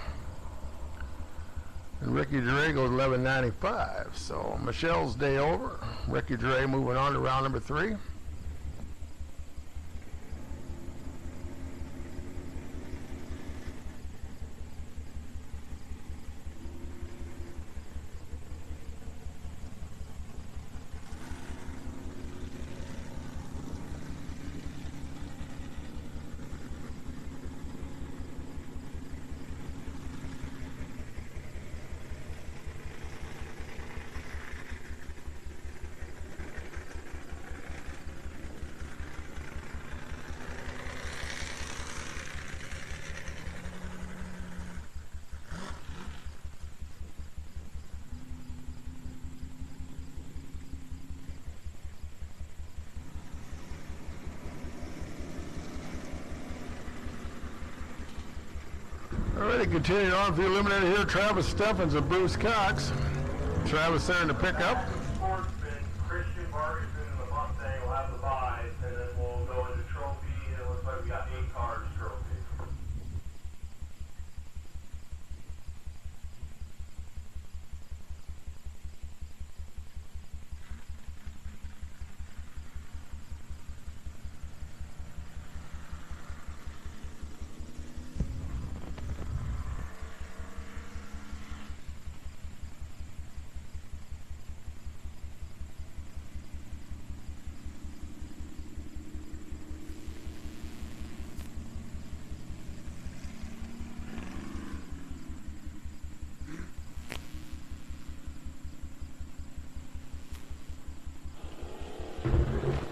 And Ricky Dre goes 11:95. So Michelle's day over. Ricky Dre moving on to round number 3. Alrighty, continuing on for the eliminator here, Travis Steffens and Bruce Cox. Travis there in the pickup. Sportsman, Christian Vargas in the Mustang will have the buys, and then we'll go into trophy, and it looks like we got 8 cars trophy.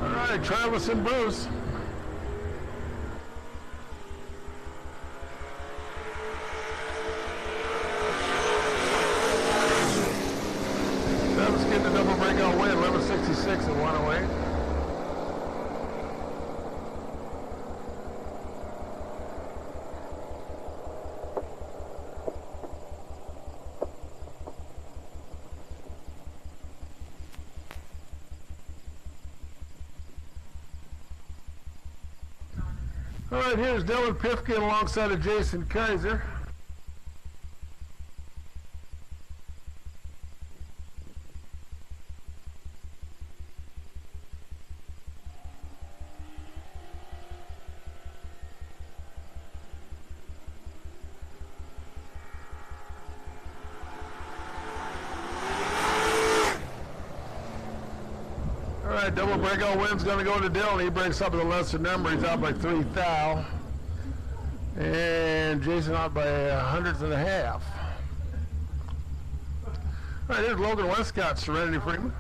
Alright, Travis and Bruce. Travis getting a double breakout win, 11:66 and 108. All right, here's Dylan Pifkin alongside of Jason Kaiser. Double breakout win's going to go to Dylan. He breaks up with a lesser number. He's out by 3 thou. And Jason out by 100.5. All right, here's Logan Westcott, Serenity Freeman.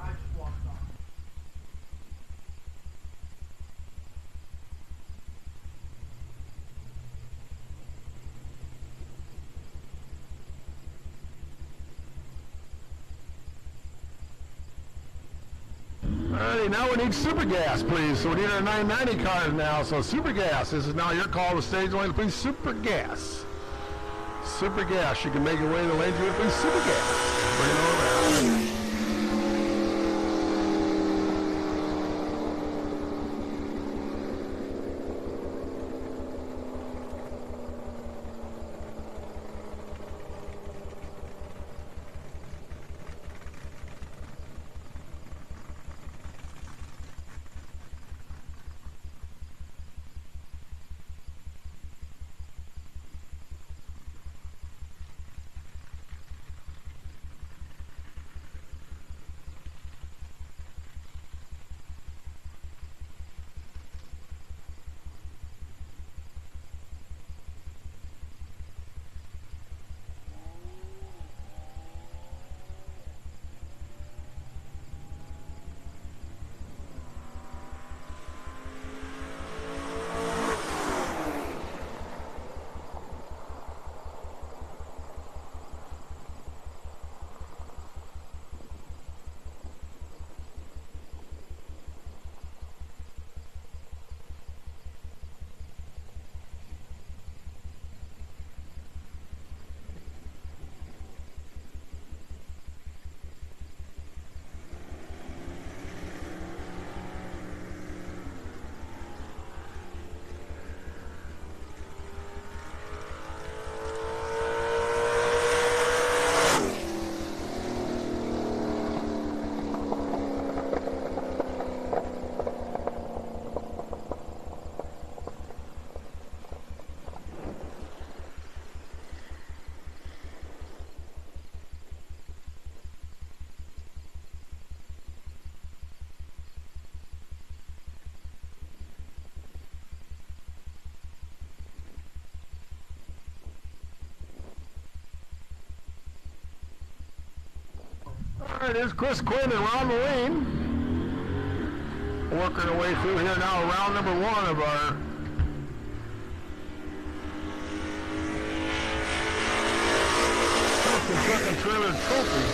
Alrighty, now we need super gas, please. So we need our 990 cars now. So super gas, this is now your call to stage lane, please. Super gas. Super gas. You can make your way to the lane, please. Super gas. Bring it over. right, here's Chris Quinn and Ron Lane. Working our way through here now, round number 1 of our Truck and Trailer Trophy.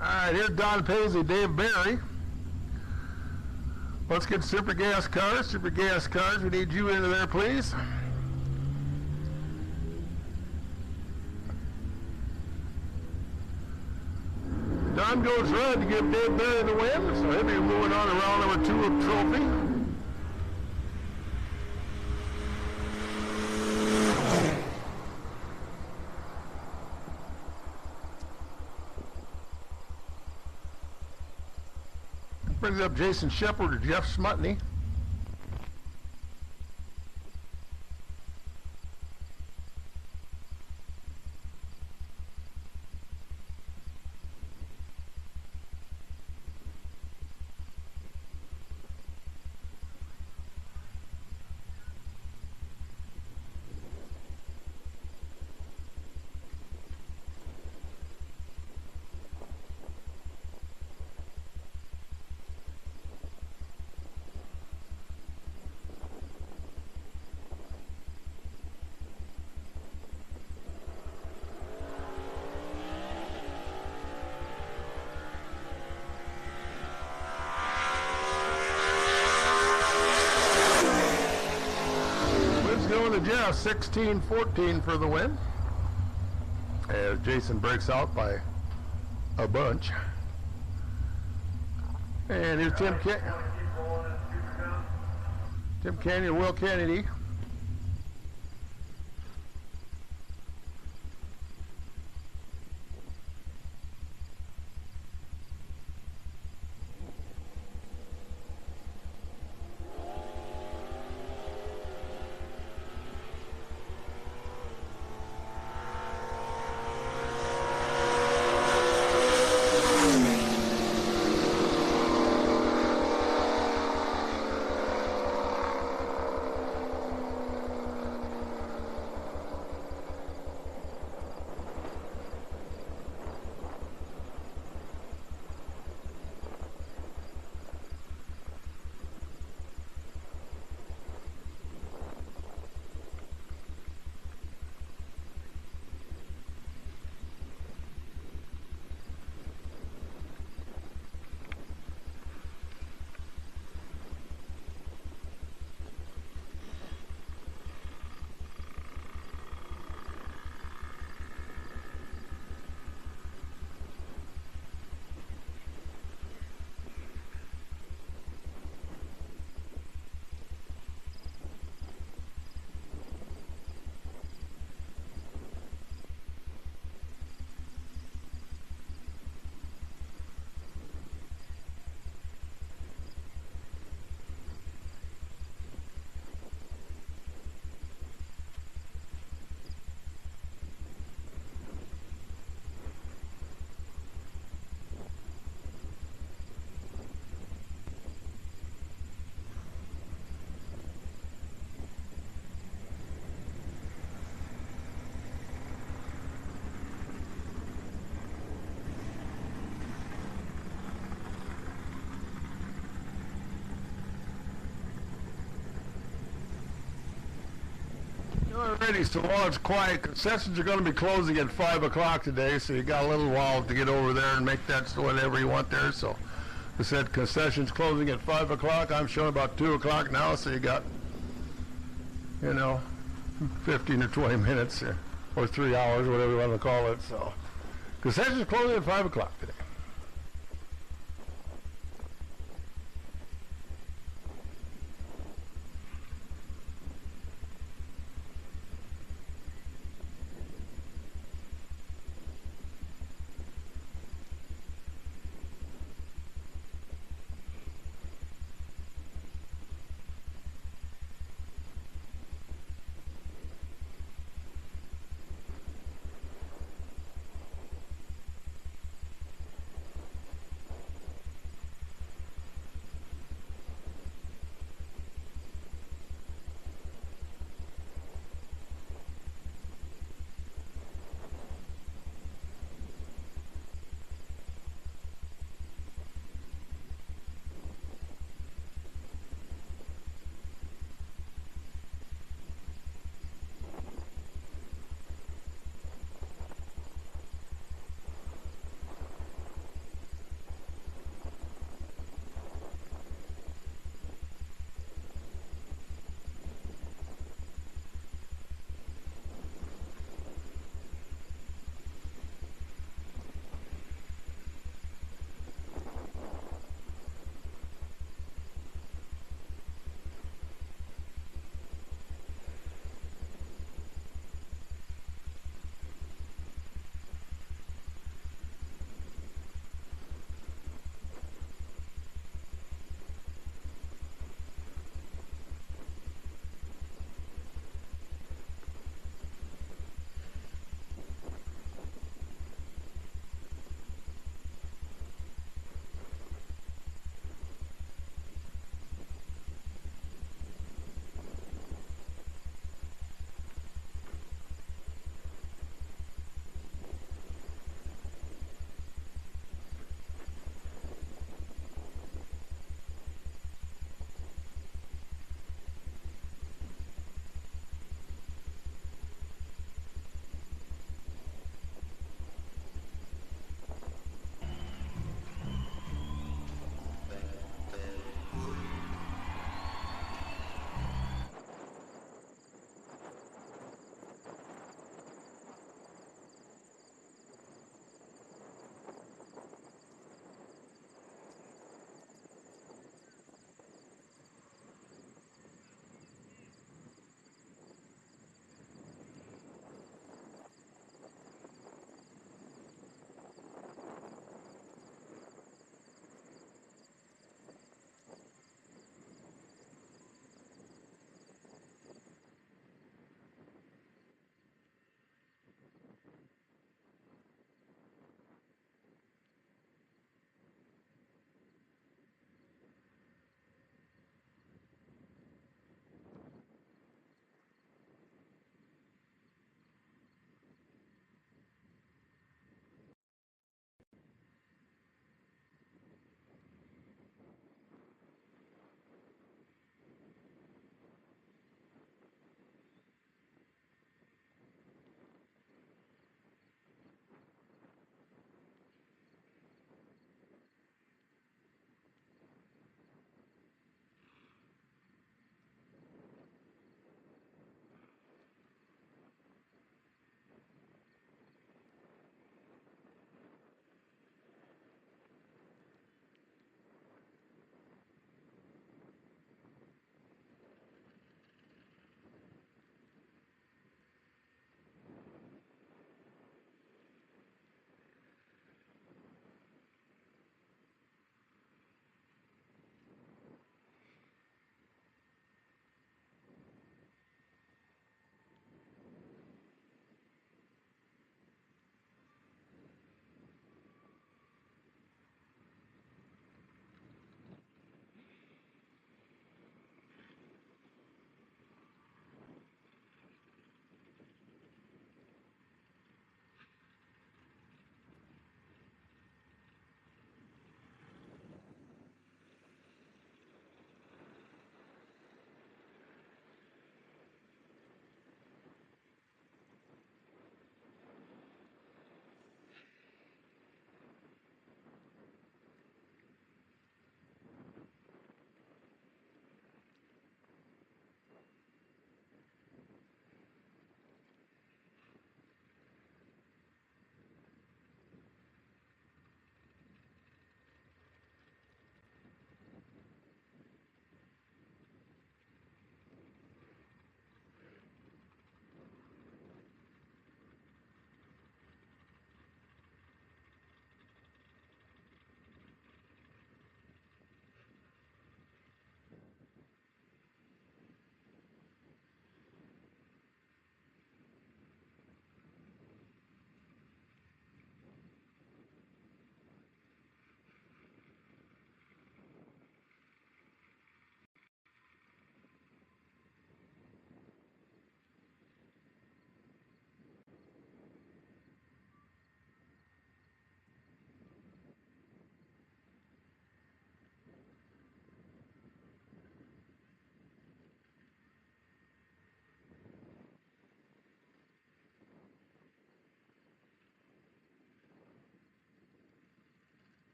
All right, here's Don Paisley, Dave Barry. Let's get Super Gas Cars. Super Gas Cars, we need you into there, please. Don goes red to give Dave Barry the win, so he'll be moving on to round number 2 of trophy. Brings up Jason Shepard to Jeff Smutney. To Jeff, 16-14 for the win. As Jason breaks out by a bunch. And here's Tim Canyon, Will Kennedy. Alrighty, so while it's quiet, concessions are going to be closing at 5 o'clock today, so you got a little while to get over there and make that whatever you want there. So I said concessions closing at 5 o'clock. I'm showing about 2 o'clock now, so you got, 15 or 20 minutes or 3 hours, whatever you want to call it. So concessions closing at 5 o'clock today.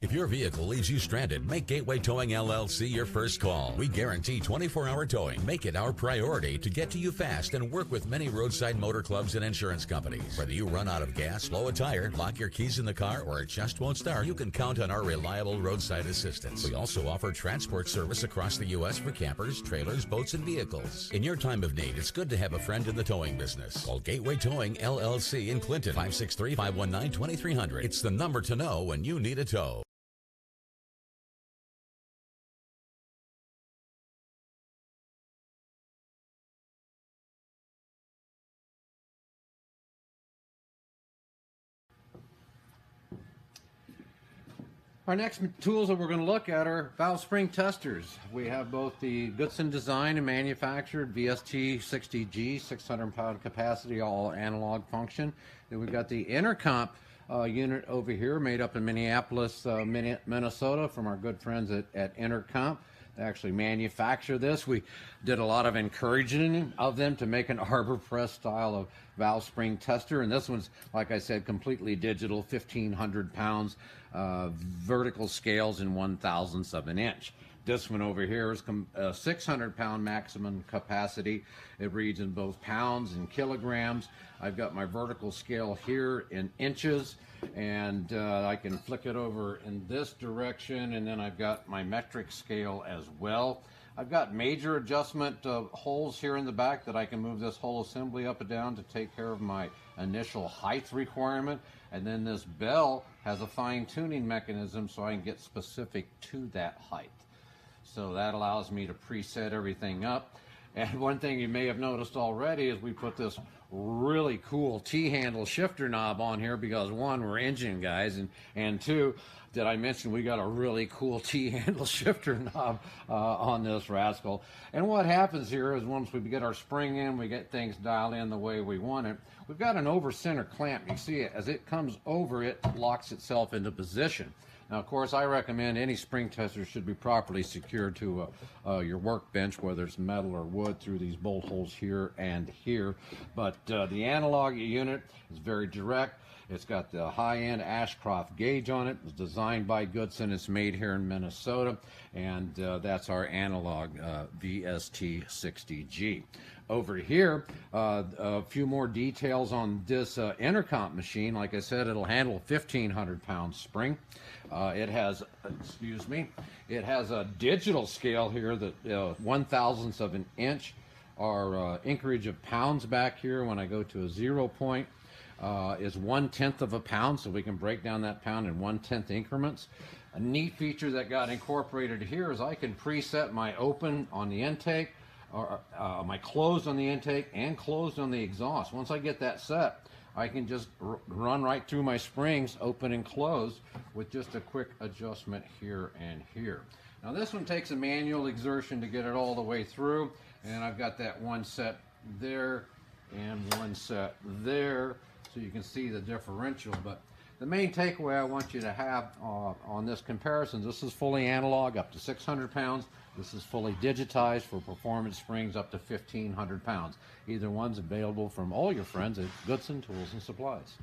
If your vehicle leaves you stranded, make Gateway Towing LLC your first call. We guarantee 24-hour towing. Make it our priority to get to you fast and work with many roadside motor clubs and insurance companies. Whether you run out of gas, blow a tire, lock your keys in the car, or it just won't start, you can count on our reliable roadside assistance. We also offer transport service across the U.S. for campers, trailers, boats, and vehicles. In your time of need, it's good to have a friend in the towing business. Call Gateway Towing LLC in Clinton, 563-519-2300. It's the number to know when you need a tow. Our next tools that we're going to look at are valve spring testers. We have both the Goodson designed and manufactured VST60G, 600 pound capacity, all analog function. Then we've got the intercomp unit over here made up in Minneapolis, Minnesota, from our good friends at Intercomp. They actually manufacture this. We did a lot of encouraging of them to make an arbor press style of valve spring tester, and this one's, like I said, completely digital, 1,500 pounds, vertical scales in 1/1000th of an inch. This one over here is 600 pound maximum capacity. It reads in both pounds and kilograms. I've got my vertical scale here in inches, and I can flick it over in this direction, and then I've got my metric scale as well. I've got major adjustment holes here in the back that I can move this whole assembly up and down to take care of my initial height requirement. And then this bell has a fine-tuning mechanism so I can get specific to that height. So that allows me to preset everything up. And one thing you may have noticed already is we put this really cool T-handle shifter knob on here because, one, we're engine guys, and two, did I mention we got a really cool T-handle shifter knob on this rascal. And what happens here is once we get our spring in, we get things dialed in the way we want it, we've got an over-center clamp. You see it, as it comes over, it locks itself into position. Now, of course, I recommend any spring tester should be properly secured to your workbench, whether it's metal or wood, through these bolt holes here and here. But the analog unit is very direct. It's got the high-end Ashcroft gauge on it. It was designed by Goodson. It's made here in Minnesota, and that's our analog VST60G. Over here, a few more details on this intercomp machine. Like I said, it'll handle 1,500 pound spring. It has, it has a digital scale here that 1/1000th of an inch. Our anchorage of pounds back here, when I go to a 0 point, is 1/10 of a pound, so we can break down that pound in 1/10 increments. A neat feature that got incorporated here is I can preset my open on the intake, or my closed on the intake and closed on the exhaust. Once I get that set, I can just run right through my springs, open and close, with just a quick adjustment here and here. Now this one takes a manual exertion to get it all the way through, and I've got that one set there and one set there, so you can see the differential. But the main takeaway I want you to have on this comparison, this is fully analog up to 600 pounds. This is fully digitized for performance springs up to 1,500 pounds. Either one's available from all your friends at Goodson Tools and Supplies.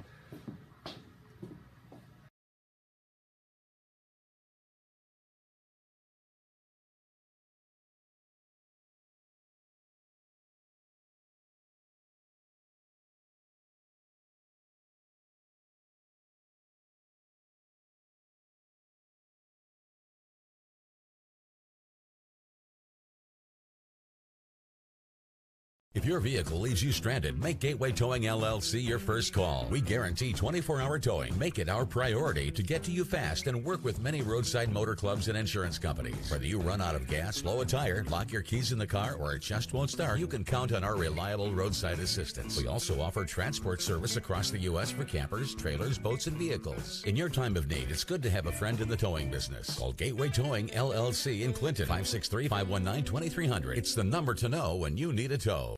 If your vehicle leaves you stranded, make Gateway Towing LLC your first call. We guarantee 24-hour towing. Make it our priority to get to you fast and work with many roadside motor clubs and insurance companies. Whether you run out of gas, blow a tire, lock your keys in the car, or it just won't start, you can count on our reliable roadside assistance. We also offer transport service across the U.S. for campers, trailers, boats, and vehicles. In your time of need, it's good to have a friend in the towing business. Call Gateway Towing LLC in Clinton, 563-519-2300. It's the number to know when you need a tow.